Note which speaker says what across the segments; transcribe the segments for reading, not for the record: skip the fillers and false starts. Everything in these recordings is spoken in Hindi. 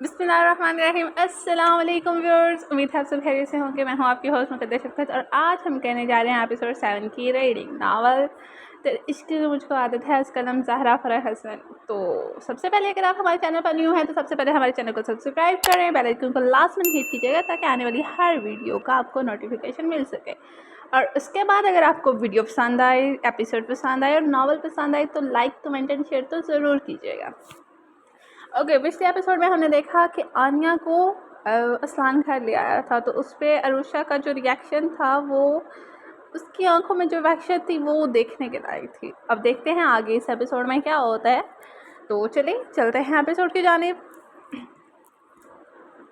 Speaker 1: बिस्मिल्लाहिर्रहमानिर्रहीम। अस्सलाम वालेकुम व्यूअर्स, उम्मीद है आप सब खैरियत से होंगे। मैं हूँ आपकी होस्ट मुक़द्दस शफ़क़त और आज हम कहने जा रहे हैं एपिसोड 7 की रीडिंग नावल तेरे इश्क की मुझको आदत है, उसका नाम ज़हरा फ़राह हसन। तो सबसे पहले अगर आप हमारे चैनल पर न्यू हैं तो सबसे पहले हमारे चैनल को सब्सक्राइब करें, बेल आइकन को लास्ट में हिट कीजिएगा ताकि आने वाली हर वीडियो का आपको नोटिफिकेशन मिल सके। और उसके बाद अगर आपको वीडियो पसंद आए, एपिसोड पसंद आए और नावल पसंद आए तो लाइक कमेंट एंड शेयर तो ज़रूर कीजिएगा। ओके, पिछले एपिसोड में हमने देखा कि आनिया को असलान घर ले आया था, तो उस पर अरुषा का जो रिएक्शन था वो उसकी आंखों में जो वहशत थी वो देखने के लायक थी। अब देखते हैं आगे इस एपिसोड में क्या होता है। तो चलिए चलते हैं एपिसोड की जानिब।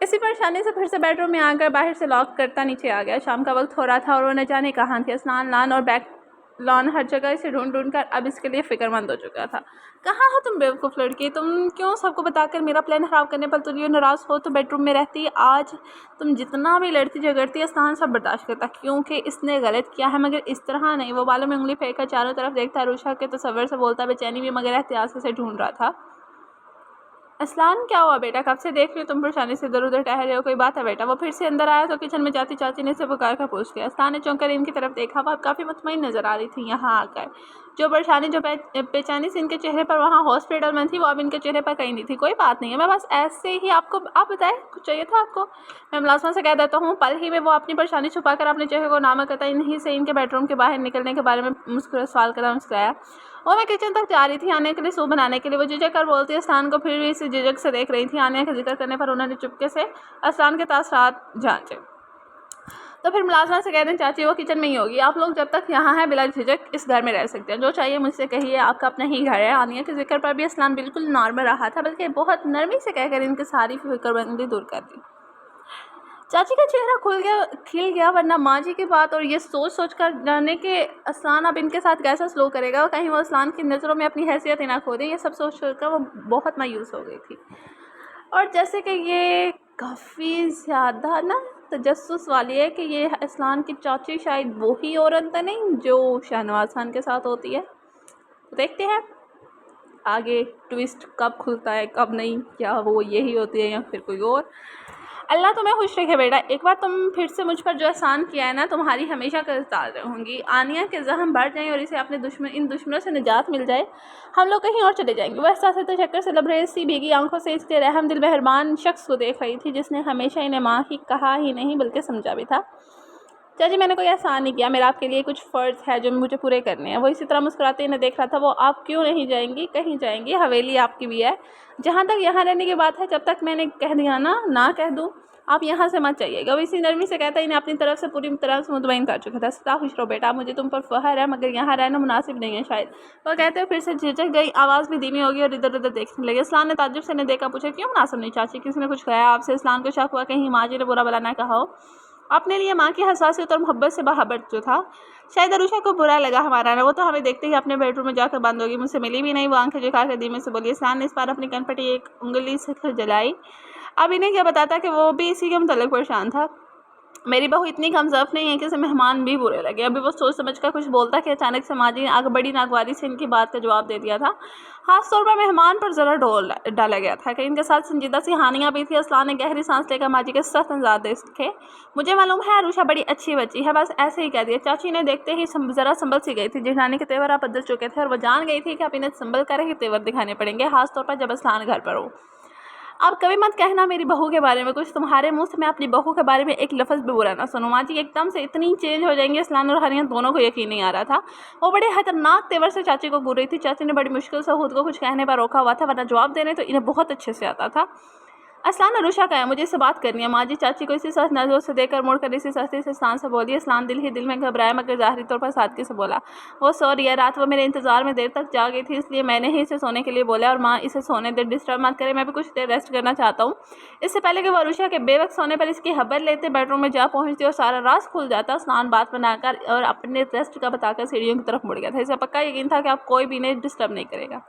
Speaker 1: इसी परेशानी से फिर से बेडरूम में आकर बाहर से लॉक करता नीचे आ गया। शाम का वक्त हो रहा था और वो न जाने कहाँ थी। स्नान लान और बैग लॉन हर जगह इसे ढूंढ ढूंढ कर अब इसके लिए फ़िक्रमंद हो चुका था। कहाँ हो तुम बेवकूफ़ लड़की, तुम क्यों सबको बताकर मेरा प्लान ख़राब करने पर तुझे नाराज़ हो तो बेडरूम में रहती। आज तुम जितना भी लड़ती झगड़ती स्नान सब बर्दाश्त करता क्योंकि इसने गलत किया है, मगर इस तरह नहीं। वो बालों में उंगली फेंक कर चारों तरफ देखता, अरुषा के तस्वर से बोलता बेचैनी में मगर एहतियात से ढूंढ रहा था। असलान क्या हुआ बेटा, कब से देख रही हो तुम परेशानी से इधर उधर टहल रहे हो, कोई बात है बेटा। वो फिर से अंदर आया तो किचन में जाती चाची ने इसे पुकार कर पूछ लिया। असलान ने चौंक कर इनकी तरफ देखा। वह काफ़ी मुतमईन नजर आ रही थी यहाँ आकर। जो परेशानी जो बेचैनी से इनके चेहरे पर वहाँ हॉस्पिटल में थी वो अब इनके चेहरे पर कहीं नहीं थी। कोई बात नहीं है, मैं बस ऐसे ही आपको आप बताएं कुछ चाहिए था आपको। मैं मुलाजमा से कह देता हूँ। पल ही में वो अपनी परेशानी छुपाकर अपने चेहरे को नामा करता इन्हीं से इनके बेडरूम के बाहर निकलने के बारे में सवाल कर मुस्कुराया। और मैं किचन तक जा रही थी आने के लिए सूप बनाने के लिए। वो झिझक कर बोलती है। असलान को फिर भी इसी झिझक से देख रही थी। आनिया का जिक्र करने पर उन्होंने चुपके से असलान के तासरात जांचे। तो फिर मुलाजमा से कह दें चाची वो किचन में ही होगी, आप लोग जब तक यहाँ हैं बिला झिझक इस घर में रह सकते हैं, जो चाहिए मुझसे कहिए, आपका अपना ही घर है। आनिया के जिक्र पर भी असलान बिल्कुल नॉर्मल रहा था, बल्कि बहुत नरमी से कहकर इनकी सारी फिक्रमंदी दूर कर दी। चाची का चेहरा खिल गया, वरना माँ जी की बात और ये सोच सोच कर जाने के असलान अब इनके साथ कैसा स्लो करेगा, कहीं वो असलान की नज़रों में अपनी हैसियत ही ना खो दे। ये सब सोच कर वो बहुत मायूस हो गई थी। और जैसे कि ये काफ़ी ज़्यादा ना तजस्सुस वाली है कि ये असलान की चाची शायद वो ही औरत तो नहीं जो शाहनवाज खान के साथ होती है। तो देखते हैं आगे ट्विस्ट कब खुलता है कब नहीं, क्या वो यही होती है या फिर कोई और। अल्लाह तुम्हें खुश रखे बेटा, एक बार तुम फिर से मुझ पर जो एहसान किया है ना, तुम्हारी हमेशा कर्जदार रहूँगी। आनिया के जख्म बढ़ जाएं और इसे अपने इन दुश्मनों से निजात मिल जाए, हम लोग कहीं और चले जाएंगे। वह एहसास तशक्कुर से लबरेज सी भीगी आंखों से इसके रहम दिल मेहरबान शख्स को देख रही थी जिसने हमेशा इन्हें माँ ही कहा ही नहीं बल्कि समझा भी था। चाची मैंने कोई एहसान नहीं किया, मेरा आपके लिए कुछ फ़र्ज़ है जो मुझे पूरे करने हैं। वो इसी तरह मुस्कुराते इन्हें देख रहा था। वो आप क्यों नहीं जाएंगी, कहीं जाएंगी, हवेली आपकी भी है। जहाँ तक यहाँ रहने की बात है, जब तक मैंने कह दिया ना कह दूँ आप यहाँ से मत जाइएगा। वो इसी नरमी से कहता इन्हें अपनी तरफ से पूरी तरह से मुतमईन कर चुका था। सदा खुश रहो बेटा, मुझे तुम पर फ़ख्र है, मगर यहाँ रहना मुनासिब नहीं है शायद। वह कहते हुए फिर से झिझक गई, आवाज़ भी धीमी होगी और इधर उधर देखने लगे। असलान ने ताज्जुब से इन्हें देखा, पूछा क्यों मुनासिब नहीं चाची, किसी ने कुछ कहा आपसे। असलान को शक हुआ कहीं माँ जी ने बुरा भला ना कहा हो। अपने लिए माँ की हसासियत और मोहब्बत से बाहर जो था, शायद अरुषा को बुरा लगा हमारा ना। वो तो हमें देखते ही अपने बेडरूम में जाकर बंद होगी, मुझसे मिली भी नहीं। वो आंखें झुकाकर धीमे से बोली। असलान ने इस बार अपनी कनपटी एक उंगली से जलाई। अब इन्हें क्या बताता कि वो भी इसी के मुतल्लिक परेशान था। मेरी बहू इतनी कमज़ोर नहीं है कि इसे मेहमान भी बुरे लगे। अभी वो सोच समझ कर कुछ बोलता कि अचानक से माँ जी ने आग बड़ी नागवारी से इनकी बात का जवाब दे दिया था। खास तौर पर मेहमान पर ज़रा ढोल डाला गया था कि इनके साथ संजीदा सी हानियाँ भी थी। असलान ने गहरी सांस लेकर माँ जी के सख्त अंदाज देखे। मुझे मालूम है अरुषा बड़ी अच्छी बच्ची है, बस ऐसे ही कह दिया। चाची ने देखते ही ज़रा संभल सी गई थी। जेठानी के तेवर आप बदल चुके थे और वह जान गई थी कि अब इन्हें संभल कर ही तेवर दिखाने पड़ेंगे, खासतौर पर जब असलान घर पर हो। अब कभी मत कहना मेरी बहू के बारे में कुछ, तुम्हारे मुंह से मैं अपनी बहू के बारे में एक लफ्ज़ भी बुरा ना सुनूं। माँ जी एकदम से इतनी चेंज हो जाएंगे, असलान और हरियाँ दोनों को यकीन नहीं आ रहा था। वो बड़े खतरनाक तेवर से चाची को घूर रही थी। चाची ने बड़ी मुश्किल से खुद को कुछ कहने पर रोका हुआ था, वरना जवाब देने तो इन्हें बहुत अच्छे से आता था। असलान अरुषा का है, मुझे इससे बात करनी है। माँ जी चाची को इसी सख्त नज़रों से देखकर मुड़कर इसी सख्ती से स्थान से बोली। असलान दिल ही दिल में घबराया मगर ज़ाहिरी तौर पर सादगी से बोला, वो सॉरी है, रात वो मेरे इंतज़ार में देर तक जा गई थी, इसलिए मैंने ही इसे सोने के लिए बोला। और माँ इसे सोने दे, डिस्टर्ब मत करे, मैं भी कुछ देर रेस्ट करना चाहता हूँ। इससे पहले कि वो अरुषा के बेवक्त सोने पर इसकी खबर लेते बेडरूम में जा पहुँचती और सारा राज खुल जाता, असलान बात बनाकर और अपने रेस्ट का बताकर सीढ़ियों की तरफ मुड़ गया था। इसे पक्का यकीन था कि अब कोई भी इन्हें डिस्टर्ब नहीं करेगा।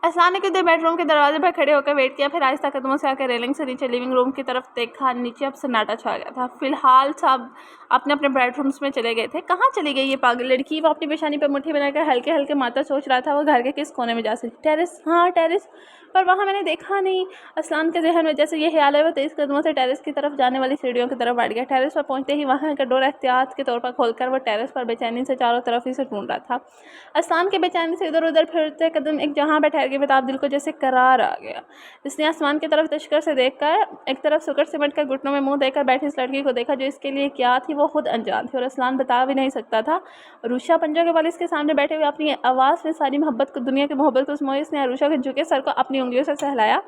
Speaker 1: असलान ने कुछ देर बेडरूम के दरवाजे पर खड़े होकर वेट किया, फिर आहिस्ता कदमों से आकर रेलिंग से नीचे लिविंग रूम की तरफ देखा। नीचे अब सन्नाटा छा गया था। फिलहाल सब अपने अपने बेडरूम्स में चले गए थे। कहाँ चली गई ये पागल लड़की? वो अपनी पेशानी पर मुट्ठी बनाकर हल्के हल्के माता सोच रहा था वो घर के किस कोने में जा सकती। टेरेस, हाँ टेरेस, पर वहाँ मैंने देखा नहीं। असलान के जहन में जैसे ये ख्याल है वो तेज़ कदमों से टेरेस की तरफ जाने वाली सीढ़ियों की तरफ बढ़ गया। टेरेस पर पहुँचते ही वहाँ का डोर एहतियात के तौर पर खोलकर वो टेरेस पर बेचैनी से चारों तरफ ही से ढूंढ रहा था। असलान के बेचैनी से इधर उधर फिरते कदम एक जहाँ पर ठहर के बेताब दिल को जैसे करार आ गया। इसने आसमान की तरफ तशकर से देखकर एक तरफ सुकर सिमट कर घुटनों में मुंह देकर बैठी इस लड़की को देखा जो इसके लिए क्या थी वो खुद अनजान थी और असलान बता भी नहीं सकता था। अरुषा पंजों के बल इसके सामने बैठे हुए अपनी आवाज़ में सारी मोहब्बत को, दुनिया की मोहब्बत को उसमें इसने अरुषा के झुके सर को अपनी उंगलियों से सहलाया।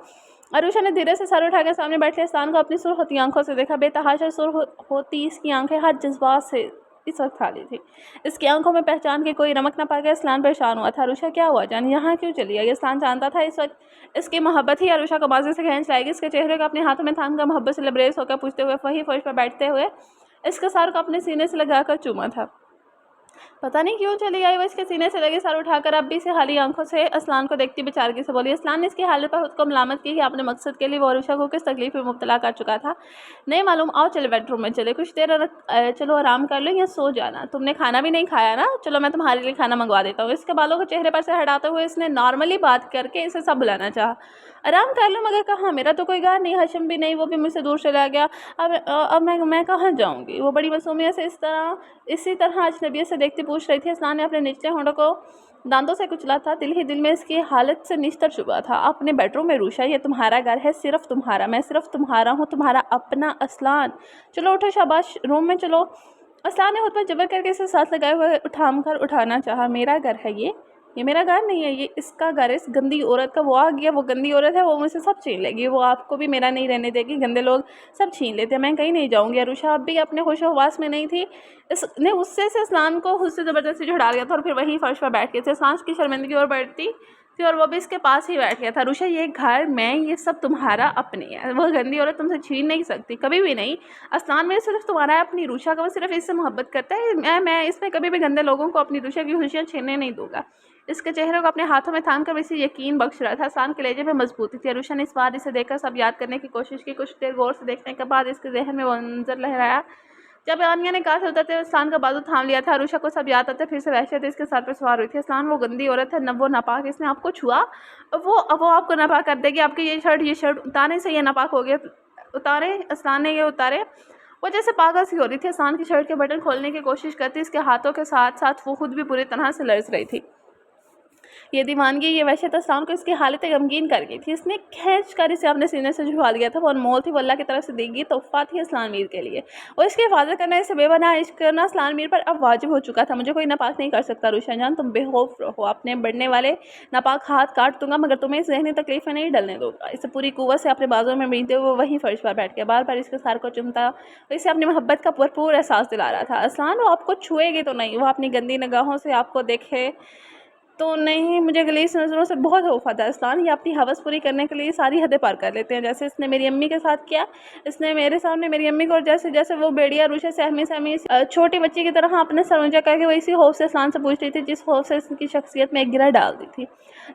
Speaker 1: अरुषा ने धीरे से सर उठाकर सामने बैठे असलान को अपनी सुर होती आंखों से देखा। बेतहाशा सुर होती इसकी आंखें हर जज्बात से इस वक्त खाली थी। इसकी आंखों में पहचान के कोई रमक न पाकर असलान परेशान हुआ था। अरुषा क्या हुआ जान, यहाँ क्यों चली आई? असलान जानता था इस वक्त इसकी मोहब्बत ही अरुषा को माज़ी से खींच लाएगी। इसके चेहरे को अपने हाथों में थाम कर मोहब्बत से लबरेज होकर पूछते हुए वही फर्श पर बैठते हुए इसके सर को अपने सीने से लगाकर चूमा था। पता नहीं क्यों चली आई वो इसके सीने से लगे सर उठाकर अब भी से खाली आंखों से असलान को देखती बेचारगी से बोली। असलान ने इसकी हालत पर खुद को मलामत की कि अपने मकसद के लिए वो अरुषा को किस तकलीफ में मुब्तला कर चुका था। नहीं मालूम, आओ चले बेडरूम में चले, कुछ देर चलो आराम कर लो या सो जाना। तुमने खाना भी नहीं खाया ना, चलो मैं तुम्हारे लिए खाना मंगवा देता हूँ। इसके बालों को चेहरे पर से हटाते हुए इसने नॉर्मली बात करके इसे सब बुलाना चाहा। आराम कर लो, मगर कहाँ, मेरा तो कोई घर नहीं, हशम भी नहीं, वो भी मुझसे दूर चला गया। अब मैं कहाँ जाऊँगी? वो बड़ी मासूमियत से इसी तरह अजनबियत से देखती पूछ रही थी। असलान ने अपने निचले होंठों को दांतों से कुचला था। दिल ही दिल में इसकी हालत से निस्तर चुका था। अपने बेडरूम में रूशा, ये तुम्हारा घर है, सिर्फ तुम्हारा, मैं सिर्फ तुम्हारा हूँ, तुम्हारा अपना। असलान चलो उठो, शाबाश, रूम में चलो। असलान ने खुद पर जबर करके इसे साथ लगाए हुए उठाना चाहा। मेरा घर है ये मेरा घर नहीं है, ये इसका घर है, इस गंदी औरत का। वो आ गया, वो गंदी औरत है, वो मुझसे सब छीन लेगी, वो आपको भी मेरा नहीं रहने देगी। गंदे लोग सब छीन लेते हैं, मैं कहीं नहीं जाऊँगी। अरुषा अब भी अपने होशो हवास में नहीं थी। इसने उससे से असलान को खुद से ज़बरदस्ती छुड़ा लिया था और फिर वहीं फर्श पर बैठ गए थे। सांस की शर्मिंदगी और बढ़ती थी और वो भी इसके पास ही बैठ गया था। अरुषा, ये घर, मैं, ये सब तुम्हारा अपने है। वो गंदी औरत तुमसे छीन नहीं सकती, कभी भी नहीं। असलान में सिर्फ तुम्हारा है, अपनी रूशा का वो सिर्फ इससे मोहब्बत करता है। मैं इसमें कभी भी गंदे लोगों को अपनी रूशा की खुशियाँ छीनने नहीं दूंगा। इसके चेहरे को अपने हाथों में थाम कर इसे यकीन बख्श रहा था। आसान के लहजे में मजबूती थी। अरुषा ने इस बार इसे देखकर सब याद करने की कोशिश की। कुछ देर गौर से देखने के बाद इसके जहन में वो मंजर लहराया जब आनिया ने कहा उतरते हुए असलान का बाजू थाम लिया था। अरुषा को सब याद आते फिर से वहशत इसके सर पर सवार हुई थी। असलान वो गंदी औरत है, वो नापाक, इसने आपको छुआ, वो आपको नापाक कर देगी। आपकी ये शर्ट उतारने से ये नापाक हो गया। उतारे, असलान ने ये उतारे। वो जैसे पागल सी हो रही थी। असलान की शर्ट के बटन खोलने की कोशिश करती, इसके हाथों के साथ साथ वो खुद भी पूरी तरह से लड़स रही थी। ये दीवानगी, ये वहशत असलान को इसकी हालत गमगीन कर गई थी। इसने खींच कर इसे अपने सीने से झुका लिया था। वो अनमोल थी, वो अल्लाह की तरफ से दी गई तोहफा थी असलान मीर के लिए। और इसकी हिफाजत करना, इसे बेबना इश्क करना असलान मीर पर अब वाजिब हो चुका था। मुझे कोई नापाक नहीं कर सकता रुशा जान, तुम बेखौफ रहो। अपने बढ़ने वाले नापाक हाथ काट दूंगा, मगर तुम्हें इस जहनी तकलीफ में नहीं डलने दूंगा। इसे पूरी कुव्वत से अपने बाजू में बीनते हुए वहीं फर्श पर बैठ गया। बार बार इसके सर को चुमता, इसे अपनी मोहब्बत का भरपूर एहसास दिला रहा था। असलान वो आपको छुएगी तो नहीं, वो अपनी गंदी निगाहों से आपको देखे तो नहीं, मुझे गलीस नज़रों से बहुत खौफ आता है। असलान ये अपनी हवस पूरी करने के लिए सारी हदें पार कर लेते हैं, जैसे इसने मेरी अम्मी के साथ किया। इसने मेरे सामने मेरी अम्मी को, और जैसे जैसे वो बेड़िया रूशा सहमी छोटी बच्ची की तरह अपने सर ऊंचा करके वो इसी खौफ से असलान से पूछ रही थी जिस खौफ से इसकी शख्सियत में एक गिरा डाल दी थी।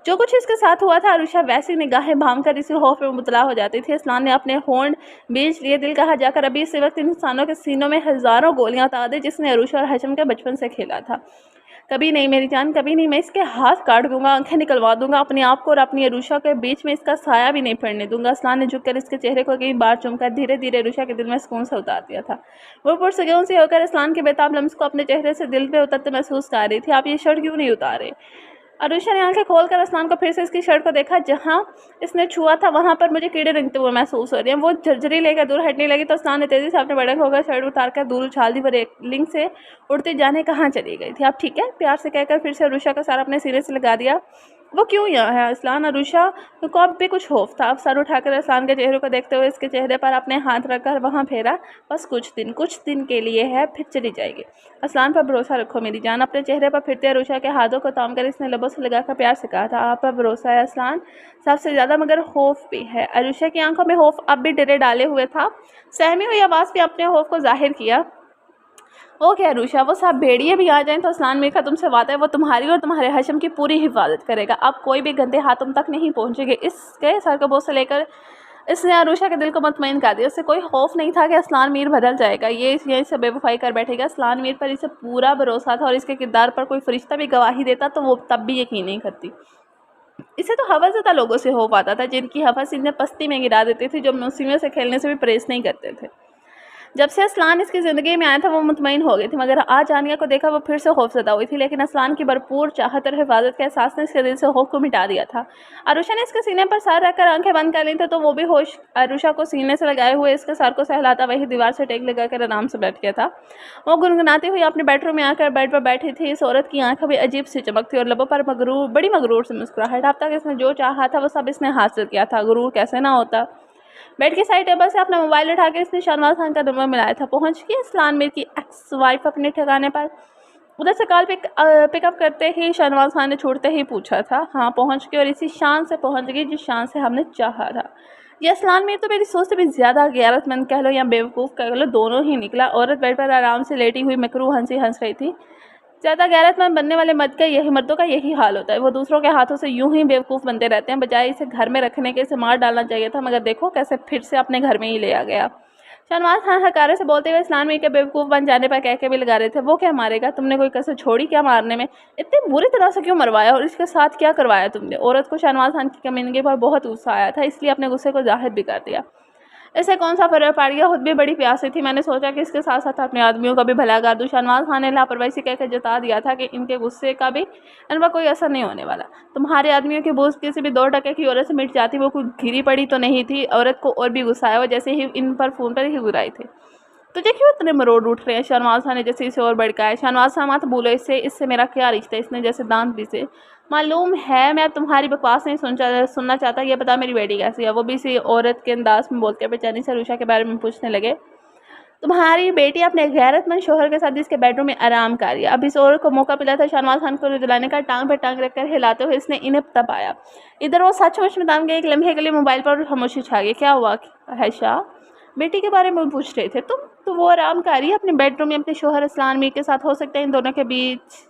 Speaker 1: जो कुछ इसके साथ हुआ था, अरुषा वैसी निगाहें भाम कर इसी खौफ में मुबतला हो जाती थी। असलान ने अपने होंठ बीच लिए, दिल कहा जाकर अभी इसी वक्त इंसानों के सीनों में हज़ारों गोलियां उतार दी जिसने अरुषा और हशम के बचपन से खेला था। कभी नहीं मेरी जान, कभी नहीं। मैं इसके हाथ काट दूंगा, आंखें निकलवा दूंगा, अपने आप को और अपनी अरुषा के बीच में इसका साया भी नहीं पड़ने दूंगा। असलान ने झुककर इसके चेहरे को कई बार चूमकर धीरे धीरे अरुषा के दिल में सुकून से उतार दिया था। वो पुरसकून से होकर असलान के बेताब लम्स को अपने चेहरे से दिल पे उतरते महसूस कर रही थी। आप ये शर्ट क्यों नहीं उतारे? अरुषा ने आंखें खोलकर असलान को फिर से इसकी शर्ट को देखा। जहाँ इसने छुआ था वहाँ पर मुझे कीड़े रंगते हुए महसूस हो रहे हैं। वो झरझरी लेकर दूर हटने लगी तो असलान ने तेजी से अपने बड़क होकर शर्ट उतारकर दूर उछाल दी। पर एक लिंग से उड़ते जाने कहाँ चली गई थी? आप ठीक है? प्यार से कहकर फिर से अरुषा का सारा अपने सिरे से लगा दिया। वो क्यों यहाँ है? असलान, अरुषा को अब भी कुछ खौफ था। अब सर उठाकर असलान के चेहरे को देखते हुए इसके चेहरे पर अपने हाथ रखकर वहाँ फेरा। बस कुछ दिन के लिए है, फिर चली जाएगी। असलान पर भरोसा रखो मेरी जान। अपने चेहरे पर फिरते अरुषा के हाथों को थाम कर इसने लबों से लगाकर प्यार से कहा था। आप पर भरोसा है असलान, सबसे ज़्यादा, मगर खौफ भी है। अरुषा की आंखों में खौफ अब भी डरे डाले हुए था। सहमी हुई आवाज़ भी अपने खौफ को जाहिर किया। ओके अरुषा, वो सब भेड़िए भी आ जाएं तो असलान मीर का तुमसे वादा है वो तुम्हारी और तुम्हारे हशम की पूरी हिफाजत करेगा। अब कोई भी गंदे हाथ तुम तक नहीं पहुंचेंगे। इसके सरकबोज से लेकर इसने अरुषा के दिल को मुतमईन कर दिया। उससे कोई खौफ नहीं था कि असलान मीर बदल जाएगा, ये यहीं से बेवफाई कर बैठेगा। असलान मीर पर इसे पूरा भरोसा था और इसके किरदार पर कोई फरिश्ता भी गवाही देता तो वो तब भी यकीन नहीं करती। इसे तो हवसज़दा लोगों से हो पाता था जिनकी हवस इन्हें पस्ती में गिरा देती थी, जो मुसीबत से खेलने से भी परहेज नहीं करते थे। जब से असलान इसकी ज़िंदगी में आया था वो मुतमईन हो गई थी, मगर आज आनिया को देखा वो फिर से खौफज़दा हुई थी। लेकिन असलान की भरपूर चाहत और हिफाजत के एहसास ने इसके दिल से खौफ को मिटा दिया था। अरुषा ने इसके सीने पर सर रखकर आंखें बंद कर ली थी तो वो भी होश अरुषा को सीने से लगाए हुए इसके सर को सहलाता वही दीवार से टेक लगाकर आराम से बैठ गया था। वो गुनगुनाती हुई अपने बेडरूम में आकर बेड पर बैठी थी। इस औरत की आंखें भी अजीब सी चमकती और लबों पर बड़ी मगरूर से मुस्कुराहट। अब तक इसने जो चाहा था वो सब इसने हासिल किया था, गुरूर कैसे ना होता। बेड के साइड टेबल से अपना मोबाइल उठा के इसने शहनवाज खान का नंबर मिलाया था। पहुंच गई असलान मीर की एक्स वाइफ अपने ठिकाने पर। उधर से कॉल पिकअप करते ही शहनवाज खान ने छूटते ही पूछा था, हाँ पहुंच गई, और इसी शान से पहुंच गई जिस शान से हमने चाहा था। ये असलान मीर तो मेरी सोच से भी ज़्यादा गैरतमंद कह लो या बेवकूफ़ कह लो, दोनों ही निकला। औरत बेड पर आराम से लेटी हुई मकरू हंसी हंस रही थी। ज़्यादा गैरतमंद बनने वाले मर्दों का यही हाल होता है, वो दूसरों के हाथों से यूं ही बेवकूफ़ बनते रहते हैं। बजाय इसे घर में रखने के इसे मार डालना चाहिए था, मगर देखो कैसे फिर से अपने घर में ही ले आ गया। शहनवाज खान हकारे से बोलते हुए इस्लाम में के बेवकूफ़ बन जाने पर कह के भी लगा रहे थे, वो क्या मारेगा, तुमने कोई कसर छोड़ी क्या मारने में, इतनी बुरी तरह से क्यों मरवाया और इसके साथ क्या करवाया तुमने। औरत को शहनवाज खान की कमीनगी पर बहुत गुस्सा आया था, इसलिए अपने गुस्से को जाहिर भी कर दिया। इसे कौन सा फर्क पड़ गया, खुद भी बड़ी प्यासी थी, मैंने सोचा कि इसके साथ साथ अपने आदमियों का भी भला कर दूं। शहनवाज खान ने लापरवाही से कहकर जता दिया था कि इनके गुस्से का भी इन पर कोई असर नहीं होने वाला। तुम्हारे आदमियों की बोझ किसी भी 2 टके की औरत से मिट जाती, वो कोई घिरी पड़ी तो नहीं थी। औरत को और भी गुस्सा आया, वो जैसे ही इन पर फ़ोन पर ही गुराई थे। तुझे क्यों इतने मरोड़ उठ रहे हैं, शहनवाज खान ने जैसे इसे और भड़काया। शहनवाज खान मत बोलो, इससे मेरा क्या रिश्ता है, इसने जैसे दांत भी से। मालूम है मैं अब तुम्हारी बकवास नहीं सुनना चाहता, ये बता मेरी बेटी कैसी है। वो भी इसी औरत के अंदाज में बोलकर बेचारी से अरुषा के बारे में पूछने लगे। तुम्हारी बेटी अपने गैरतमंद शोहर के साथ इसके बेडरूम में आराम कर रही है। अब इस औरत को मौका मिला था शहनवाज खान को रुलाने का। टांग पे टांग रखकर हिलाते हुए इसने इन्हें तपाया। इधर वो सचमुच में दाम गए, एक लम्हे के लिए मोबाइल पर खामोशी छा गई। क्या हुआ है शाह, बेटी के बारे में पूछ रहे थे तुम, तो वो आराम कर रही है अपने बेडरूम में अपने शोहर असलान मीर के साथ, हो सकता है इन दोनों के बीच।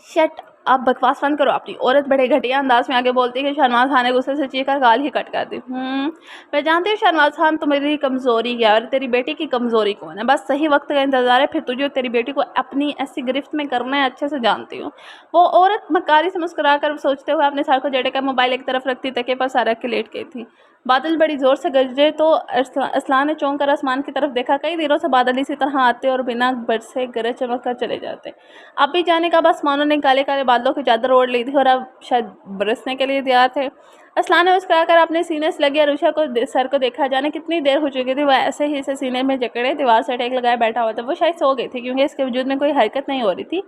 Speaker 1: शट, आप बकवास बंद करो अपनी। औरत बड़े घटिया अंदाज में आगे बोलती है कि शहनवाज खान ने गुस्से से चीखकर गाल ही कट कर दी। मैं जानती हूँ शहनवाज खान तुम्हारी कमज़ोरी क्या है और तेरी बेटी की कमज़ोरी कौन है। बस सही वक्त का इंतजार है, फिर तुझे तेरी बेटी को अपनी ऐसी गिरफ्त में करना है, अच्छे से जानती हूँ। वो औरत मक्कारी से मुस्कुरा कर सोचते हुए अपने सर को जड़े कर मोबाइल एक तरफ रखती तकिए पर सर रख के लेट गई थी। बादल बड़ी ज़ोर से गरजे तो असलान ने चौंक कर आसमान की तरफ देखा। कई दिनों से बादल इसी तरह आते और बिना बरसे गरज चमक कर चले जाते। अब भी जाने का बस आसमानों ने काले काले बादलों की चादर ओढ़ ली थी और अब शायद बरसने के लिए तैयार थे। असलान ने मुस्कुराकर अपने सीने से लगी अरुषा को सर को देखा। जाने कितनी देर हो चुकी थी, वह ऐसे ही इसे सीने में जकड़े दीवार से टेक लगाए बैठा हुआ था। वो शायद सो गई थी क्योंकि इसके वजूद में कोई हरकत नहीं हो रही थी।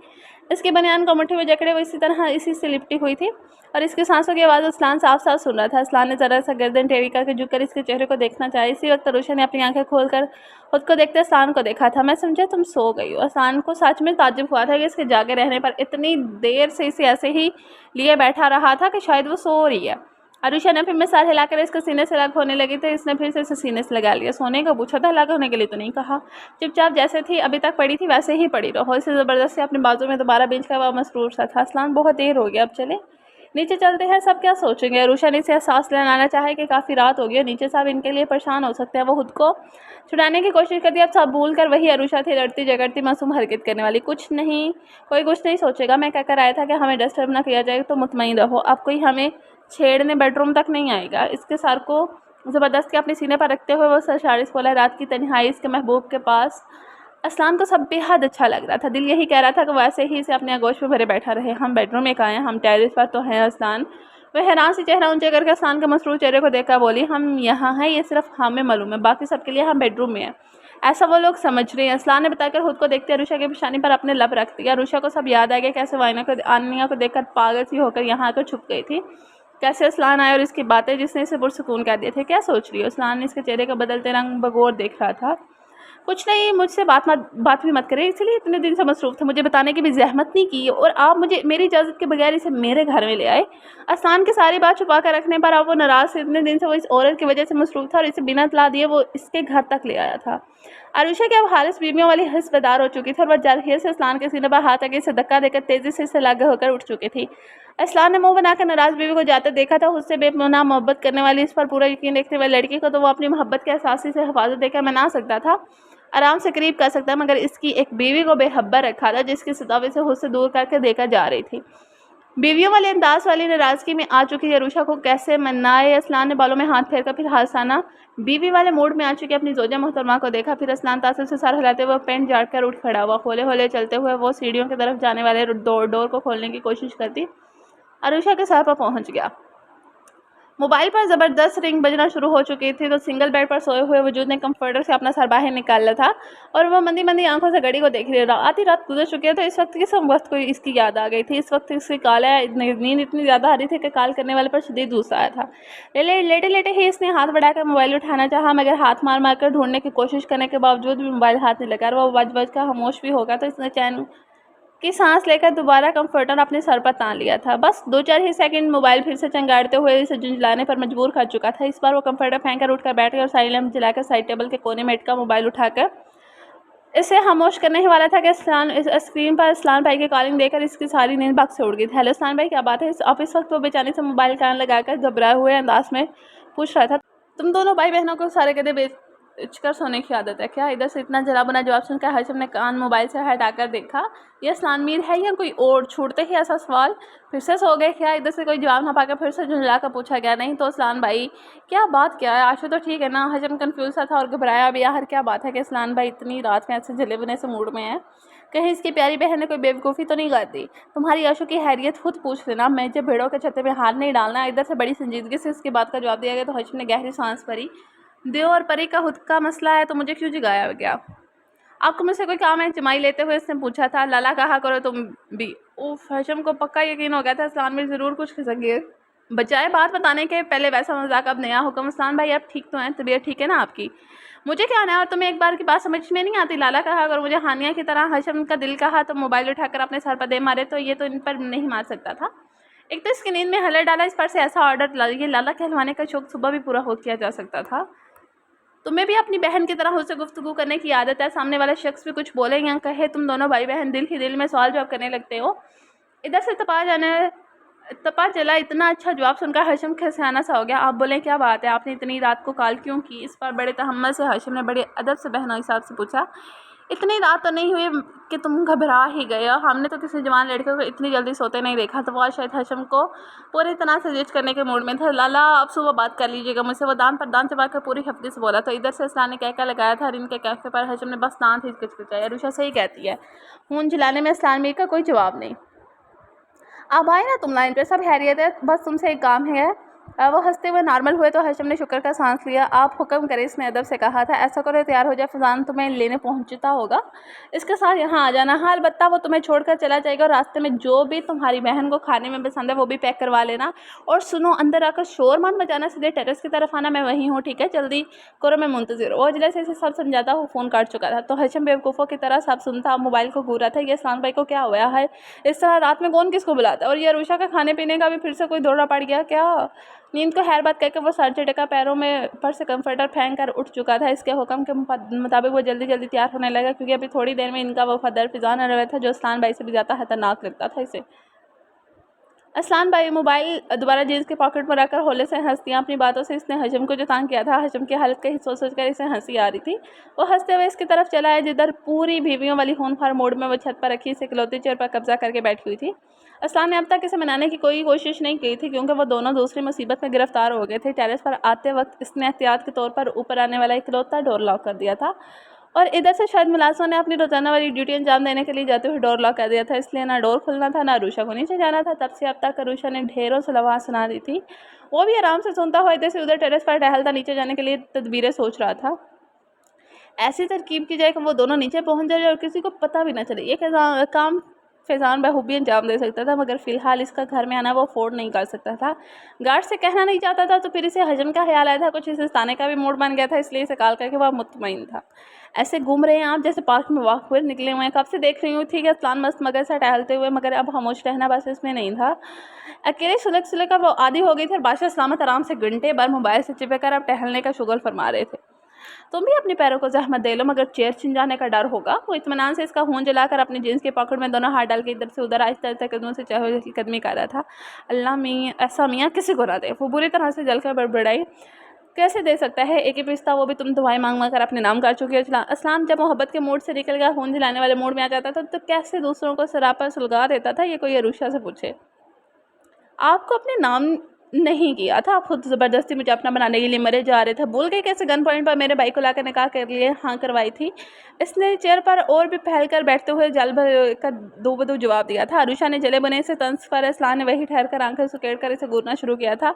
Speaker 1: इसके बनियान को मुट्ठी में जकड़े वो इसी तरह इसी से लिपटी हुई थी और इसकी सांसों की आवाज़ असलान साफ साफ सुन रहा था। असलान ने ज़रा सा गर्दन टेढ़ी करके झुककर इसके चेहरे को देखना चाहा। इसी वक्त अरुषा ने अपनी आंखें खोलकर खुद को देखते असलान को देखा था। मैं समझा तुम सो गई हो। असलान को सच में ताज्जुब हुआ था कि इसके जागे रहने पर इतनी देर से इसे ऐसे ही लिए बैठा रहा था कि शायद वो सो रही है। अरुषा ने फिर में सर हिलाकर इसके सीने से अलग होने लगी थी। इसने फिर से इसे सीने से लगा लिया। सोने को पूछा था, अलग होने के लिए तो नहीं कहा। चुपचाप जैसे थी अभी तक पड़ी थी वैसे ही पड़ी रहो। इसे ज़बरदस्ती अपने बाजू में दोबारा बेंच का वह मसरूर सा था। असलान बहुत देर हो गया, अब चले नीचे चलते हैं, सब क्या सोचेंगे। अरुषा ने इसे एहसास दिलाना चाहे कि काफ़ी रात हो गई, नीचे सब इनके लिए परेशान हो सकते हैं। वो खुद को छुड़ाने की कोशिश करती, अब सब भूल कर वही अरुषा थी, लड़ती झगड़ती मासूम हरकत करने वाली। कोई कुछ नहीं सोचेगा। मैं कहकर आया था कि हमें डिस्टर्ब ना किया जाए, तो मुतमईन रहो, अब कोई हमें छेड़ने बेडरूम तक नहीं आएगा। इसके सर को ज़बरदस्ती अपने सीने पर रखते हुए वो सरशारिस बोला। रात की तन्हाई इसके महबूब के पास असलान को सब बेहद अच्छा लग रहा था। दिल यही कह रहा था कि वैसे ही इसे अपने आगोश में भरे बैठा रहे। हम बेडरूम में आए, हम टेरेस पर तो हैं असलान। वह हैरान सी चेहरा ऊंचे करके असलान के मसरूर चेहरे को देखकर बोली, हम यहाँ हैं, ये सिर्फ हमें मालूम है, बाकी सबके लिए हम बेडरूम में हैं, ऐसा वो लोग समझ रहे हैं। असलान ने बताकर खुद को देखते अरुषा की पेशानी पर अपने लब रख दिया। अरुषा को सब याद आ गया कैसे आनिया को देखकर पागल सी होकर यहाँ आकर छुप गई थी, कैसे असलान आया और इसकी बातें जिसने इसे पुरसुकून कर दिए थे। क्या सोच रही हो? असलान ने इसके चेहरे का बदलते रंग बगौर देख रहा था। कुछ नहीं, मुझसे बात भी मत करें, इसलिए इतने दिन से मसरूफ़ थे, मुझे बताने की भी ज़हमत नहीं की और आप मुझे मेरी इजाज़त के बगैर इसे मेरे घर में ले आए। असलान की सारी बात छुपा कर रखने पर अब वो नाराज़ थे, इतने दिन से वो इस औरत की वजह से मसरूफ़ था और इसे बिना इत्तला दिए वो इसके घर तक ले आया था। अरुषा की अब हालत बीवियों वाली हिस्सेदार हो चुकी थी और वह जारहियत से असलान के सीने पर हाथ आगे इसे धक्का देकर तेज़ी से इससे लागे होकर उठ चुकी थी। असलान ने मुंह बनाकर नाराज़ बीवी को जाते देखा था। उससे बेपनाह मोहब्बत करने वाली, इस पर पूरा यकीन रखने वाली लड़की को तो वो अपनी मोहब्बत के एहसास से हिफाजत देकर मना सकता था, आराम से करीब कर सकता, मगर इसकी एक बीवी को बेहब्बा रखा था जिसकी सतावे से खुद से दूर करके देखा जा रही थी। बीवियों वाले अंदाज वाली नाराज़गी में आ चुकी अरुषा को कैसे मनाए। असलान ने बालों में हाथ फेरकर फिर हंसाना बीवी वाले मूड में आ चुकी अपनी जोजा मोहतरमा को देखा। फिर असलान तासुब से सर हिलाते हुए पेंट झाड़ कर उठ खड़ा हुआ। होले होले चलते हुए वो सीढ़ियों की तरफ जाने वाले डोर को खोलने की कोशिश करती अरुषा के सर पर पहुंच गया। मोबाइल पर ज़बरदस्त रिंग बजना शुरू हो चुकी थी तो सिंगल बेड पर सोए हुए वजूद ने कंफर्टर से अपना सर बाहर निकाला था और वह मंदी मंदी आंखों से घड़ी को देख रही था। आधी रात गुजर चुकी है तो इस वक्त किस वक्त को इसकी याद आ गई थी। इस वक्त इसकी नींद इतनी ज़्यादा आ रही थी कि कॉल करने वाले पर शदीद गुस्सा आया था। लेटे लेटे ही इसने हाथ बढ़ाकर मोबाइल उठाना चाहा, मगर हाथ मार मार कर ढूंढने की कोशिश करने के बावजूद भी मोबाइल हाथ नहीं लगा। वह बज का खामोश भी होगा तो इसने चैन की सांस लेकर दोबारा कंफर्टर अपने सर पर तान लिया था। बस 2-4 ही सेकंड मोबाइल फिर से चंगाड़ते हुए इसे झुंझलाने पर मजबूर कर चुका था। इस बार वो कंफर्टर फेंक कर उठकर बैठ गया और साइड लैंप जलाकर साइड टेबल के कोने में अटका मोबाइल उठाकर इसे खामोश करने ही वाला था कि इस स्क्रीन पर इस्लान भाई की कॉलिंग देकर इसकी सारी नींद भाग से उड़ गई थी। हेलो इस्लान भाई, क्या बात है? अब इस वक्त वो बेचारे से मोबाइल कान लगाकर घबराए हुए अंदाज में पूछ रहा था, तुम दोनों भाई बहनों को सारे गदे बेचकर सोने की आदत है क्या? इधर से इतना जला बना जवाब सुनकर हर्षम ने कान मोबाइल से हटाकर देखा। यह इस्लान मीर है या कोई और? छूटते ही ऐसा सवाल, फिर से सो गए क्या? इधर से कोई जवाब ना पाकर फिर से झुंझला कर पूछा गया। नहीं तो इस्लान भाई, क्या बात क्या है? आशु तो ठीक है ना? हर्षम कंफ्यूज सा था और घबराया भी। यार क्या बात है कि इस्लान भाई इतनी रात में ऐसे जले बने से मूड में है? कहीं इसकी प्यारी बहन ने कोई बेवकूफ़ी तो नहीं कर दी? तुम्हारी आशु की हैरियत खुद पूछ लेना, मैं जब भेड़ों के छत्ते में हाथ नहीं डालना। इधर से बड़ी संजीदगी से इसकी बात का जवाब दिया गया तो हर्षम ने गहरी सांस भरी। देव और परी का खुद का मसला है तो मुझे क्यों जगाया गया? आपको मुझसे कोई काम है? जमाई लेते हुए इसने पूछा था। लाला कहा करो तुम भी। उफ, हर्षम को पक्का यकीन हो गया था इस्लान में ज़रूर कुछ खिसक बचाए बात बताने के पहले वैसा मजाक। अब नया हुक्म, इस्लान भाई आप ठीक तो हैं? तबीयत ठीक है ना आपकी? मुझे क्या आना है और तुम्हें एक बार की बात समझ में नहीं आती? लाला कहा अगर मुझे हानिया की तरह हर्षम का दिल कहा तो मोबाइल उठाकर अपने सर पर दे मारे तो ये तो इन पर नहीं मार सकता था। एक तो इसकी नींद में हलर डाला, इस पर से ऐसा ऑर्डर। ये लाला कहलवाने का शौक सुबह भी पूरा हो किया जा सकता था। तुम्हें भी अपनी बहन की तरह उससे गुफ्तगू करने की आदत है। सामने वाला शख्स भी कुछ बोले या कहे, तुम दोनों भाई बहन दिल ही दिल में सवाल जवाब करने लगते हो। इधर से तपा चला। इतना अच्छा जवाब सुनकर हर्षम खिसियाना सा हो गया। आप बोलें क्या बात है? आपने इतनी रात को कॉल क्यों की? इस पर बड़े तहम्मुल से हर्षम ने बड़े अदब से बहनों हिसाब से पूछा। इतनी रात तो नहीं हुई कि तुम घबरा ही गए? हमने तो किसी जवान लड़के को इतनी जल्दी सोते नहीं देखा। तो वह शायद हर्षम को पूरी तरह से जिद करने के मूड में था। लाला अब सुबह बात कर लीजिएगा मुझसे, वो दान पर दान चबा कर पूरी हफ्ते से बोला। तो इधर से इस्लान ने कहकर लगाया था। रिन के कहने पर हर्षम ने बस दांत ही किचकिचाया। अरुषा सही कहती है। खून जलाने में इस्लान मीर का कोई जवाब नहीं। अब आए ना तुम लाइन पर, सब हैरियत है, बस तुमसे एक काम है। वो हंसते हुए नॉर्मल हुए तो हर्षम ने शुक्र का सांस लिया। आप हुक्म करें, इसने अदब से कहा था। ऐसा करो तैयार हो जाए, फजान तुम्हें लेने पहुंचता होगा, इसके साथ यहाँ आ जाना। हाँ अलबत्ता वो तुम्हें छोड़कर चला जाएगा और रास्ते में जो भी तुम्हारी बहन को खाने में पसंद है वो भी पैक करवा लेना। और सुनो, अंदर आकर शोर मत मचाना, सीधे टेरेस की तरफ आना, मैं वहीं हूँ ठीक है? जल्दी करो, मैं मुंतजिर हूँ। अजला से सब समझाता हूँ, फ़ोन काट चुका था। तो हर्षम बेवकूफ़ों की तरह सब सुनता मोबाइल को घूरा था। ये इस्लान भाई को क्या हुआ है? इस तरह रात में कौन किसको बुलाता? और ये अरुषा का खाने पीने का भी फिर से कोई दौरा पड़ गया क्या? नींद को खैर बात कहकर वो सर झटका पैरों में पर से कंफर्टर फेंक कर उठ चुका था। इसके हुक्म के मुताबिक वो जल्दी जल्दी तैयार होने लगा क्योंकि अभी थोड़ी देर में इनका वो फदर फिजान आ रहा था जो इस्लान भाई से भी ज़्यादा खतरनाक लगता था इसे। इस्लान भाई मोबाइल दोबारा जीन्स के पॉकेट में रखकर होले से हंस दिया। अपनी बातों से इसने हजम को जो तंग किया था, हजम की हालत का सोच सोच कर इसे हंसी आ रही थी। वो हंसते हुए इसकी तरफ चला है जिधर पूरी बीवियों वाली खूनखार मोड़ में वो छत पर रखी इसे इकलौती चेयर पर कब्जा करके बैठी हुई थी। इस्लान ने अब तक इसे मनाने की कोई कोशिश नहीं की थी क्योंकि वो दोनों दूसरी मुसीबत में गिरफ्तार हो गए थे। टेरेस पर आते वक्त इसने एहतियात के तौर पर ऊपर आने वाला इकलौता डोर लॉक कर दिया था और इधर से शायद मुलाजिमों ने अपनी रोजाना वाली ड्यूटी अंजाम देने के लिए जाते हुए डोर लॉक कर दिया था, इसलिए ना डोर खुलना था ना अरुषा को नीचे जाना था। तब से अब तक अरुषा ने ढेरों से आवाज़ सुना दी थी। वो भी आराम से सुनता हुआ इधर से उधर टेरेस पर टहलता नीचे जाने के लिए तदबीरें सोच रहा था। ऐसी तरकीब की जाए कि वो दोनों नीचे पहुंच जाए और किसी को पता भी ना चले। ये काम फैज़ान बखूबी अंजाम दे सकता था, मगर फ़िलहाल इसका घर में आना वो अफोर्ड नहीं कर सकता था। गार्ड से कहना नहीं चाहता था, तो फिर इसे हजम का ख्याल आया था, कुछ इसे ताने का भी मूड बन गया था, इसलिए इसे कॉल करके वह मुतमईन था। ऐसे घूम रहे हैं आप जैसे पार्क में वॉक हुए निकले हुए हैं, कब से देख रही हूँ थी कि अरसलान मस्त मगर से टहलते हुए, मगर अब खामोश रहना बस इसमें नहीं था। अकेले सुलग सुलग का वो आदी हो गई थी और बादशाह सलामत आराम से घंटे भर मोबाइल से चिपक कर अब टहलने का शुगल फरमा रहे थे। तुम भी अपने पैरों को जहमत दे लो, मगर चेयर छिन जाने का डर होगा। वो इत्मीनान से इसका खून जलाकर अपनी जींस के पॉकेट में दोनों हाथ डाल के इधर से उधर आहिस्ता आहिस्ता कदमों से चहलकदमी कर रहा था। अल्लाह मियाँ ऐसा मियाँ किसी को ना दे। वो बुरी तरह से जलकर बड़बड़ाई, कैसे दे सकता है एक ही रिश्ता, वो भी तुम दुआएं मांग मांग कर अपने नाम कर चुकी हो। असलाम जब मोहब्बत के मूड से निकल गया, खून जलाने वाले मूड में आ जाता था, तो कैसे दूसरों को सरापा सुलगा देता था, ये कोई अरुषा से पूछे। आपको अपने नाम नहीं किया था, आप खुद ज़बरदस्ती मुझे अपना बनाने के लिए मरे जा रहे थे। भूल गए कैसे गन पॉइंट पर मेरे भाई को लाकर निकाह के लिए हाँ करवाई थी। इसने चेयर पर और भी फैल कर बैठते हुए जल भर का दो बदू जवाब दिया था। अरुषा ने जले बने से तंज पर असलान ने वही ठहर कर आंखें सुकेड़ कर इसे घूरना शुरू किया था।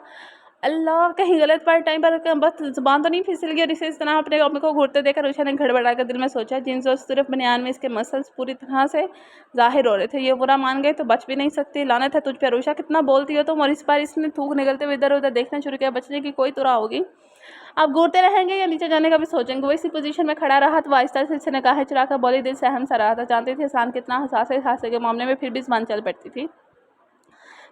Speaker 1: अल्लाह कहीं गलत पर टाइम पर बस ज़ुबान तो नहीं फिसल गई, और इसे इस तरह अपने अपने को घूरते देखकर अरुषा ने घड़बड़ा कर दिल में सोचा, जीन्स और सिर्फ बनियान में इसके मसल्स पूरी तरह से जाहिर हो रहे थे। ये बुरा मान गए तो बच भी नहीं सकती। लानत है तुझ पे अरुषा, कितना बोलती हो तुम। और इस बार इसने थूक निकलते हुए इधर उधर देखना शुरू किया, बचने की कोई तुरा होगी। आप घूरते रहेंगे या नीचे जाने का भी सोचेंगे। वो इसी पोजीशन में खड़ा रहा तो आहिस्ता से इसने निगाहें चुराकर बोली, दिल सहम सा रहा था। जानती थी इंसान कितना हसास है इस हादसे के मामले में, फिर भी ज़बान चल पड़ती थी।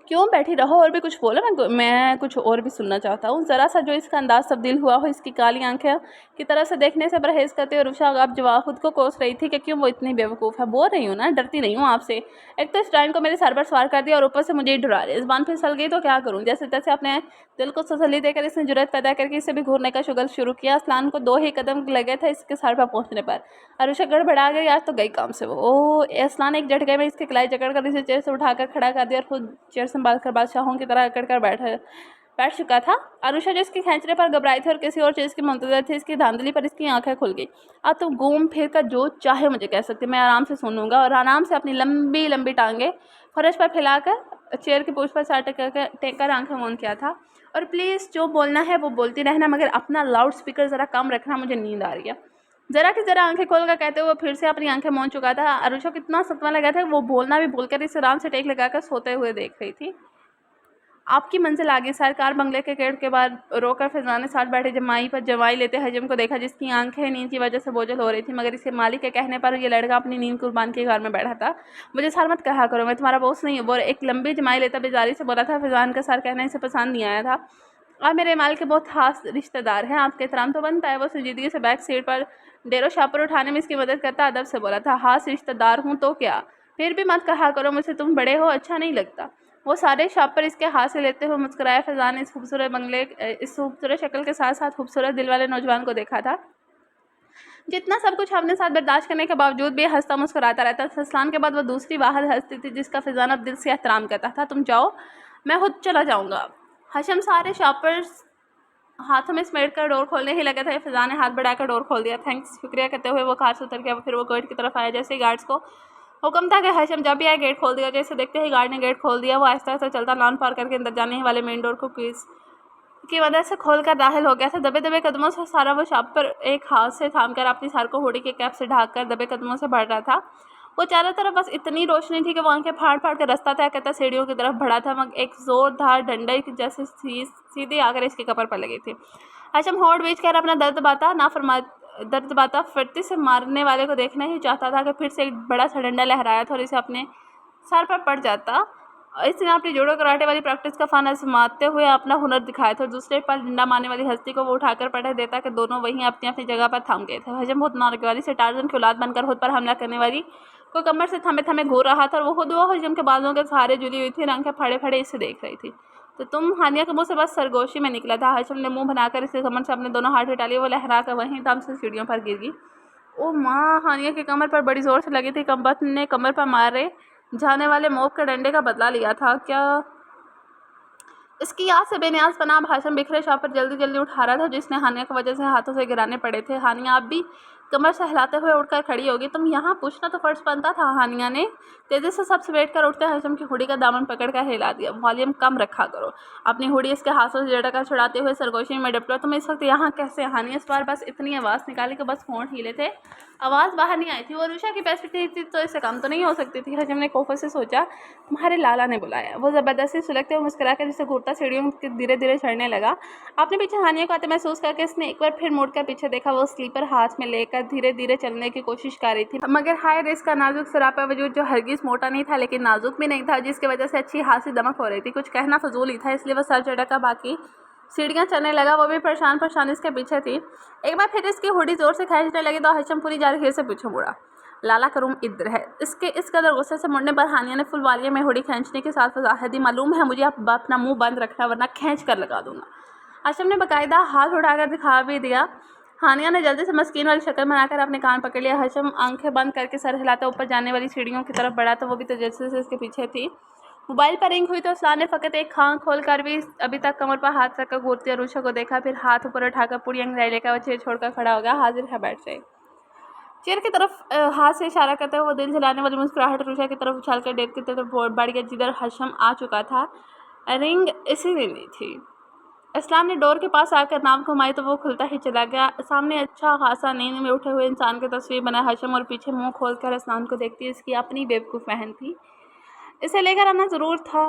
Speaker 1: क्यों बैठी रहो और भी कुछ बोलो, मैं कुछ और भी सुनना चाहता हूँ। ज़रा सा जो इसका अंदाज तब्दील हुआ हो, इसकी काली आंखें की तरह से देखने से परहेज़ करते हुए रुषा अब जवाब खुद को कोस रही थी कि क्यों वो इतनी बेवकूफ़ है। बोल रही हूँ ना, डरती नहीं हूँ आपसे। एक तो इस टाइम को मेरे सर पर सवार कर दिया और ऊपर से मुझे ही डरा रही। ज़बान फिसल गई तो क्या करूँ। जैसे तैसे अपने दिल को तसल्ली देकर इसने जुर्रत पैदा करके इसे भी घूरने का शुगल शुरू किया। असलान को 2 ही कदम लगे थे इसके सर पर पहुँचने पर। अरुषा गड़बड़ा गई, आज तो गई काम से वो। ओह! असलान एक झटके में इसकी कलाई जकड़ कर इसे चेयर से उठाकर खड़ा कर दिया और खुद चेयर संभाल कर बादशाहों की तरह अकड़ कर बैठ चुका था। अरुषा जो इसके खींचने पर घबराई थी और किसी और चीज़ की मुंतज़िर थी, इसकी धांधली पर इसकी आंखें खुल गई। अब तुम घूम फिर कर जो चाहे मुझे कह सकते, मैं आराम से सुनूंगा। और आराम से अपनी लंबी लंबी टांगें फर्श पर फैलाकर चेयर की पूंछ पर सर टेक कर आंखें मूंद किया था। और प्लीज़ जो बोलना है वो बोलती रहना, मगर अपना लाउड स्पीकर ज़रा कम रखना, मुझे नींद आ रही है। ज़रा की ज़रा आंखें खोलकर कहते हुए फिर से अपनी आंखें मूंद चुका था। अरुषा को इतना सदमा लगा था, वो बोलना भी भूलकर इस आराम से टेक लगाकर सोते हुए देख रही थी। आपकी मंजिल आगे सरकार बंगले के गेट के बाद रोकर फैज़ान ने साथ बैठे जमाई पर जमाई लेते हजम को देखा, जिसकी आंखें नींद की वजह से बोझल हो रही थी, मगर इसके मालिक के कहने पर ये लड़का अपनी नींद कुर्बान के घर में बैठा था। मुझे सर मत कहा करो, मैं तुम्हारा बॉस नहीं हूँ। वो एक लंबी जमाई लेता बेजारी से बोला था। फैज़ान का सर कहना इसे पसंद नहीं आया था। आप मेरे माल के बहुत खास रिश्तेदार हैं, आपके एहतराम तो बनता है। वो संजीदगी से बैक सीट पर डेरो शापर उठाने में इसकी मदद करता अदब से बोला था। हाँ रिश्तेदार हूँ तो क्या, फिर भी मत कहा करो मुझसे तुम बड़े हो, अच्छा नहीं लगता। वो सारे शापर इसके हाथ से लेते हुए मुस्कुराया। फैज़ान ने इस खूबसूरत बंगले इस खूबसूरत शक्ल के साथ साथ खूबसूरत दिल वाले नौजवान को देखा था, जितना सब कुछ अपने साथ बर्दाश्त करने के बावजूद भी हंसता मुस्कुराता रहता था। फैज़ान के बाद वो दूसरी वाहद हंसती थी जिसका फैज़ान अब दिल से एहतराम करता था। तुम जाओ, मैं खुद चला जाऊँगा। हशम सारे शापर्स हाथों में समेट कर डोर खोलने ही लगा था। फैज़ान ने हाथ बढ़ाकर डोर खोल दिया। थैंक्स, शुक्रिया कहते हुए वो कार से उतर गया। फिर वो गेट की तरफ आया। जैसे ही गार्ड्स को हुक्म था कि हशम जब भी आए गेट खोल दिया। जैसे देखते ही गार्ड ने गेट खोल दिया। वो आहिस्ता आहिस्ता चलता लॉन पार करके अंदर जाने वाले मेन डोर को कीज की मदद से खोलकर दाखिल हो गया था। दबे दबे कदमों से सारा वो शॉप पर एक हाथ से थामकर अपनी सर को हुडी के कैप से ढांककर दबे कदमों से बढ़ रहा था। वो चारों तरफ बस इतनी रोशनी थी कि वो आंखें फाड़ फाड़ कर रास्ता तय करता सीढ़ियों की तरफ बढ़ा था, मगर एक जोरदार डंडे जैसे सीधी आकर इसकी कपर पर लगी थी। हशम होड़ बीच कर अपना दर्द बाता फटती से मारने वाले को देखना ही चाहता था कि फिर से एक बड़ा सा डंडा लहराया था और इसे अपने सर पर पड़ जाता। इसने अपनी जूडो कराटे वाली प्रैक्टिस का फान आजमाते हुए अपना हुनर दिखाया था और दूसरे पर डंडा मारने वाली हस्ती को वो उठाकर पटक देता कि दोनों वहीं अपनी अपनी जगह पर थम गए थे। हजम बहुत नागवारी से टार्जन की औलाद बनकर खुद पर हमला करने वाली को कमर से थमे थमे घूर रहा था और वो खुद वो हजम के बालों के सहारे जुड़ी हुई थी, रंग के फाड़े फाड़े इसे देख रही थी। तो तुम हानिया के मुँह से बस सरगोशी में निकला था। हशम ने मुंह बनाकर इसे कमर से अपने दोनों हाथ उठा लिए। वो लहरा कर वहीं दम से सीढ़ियों पर गिर गई। ओ माँ, हानिया की कमर पर बड़ी जोर से लगी थी। कमबख्त ने कमर पर मारे जाने वाले मोब के डंडे का बदला लिया था क्या? इसकी याद से बेनियाज पनाह हशम बिखरे शाह पर जल्दी जल्दी उठा रहा था, जिसने हानिया की वजह से हाथों से गिराने पड़े थे। हानिया अब भी कमर से हिलाते हुए उठकर खड़ी होगी। तुम यहाँ पूछना तो फर्ज बनता था। हानिया ने तेजी से सब समेट कर उठते हशम की हुडी का दामन पकड़कर हिला दिया। वॉल्यूम कम रखा करो। अपनी हुडी इसके हाथों से झटका छुड़ाते हुए सरगोशी में डिप्लो। तुम इस वक्त यहाँ कैसे? हानिया इस बार बस इतनी आवाज़ निकाली कि बस होंठ हिले थे, आवाज़ बाहर नहीं आई थी। वो अरुषा की बेइज्जती थी तो इससे कम तो नहीं हो सकती थी। हजम ने कोफे से सोचा, तुम्हारे लाला ने बुलाया। वो ज़बरदस्ती सुलगते हुए मुस्कुराकर जिसे घूरता सीढ़ियों धीरे धीरे चढ़ने लगा। अपने पीछे हानिया को आते महसूस करके इसने एक बार फिर मुड़कर पीछे देखा। वो स्लीपर हाथ में लेकर धीरे धीरे चलने की कोशिश कर रही थी, मगर हाय रेस का नाजुक सरापा वजूद जो हरगिज मोटा नहीं था लेकिन नाजुक भी नहीं था, जिसकी वजह से अच्छी खासी दमक हो रही थी। कुछ कहना फजूल ही था, इसलिए वह सर झटका बाकी सीढ़ियाँ चलने लगा। वो भी परेशान इसके पीछे थी। एक बार फिर इसकी हुडी जोर से खींचने लगी तो हशम पूरी जारखीर से पीछे मुड़ा। लाला का रूम इधर है। इसके इस कदर गुस्से से मुड़ने पर हानिया ने फुल वालिया में हुडी खींचने के साथ वजाहत दी, मालूम है मुझे, आप अपना मुंह बंद रखना वरना खींच कर लगा दूंगा। हशम ने बाकायदा हाथ उठाकर दिखा भी दिया। हानिया ने जल्दी से मस्कीन वाली शक्ल बनाकर अपने कान पकड़ लिया। हशम आंखें बंद करके सर हिलाता ऊपर जाने वाली सीढ़ियों की तरफ बढ़ा तो वो भी तजस्सुस से इसके पीछे थी। मोबाइल पर रिंग हुई तो उसलान ने फ़कत एक आँख खोलकर भी अभी तक कमर पर हाथ रखकर घूरती अरुषा को देखा। फिर हाथ ऊपर उठाकर पूरी अंगड़ाई लेकर वो चेयर छोड़कर खड़ा हो गया। हाजिर है, बैठ जाए। चेयर की तरफ हाथ से इशारा करते हुए वो दिल जलाने वाली मुस्कुराहट अरुषा की तरफ उछालकर डेट की तरफ बढ़ गया जिधर हशम आ चुका था। रिंग इसी दिन ली थी। इस्लाम ने डोर के पास आकर नाम घुमाई तो वो खुलता ही चला गया। सामने अच्छा खासा नींद में उठे हुए इंसान की तस्वीर बना हशम और पीछे मुंह खोलकर इस्लाम को देखती इसकी अपनी बेवकूफ़ बहन थी। इसे लेकर आना ज़रूर था।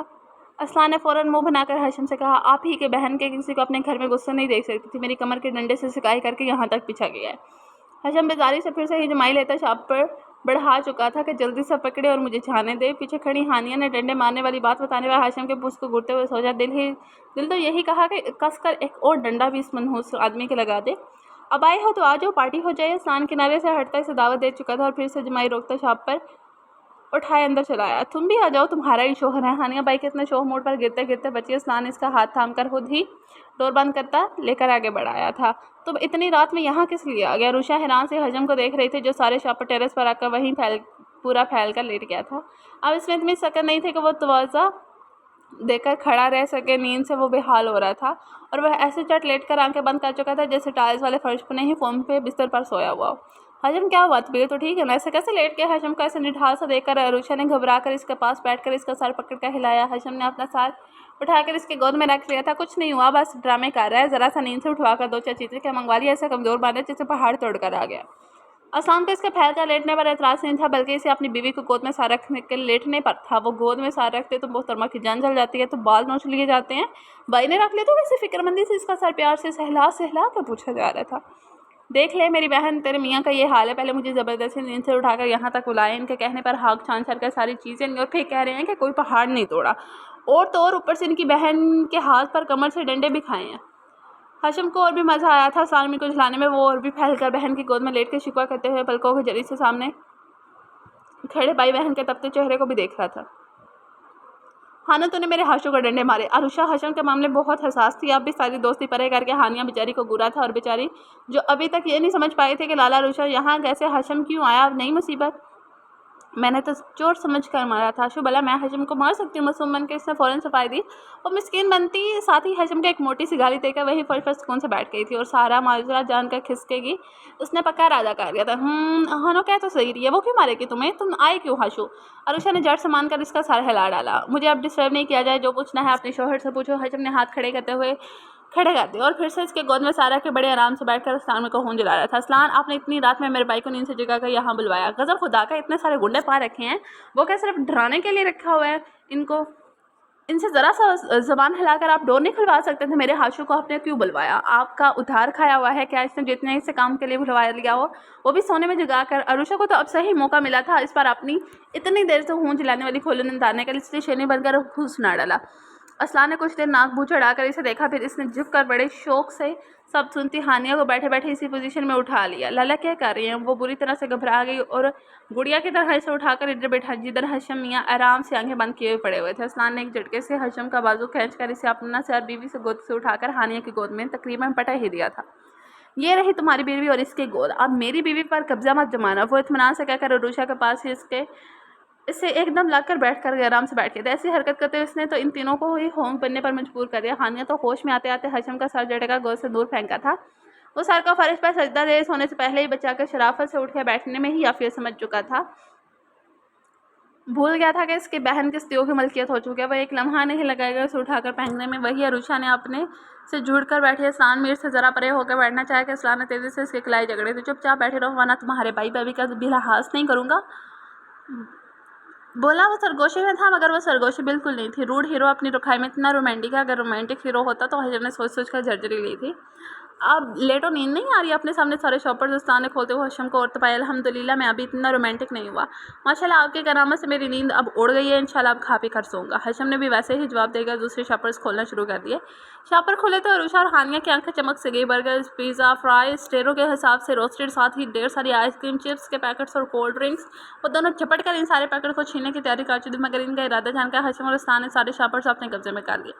Speaker 1: असलान ने फ़ौरन मुंह बनाकर हशम से कहा, आप ही के बहन के किसी को अपने घर में गुस्सा नहीं देख सकती थी। मेरी कमर के डंडे से सिकाई करके यहाँ तक पीछा गया है। हशम बेजारी से फिर से ही जमाई लेता शाप पर बढ़ा चुका था कि जल्दी से पकड़े और मुझे जाने दे। पीछे खड़ी हानिया ने डंडे मारने वाली बात बताने वाले हशम के पुष्प को घूरते हुए सोचा, दिल तो यही कहा कि कसकर एक और डंडा भी इस मनहूस आदमी के लगा दे। अब आए हो तो आ जाओ, पार्टी हो जाए। स्नान किनारे से हटता इसे दावत दे चुका था और फिर से जमाई रोकता शाप पर उठाए अंदर चलाया। तुम भी आ जाओ, तुम्हारा ही शोहर है। हानिया बाई के इतने शोह मोड़ पर गिरते गिरते बची। स्नान इसका हाथ थाम कर खुद ही डोर बंद करता लेकर आगे बढ़ाया था। तुम इतनी रात में यहाँ किस लिए आ गया? रुषा हैरान से हजम को देख रही थी जो सारे शॉप पर टेरेस पर आकर वहीं पूरा फैल कर लेट गया था। अब इसमें इतनी सकत नहीं थी कि वो तवाज़ा देकर खड़ा रह सके। नींद से वो बेहाल हो रहा था और वह ऐसे चट लेट कर आंखें बंद कर चुका था जैसे टाइल्स वाले फर्श पर नहीं, फोम पे बिस्तर पर सोया हुआ हो। हजम क्या हुआ? तबीयत तो ठीक है ना? ऐसे कैसे लेट गया? हजम को ऐसे निढाल सा देखकर अरुषा ने घबरा कर इसके पास बैठकर इसका सर पकड़ कर हिलाया। हजम ने अपना सर उठाकर इसके गोद में रख लिया था। कुछ नहीं हुआ, बस ड्रामे कर रहा है। ज़रा सा नींद से उठवाकर दो चार चीज़ें क्या मंगवा लिया। ऐसा कमज़ोर बांधा जैसे पहाड़ तोड़ कर आ गया। आसान को इसके फैल कर लेटने पर एतराज़ नहीं था, बल्कि इसे अपनी बीवी को गोद में सार रखने के लेटने पर था। वो गोद में सार रखते तो मोहतरमा की जान जल जाती है, तो बाल नोच लिए जाते हैं। भाई ने रख लिया तो वैसे फिक्रमंदी से इसका सर प्यार से सहला कर पूछा जा रहा था, देख ले मेरी बहन, तेरे मियाँ का ये हाल है। पहले मुझे ज़बरदस्ती नींद से उठाकर यहाँ तक बुलाए, इनके कहने पर हाथ छान छर कर सारी चीज़ें, और फिर कह रहे हैं कि कोई पहाड़ नहीं तोड़ा, और तो और ऊपर से इनकी बहन के हाथ पर कमर से डंडे भी खाए हैं। हशम को और भी मज़ा आया था सालमी को झुलाने में। वो और भी फैलकर बहन की गोद में लेट कर शिकवा करते हुए पलकों के जरिए से सामने खड़े भाई बहन के तपते चेहरे को भी देख रहा था। हाना, तूने मेरे हाशों को डंडे मारे। अरुषा हशम के मामले बहुत हसास थी। अब भी सारी दोस्ती परे करके हानिया बेचारी को गुरा था, और बेचारी जो अभी तक ये नहीं समझ पाए थे कि लाला अरुषा यहाँ कैसे हशम क्यों आया। अब नई मुसीबत मैंने तो चोट समझ कर मारा था। शु भला मैं हजम को मार सकती हूँ? मासूम बन के इसने फ़ौरन सफाई दी और मिस्कीन बनती साथ ही हजम को एक मोटी सी गाली देकर वही फर्श पर सुकून से बैठ गई थी और सारा माजरा जानकर खिसकेगी उसने पक्का राजा कर दिया था। हानो कह तो सही रही है, वो क्यों मारेगी तुम्हें? तुम आए क्यों हाशु? अरुषा ने जड़ से मानकर इसका सर हिला डाला। मुझे अब डिस्टर्ब नहीं किया जाए, जो पूछना है अपने शोहर से पूछो। हजम ने हाथ खड़े करते हुए खड़े कर दिया और फिर से इसके गोद में सारा के बड़े आराम से बैठकर अस्लान को खून जला रहा था। अस्लान, आपने इतनी रात में मेरे भाई को नींद से जगा कर यहाँ बुलवाया? गजब खुदा का, इतने सारे गुंडे पा रखे हैं, वो क्या सिर्फ डराने के लिए रखा हुआ है इनको? इनसे ज़रा सा ज़बान हिलाकर आप डोर नहीं खुलवा सकते थे? मेरे हाशू को आपने क्यों बुलवाया? आपका उधार खाया हुआ है क्या इसने जितने इसे काम के लिए बुलवा लिया हो, वो भी सोने में जगा कर? अरुषा को तो अब सही मौका मिला था इस पर अपनी इतनी देर से खून जलाने वाली खोलन उतारने के लिए, इसलिए शेरनी बनकर घुस ना डाला। अस्लान ने कुछ देर नाक मुँह चढ़ाकर इसे देखा, फिर इसने झुककर बड़े शौक से सब सुनती हानिया को बैठे बैठे इसी पोजीशन में उठा लिया। लाला क्या कर रही हैं? वो बुरी तरह से घबरा गई और गुड़िया की तरह इसे उठाकर इधर बैठा जिधर हशम मियाँ आराम से आंखें बंद किए हुए पड़े हुए थे। अस्लान ने एक झटके से हशम का बाजू खींचकर इसे अपना से और बीवी से गोद से उठाकर हानिया की गोद में तकरीबन पटा ही दिया था। ये रही तुम्हारी बीवी और इसकी गोद, अब मेरी बीवी पर कब्जा मत जमाना। वो इत्मीनान से कहकर अरुषा के पास ही इससे एकदम लगकर बैठकर आराम से बैठ गया था। ऐसी हरकत करते हुए इसने तो इन तीनों को ही होंग बनने पर मजबूर कर दिया। हानिया तो होश में आते आते हशम का सर झटका गोद से दूर फेंका था वो सर को फर्श पर सजदा दे सोने से पहले ही बचा कर शराफत से उठ के बैठने में ही याफियत समझ चुका था। भूल गया था कि इसकी बहन किस दियो की मलकियत हो चुकी है। वह एक लम्हा नहीं लगाएगा उसे उठाकर पहनने में। वही अरुषा ने अपने से जुड़ कर बैठी इस्लान मीर से ज़रा परे होकर बैठना चाहे कि इस्लान ने तेज़ी से इसके खिलाई झगड़े थे। चुपचाप बैठे रहो वरना तुम्हारे भाई भाभी का भी लिहाज नहीं करूँगा। बोला वो सरगोशी में था मगर वो सरगोशी बिल्कुल नहीं थी। रूड हीरो अपनी रुखाई में इतना रोमांटिक है। अगर रोमांटिक हीरो होता तो हजर ने सोच सोच कर झरझरी ली थी। अब लेटो नींद नहीं आ रही अपने सामने सारे शॉपर्स उस्तान ने खोलते हुए हशम को और तपाया। अल्हम्दुलिल्लाह मैं अभी इतना रोमांटिक नहीं हुआ माशाल्लाह, आपके करामत से मेरी नींद अब उड़ गई है। इंशाल्लाह अब खा पी कर सोऊंगा। हशम ने भी वैसे ही जवाब देकर दूसरे शॉपर्स खोलना शुरू कर दिए। शॉपर खुले तो अरुषा और हानिया की आंखें चमक से गई। बर्गर, पिज़्ज़ा, फ्राई, स्टेरो के हिसाब से रोस्टेड, साथ ही ढेर सारी आइसक्रीम, चिप्स के पैकेट्स और कोल्ड ड्रिंक्स। वो दोनों झपट कर इन सारे पैकेट को छीनने की तैयारी कर चुकी थी मगर इनका इरादा जानकर हशम और उस्तान ने सारे शॉपर्स अपने कब्जे में कर लिए।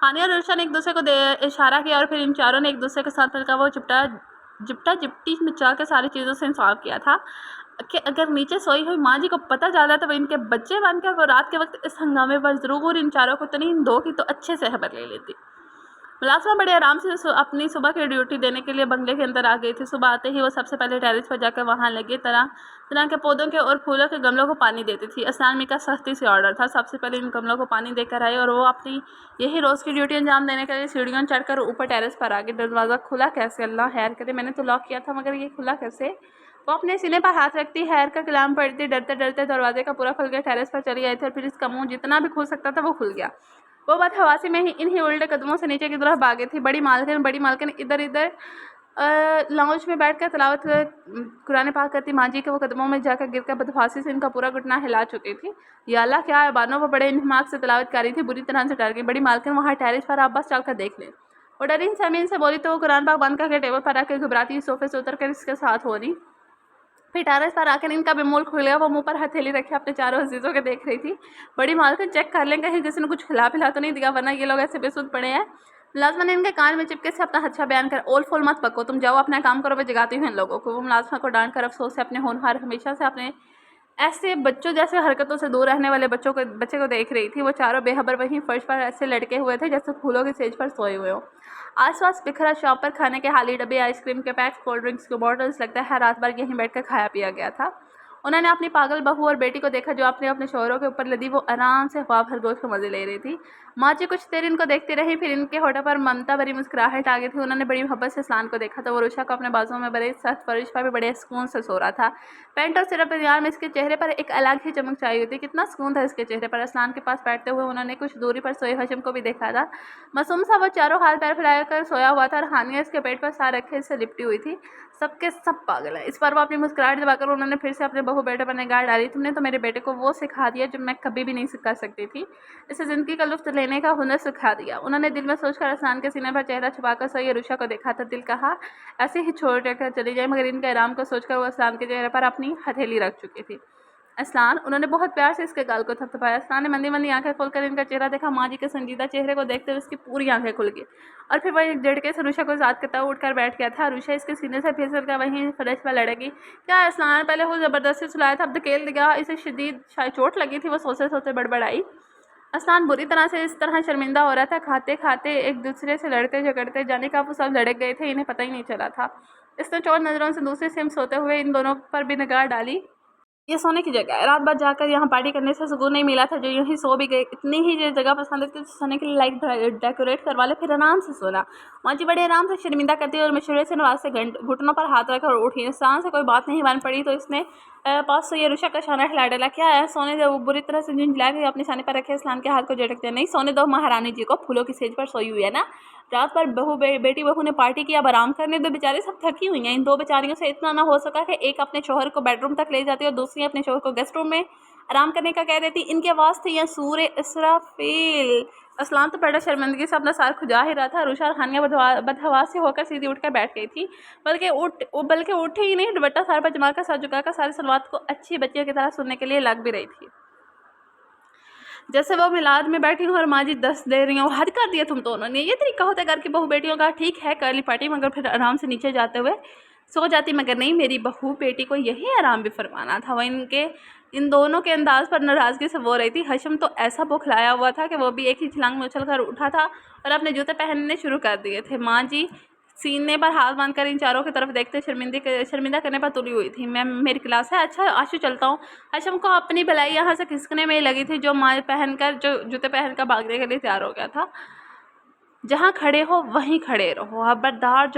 Speaker 1: हानिया और अरुषा ने एक दूसरे को इशारा किया और फिर इन चारों ने एक दूसरे के साथ मिलकर वो चिपटी मचा के सारी चीज़ों से इंसाफ किया था कि अगर नीचे सोई हुई माँ जी को पता चला तो वो इनके बच्चे बनकर वो रात के वक्त इस हंगामे पर ज़रूर इन चारों को तो नहीं इन दो की तो अच्छे से खबर ले लेती। मुलाजमा बड़े आराम से अपनी सुबह की ड्यूटी देने के लिए बंगले के अंदर आ गई थी। सुबह आते ही वो सबसे पहले टेरेस पर जाकर वहाँ लगे तरह तरह के पौधों के और फूलों के गमलों को पानी देती थी। अस्लामी का सख्ती से ऑर्डर था, सबसे पहले इन गमलों को पानी देकर आई और वो अपनी यही रोज़ की ड्यूटी अंजाम देने के लिए सीढ़ियों चढ़कर ऊपर टेरेस पर आ गई। दरवाज़ा खुला कैसे? अल्लाह खैर करे, मैंने तो लॉक किया था मगर ये खुला कैसे? वो अपने सीने पर हाथ रखती हैर का कलाम पढ़ती डरते डरते दरवाजे का पूरा खुल के टेरेस पर चली आई थी और फिर इसका मुँह जितना भी खुल सकता था वो खुल गया। वो बात हवासी में ही इन्हीं उल्टे कदमों से नीचे की तरफ भागी थी। बड़ी मालकिन इधर इधर लाउंज में बैठकर तिलावत कुरान पाक करती। माँ जी के वो कदमों में जाकर गिरकर बदहवासी से इनका पूरा घुटना हिला चुकी थी। या अल्लाह क्या है बानो, वो बड़े इंहमाक से तिलावत कर रही थी। बुरी तरह से डर गई। बड़ी मालकिन वहाँ टेरिस पर आप बस चल कर देख ले। वो डरी जमीन से बोली तो वो कुरान पाक बंद करके टेबल पर रख के घबराती सोफे से उतर कर इसके साथ हो रही। फिर टेरेस पर आकर इनका भी मूल खुल गया। वो मुंह पर हथेली रखे अपने चारों अजीज़ों के देख रही थी। बड़ी मालकिन चेक कर लें कहीं किसी ने कुछ खिला पिला तो नहीं दिया वरना ये लोग ऐसे बेसुध पड़े हैं। मुलाजमा ने इनके कान में चिपके से अपना अच्छा बयान कर ओल फोल मत पको, तुम जाओ अपना काम करो। मैं जगाती हूँ इन लोगों को। वो मुलाजमा को डांट कर अफसोस से अपने होनहार हमेशा से अपने ऐसे बच्चों जैसे हरकतों से दूर रहने वाले बच्चे को देख रही थी। वो चारों बेखबर वहीं फर्श पर ऐसे लटके हुए थे जैसे फूलों की सेज पर सोए हुए हो। आसपास बिखरा शॉप पर खाने के खाली डब्बे, आइसक्रीम के पैक्स, कोल्ड ड्रिंक्स के बॉटल्स। लगता है रात भर यहीं बैठकर खाया पिया गया था। उन्होंने अपनी पागल बहू और बेटी को देखा जो अपने अपने शोहरों के ऊपर लदी। वो आराम से ख्वाब खरगोश के मजे ले रही थी। माँ जी कुछ देर इनको देखती रही, फिर इनके होठों पर ममता भरी मुस्कुराहट आ गई थी। उन्होंने बड़ी मोहब्बत से इस्लान को देखा तो वो रुषा को अपने बाजुओं में बड़े सख्त फर्श पर भी बड़े सुकून से सो रहा था। पैंट और सिर्फ बनियान में इसके चेहरे पर एक अलग ही चमक छाई हुई थी। कितना सुकून था इसके चेहरे पर। इस्लान के पास बैठते हुए उन्होंने कुछ दूरी पर सोए हशम को भी देखा था। मासूम सा वो चारों हाथ पैर फैलाकर सोया हुआ था और हानिया इसके पेट पर सार रखे इससे लिपटी हुई थी। सबके सब पागल है। इस पर वो अपनी मुस्कुराहट दबाकर उन्होंने फिर से अपने बहू बेटे पर निगाह डाली। तुमने तो मेरे बेटे को वो सिखा दिया जो मैं कभी भी नहीं सिखा सकती थी। इसे ज़िंदगी का लुत्फ़ लेने का हुनर सिखा दिया। उन्होंने दिल में सोचकर अहसान के सीने पर चेहरा छुपाकर सोई रुषा को देखा था। दिल कहा ऐसे ही छोड़ कर चली जाए मगर इनके आराम को सोचकर वो अहसान के चेहरे पर अपनी हथेली रख चुकी थी। अस्लान, उन्होंने बहुत प्यार से इसके गाल को थपथपाया। अस्लान ने मंदी मंदी आंखें खोलकर इनका चेहरा देखा। माँ जी के संजीदा चेहरे को देखते हुए उसकी पूरी आंखें खुल गई और फिर वह एक झटके से रुषा को साथ करता हुआ उठकर बैठ गया था। रुषा इसके सीने से फिसल कर वहीं फर्श पर लड़ेगी। क्या अस्लान पहले वो ज़बरदस्ती सुलाया था अब धकेल दिया। इसे शदीद शायद चोट लगी थी। वो सोचते सोचते बड़बड़ाई। अस्लान बुरी तरह से इस तरह शर्मिंदा हो रहा था। खाते खाते एक दूसरे से लड़ते झगड़ते जाने का वो सब लड़क गए थे, इन्हें पता ही नहीं चला था। इसने चोर नज़रों से दूसरे सेम सोते हुए इन दोनों पर भी निगाह डाली। ये सोने की जगह है। रात भर जाकर यहाँ पार्टी करने से सुकून नहीं मिला था जो यूँ ही सो भी गए। इतनी ही जो जगह पसंद है तो सोने के लिए लाइट डेकोरेट करवा ले फिर आराम से सोना। माँ जी बड़े आराम से शर्मिंदा करती और मशवरे से नवाज से घुटनों पर हाथ रखकर उठी। इंसान से कोई बात नहीं बन पड़ी तो इसने पास से ये रुषा का शाना हिला डाला। क्या है सोने दो। वो बुरी तरह से झुंझला के अपने शाने पर रखे इस्लाम के हाथ को झटक दिया। नहीं सोने दो, महारानी जी को फूलों की सेज पर सोई हुई है ना। रात भर बेटी बहू ने पार्टी किया, अब आराम करने दो। बेचारी सब थकी हुई हैं। इन दो बेचारियों से इतना ना हो सका कि एक अपने शोहर को बेडरूम तक ले जाती और दूसरी अपने शोहर को गेस्ट रूम में आराम करने का कह देती। इनकी आवाज़ थी या सूर्य इसराफील। अस्लान तो बड़ा शर्मिंदगी से अपना सार खुजा ही रहा था। रुषा और हानिया बदहवास से होकर सीधी उठकर बैठ गई थी। बल्कि उठी ही नहीं, दुपट्टा सार पर जमाकर सर झुकाकर सारी सलवात को अच्छी बच्चियों की तरह सुनने के लिए लग भी रही थी। जैसे वो मिलाद में बैठी हूँ और माँ जी 10 दे रही हूँ। हद कर दिया तुम दोनों ने। ये तरीका होता है घर की बहू बेटियों का। ठीक है कर ली पार्टी मगर फिर आराम से नीचे जाते हुए सो जाती। मगर नहीं, मेरी बहू बेटी को यही आराम भी फरमाना था। वह इन दोनों के अंदाज पर नाराज़गी से वो रही थी। हशम तो ऐसा बुखलाया हुआ था कि वो भी एक ही छलांग में उछल कर उठा था और अपने जूते पहनने शुरू कर दिए थे। माँ जी सीने पर हाथ बांधकर इन चारों की तरफ देखते शर्मिंदा करने पर तुली हुई थी। मैं मेरी क्लास है, अच्छा आशु चलता हूँ। हशम को अपनी भलाई यहाँ से खिसकने में ही लगी थी, जो जूते पहनकर भागने के लिए तैयार हो गया था। जहाँ खड़े हो वहीं खड़े रहो, खबरदार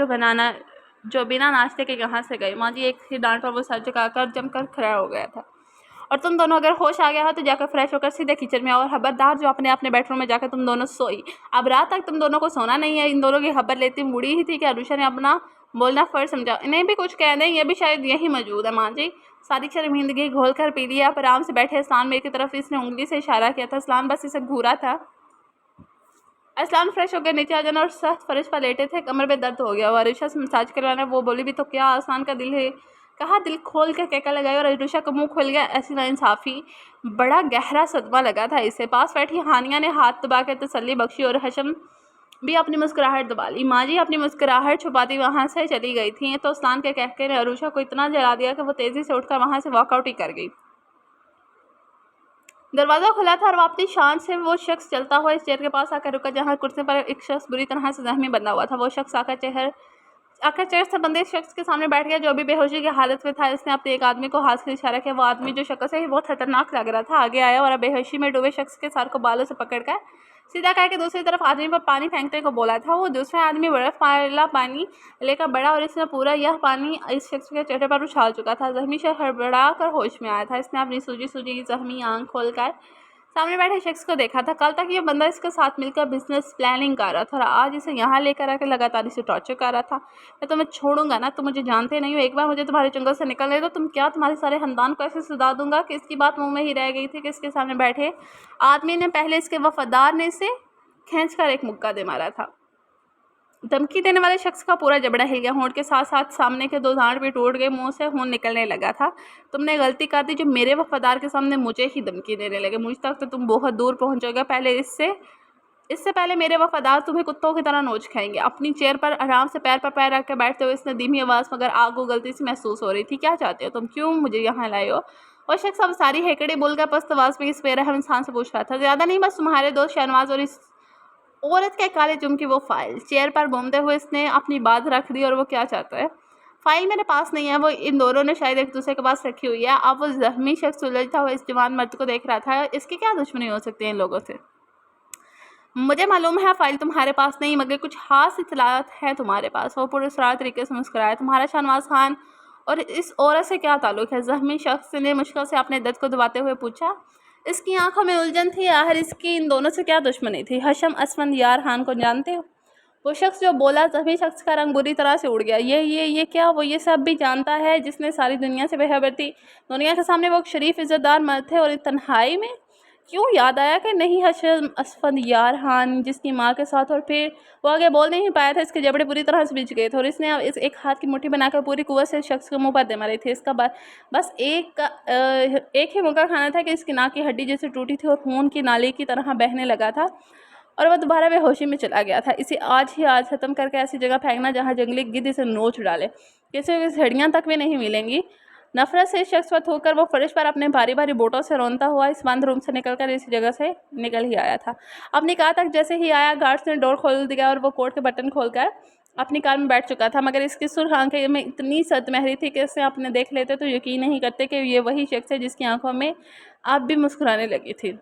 Speaker 1: जो बिना नाश्ते के यहाँ से गए। माँ जी एक ही डांट पर वो सर झुकाकर जमकर खड़ा हो गया था। और तुम दोनों अगर होश आ गया हो तो जाकर फ्रेश होकर सीधे किचन में आओ, और खबरदार जो अपने बेडरूम में जाकर तुम दोनों सोई। अब रात तक तुम दोनों को सोना नहीं है। इन दोनों की खबर लेती मुड़ी ही थी कि अनुषा ने अपना बोलना फर्ज समझा। इन्हें भी कुछ कह दें, ये भी शायद यही मौजूद है। माँ जी सारी शर्मिंदगी घोल कर पी लिया। आप आराम से बैठे अस्लान मेरी की तरफ इसने उंगली से इशारा किया था। अस्लान बस इसे घूरा था। अस्लान फ्रेश होकर नीचे आ जाना और सख्त फर्श पर लेटे थे। कमर में दर्द हो गया। और अनुषा से मसाज करवाना। वो बोली भी तो क्या, अस्लान का दिल है कहा। दिल खोल कर कहका लगाई और अनुषा का मुंह खुल गया। ऐसी नाइंसाफ़ी, बड़ा गहरा सदमा लगा था इसे। पास बैठी हानिया ने हाथ दबा कर तसल्ली बख्शी और हशम भी अपनी मुस्कुराहट दबा ली। माँ जी अपनी मुस्कुराहट छुपाती वहाँ से चली गई थी तो अस्लान के कहके ने अनुषा को इतना जला दिया कि वो तेज़ी से उठकर वहाँ से वॉकआउट ही कर गई। दरवाज़ा खुला था और वो अपनी शान से वो शख्स चलता हुआ इस चेयर के पास आकर रुका जहाँ कुर्सी पर एक शख्स बुरी तरह से जख्मी बंधा हुआ था। वो शख्स आकर चेयर से बंधे शख्स के सामने बैठ गया जो भी बेहोशी की हालत में था। इसने अपने एक आदमी को हाथ से इशारा किया। वो आदमी जो शक्ल से ही बहुत खतरनाक लग रहा था आगे आया और बेहोशी में डूबे शख्स के सर को बालों से पकड़कर सीधा करके दूसरी तरफ आदमी पर पानी फेंकने को बोला था। वो दूसरा आदमी बर्फ वाला पानी लेकर बड़ा और इसने पूरा यह पानी इस शख्स के चेहरे पर उछाल चुका था। जख्मी शख्स हड़बड़ा कर होश में आया था। इसने अपनी सूजी जख्मी आंख खोलकर सामने बैठे शख्स को देखा था। कल तक ये बंदा इसके साथ मिलकर बिजनेस प्लानिंग कर रहा था और आज इसे यहाँ लेकर आकर लगातार इसे टॉर्चर कर रहा था। मैं तुम्हें छोड़ूंगा ना, तुम मुझे जानते नहीं हो। एक बार मुझे तुम्हारे चंगल से निकलने दो। तुम क्या तुम्हारे सारे खानदान को ऐसे सुधा दूंगा कि इसकी बात मुंह में ही रह गई थी कि इसके सामने बैठे आदमी ने पहले इसके वफादार ने इसे खींचकर एक मुक्का दे मारा था। धमकी देने वाले शख्स का पूरा जबड़ा हिल गया। होंठ के साथ साथ सामने के दो दांत भी टूट गए। मुंह से खून निकलने लगा था। तुमने गलती कर दी जो मेरे वफादार के सामने मुझे ही धमकी देने लगे। मुझ तक तो तुम बहुत दूर पहुंचोगे। इससे पहले मेरे वफादार तुम्हें कुत्तों की तरह नोच खाएंगे। अपनी चेयर पर आराम से पैर पर पैर रख कर बैठते हुए इसने धीमी आवाज़ मगर आग उगलती सी महसूस हो रही थी। क्या चाहते हो तुम, क्यों मुझे यहाँ लाए हो? और शख्स अब सारी हेकड़ी बोलकर पस्त आवाज़ में इस बेरहम इंसान से पूछ रहा था। ज़्यादा नहीं, बस तुम्हारे दोस्त शहनवाज और इस औरत के काले जुम की वो फाइल। चेयर पर घूमते हुए इसने अपनी बात रख दी। और वो क्या चाहता है? फाइल मेरे पास नहीं है, वो इन दोनों ने शायद एक दूसरे के पास रखी हुई है। अब वो जख्मी शख्स उलझता हुआ इस जवान मर्द को देख रहा था। इसकी क्या दुश्मनी हो सकती है इन लोगों से? मुझे मालूम है फाइल तुम्हारे पास नहीं, मगर कुछ खास इतलात है तुम्हारे पास। वो पुरस्कार तरीके से मुस्कुराया। तुम्हारा शहनवाज खान और इस औरत से क्या ताल्लुक़ है? जख्मी शख्स ने मुश्किल से अपने दर्द को दबाते हुए पूछा। इसकी आंखों में उलझन थी। आखिर इसकी इन दोनों से क्या दुश्मनी थी? हशम असफंदयार खान को जानते हो? वो शख्स जो बोला, जख्मी शख्स का रंग बुरी तरह से उड़ गया। ये क्या? वो ये सब भी जानता है जिसने सारी दुनिया से बेखबर थी। दुनिया के सामने वो शरीफ इज़्ज़तदार मर्द थे और तन्हाई में क्यों याद आया कि नहीं हशम असफंदयार खान जिसकी माँ के साथ। और फिर वो आगे बोल नहीं पाया था। इसके जबड़े बुरी तरह से बिछ गए थे और इसने इस एक हाथ की मुट्ठी बनाकर पूरी कुव्वत से शख्स के मुंह पर दे मारे थे। इसका बस एक ही मौका खाना था कि इसकी नाक की हड्डी जैसे टूटी थी और खून की नाली की तरह बहने लगा था और वह दोबारा बेहोशी में चला गया था। इसे आज ख़त्म करके ऐसी जगह फेंकना जहाँ जंगली गिद्ध इसे नोच डाले। किसी की हड्डियाँ तक भी नहीं मिलेंगी। नफरत से इस शख्स पर थूककर वो फर्श पर अपने भारी भारी बोटों से रोनता हुआ इस बंद रूम से निकलकर इस जगह से निकल ही आया था। अपनी कार तक जैसे ही आया, गार्ड्स ने डोर खोल दिया और वो कोट के बटन खोलकर अपनी कार में बैठ चुका था। मगर इसकी सुर्ख आंखें में इतनी सतमहरी थी कि इसे अपने देख लेते तो यकीन नहीं करते कि ये वही शख्स है जिसकी आंखों में आप भी मुस्कुराने लगी थी।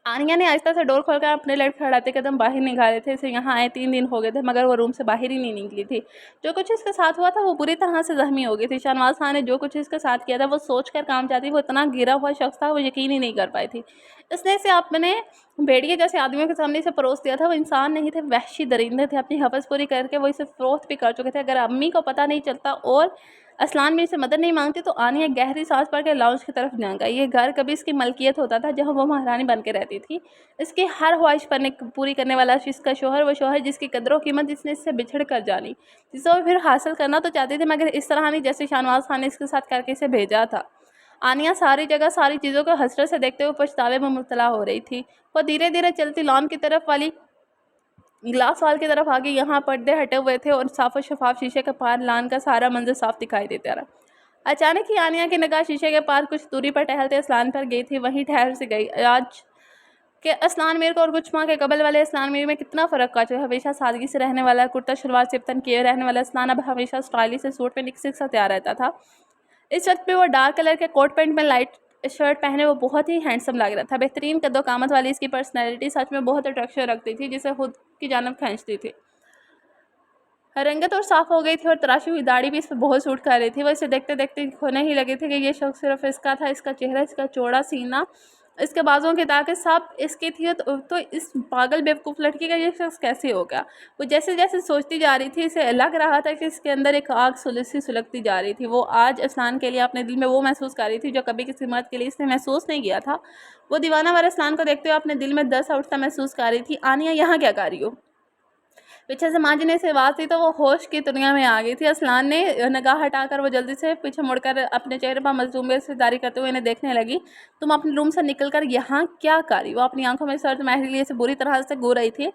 Speaker 1: आनिया ने आहिस्ता से डोर खोलकर अपने लड़खड़ाते कदम बाहर निकाले थे। इसे यहाँ आए 3 दिन हो गए थे मगर वो रूम से बाहर ही नहीं निकली थी। जो कुछ इसके साथ हुआ था वो बुरी तरह से जख्मी हो गई थी। शहनवाज खान ने जो कुछ इसके साथ किया था वो सोच कर काम चाहती। वो इतना गिरा हुआ शख्स था, वो यकीन ही नहीं कर पाई थी। इसने इसे अपने भेड़िए जैसे आदमियों के सामने इसे परोस दिया था। वो इंसान नहीं थे, वहशी दरिंदे थे। अपनी हवस पूरी करके वो इसे फरोख्त भी कर चुके थे। अगर अम्मी को पता नहीं चलता और असलान में इसे मदद नहीं मांगती तो आनिया गहरी सांस भर के लाउंज की तरफ जाएगा। ये घर कभी इसकी मलकियत होता था जहाँ वो महारानी बन के रहती थी। इसकी हर ख्वाहिश पूरी करने वाला इसका शोहर, वो शोहर जिसकी कदर कीमत इसने इससे बिछड़ कर जानी, जिसे वो फिर हासिल करना तो चाहती थी मगर इस तरह नहीं जैसे शहनवाज खान ने इसके साथ करके इसे भेजा था। आनिया सारी जगह सारी चीज़ों को हसरत से देखते हुए पछतावे में मुब्तला हो रही थी। वो धीरे धीरे चलती लॉन की तरफ वाली ग्लास वाल की तरफ आगे। यहाँ पर्दे हटे हुए थे और साफ और शफाफ शीशे के पार लान का सारा मंजर साफ दिखाई देता रहा। अचानक ही आनिया की निगाह शीशे के पार कुछ दूरी पर टहलते असलान पर गई थी। वहीं ठहर से गई। आज कि असलान मीर को और कुछ माह के कबल वाले असलान मीर में कितना फ़र्क था। जो हमेशा सादगी से रहने वाला, कुर्ता शलवार से तन किए रहने वाला असलान अब हमेशा स्टाइलिश से सूट में निकसिक सा तैयार रहता था। इस वक्त पे वो डार्क कलर के कोट पैंट में लाइट शर्ट पहने वो बहुत ही हैंडसम लग रहा था। बेहतरीन कद्दो कामत वाली इसकी पर्सनैलिटी सच में बहुत अट्रैक्शन रखती थी, जिसे खुद की जानब खींचती थी। रंगत और साफ़ हो गई थी और तराशी हुई दाढ़ी भी इस पर बहुत सूट कर रही थी। वो इसे देखते देखते खोने ही लगे थे कि ये शख्स सिर्फ इसका था। इसका चेहरा, इसका चौड़ा सीना, इसके बाजुओं की ताकत सब इसकी थी। तो इस पागल बेवकूफ़ लड़की का ये शख्स कैसे हो गया? वो जैसे जैसे सोचती जा रही थी, इसे लग रहा था कि इसके अंदर एक आग सुलगती जा रही थी। वो आज असलान के लिए अपने दिल में वो महसूस कर रही थी जो कभी किसी मर्द के लिए इसने महसूस नहीं किया था। वो दीवाना वाला असलान को देखते हुए अपने दिल में दर्द उठता महसूस कर रही थी। आनिया, यहाँ क्या कर रही हो? पीछे से माँ जी ने इसे आवाज़ दी तो वो होश की दुनिया में आ गई थी। असलान ने निगाह हटाकर वो जल्दी से पीछे मुड़कर अपने चेहरे पर मजलूमियत से दारी करते हुए इन्हें देखने लगी। तुम अपने रूम से निकलकर यहाँ क्या कर रही? वो अपनी आंखों में सर्द महली से बुरी तरह से घूर रही थी।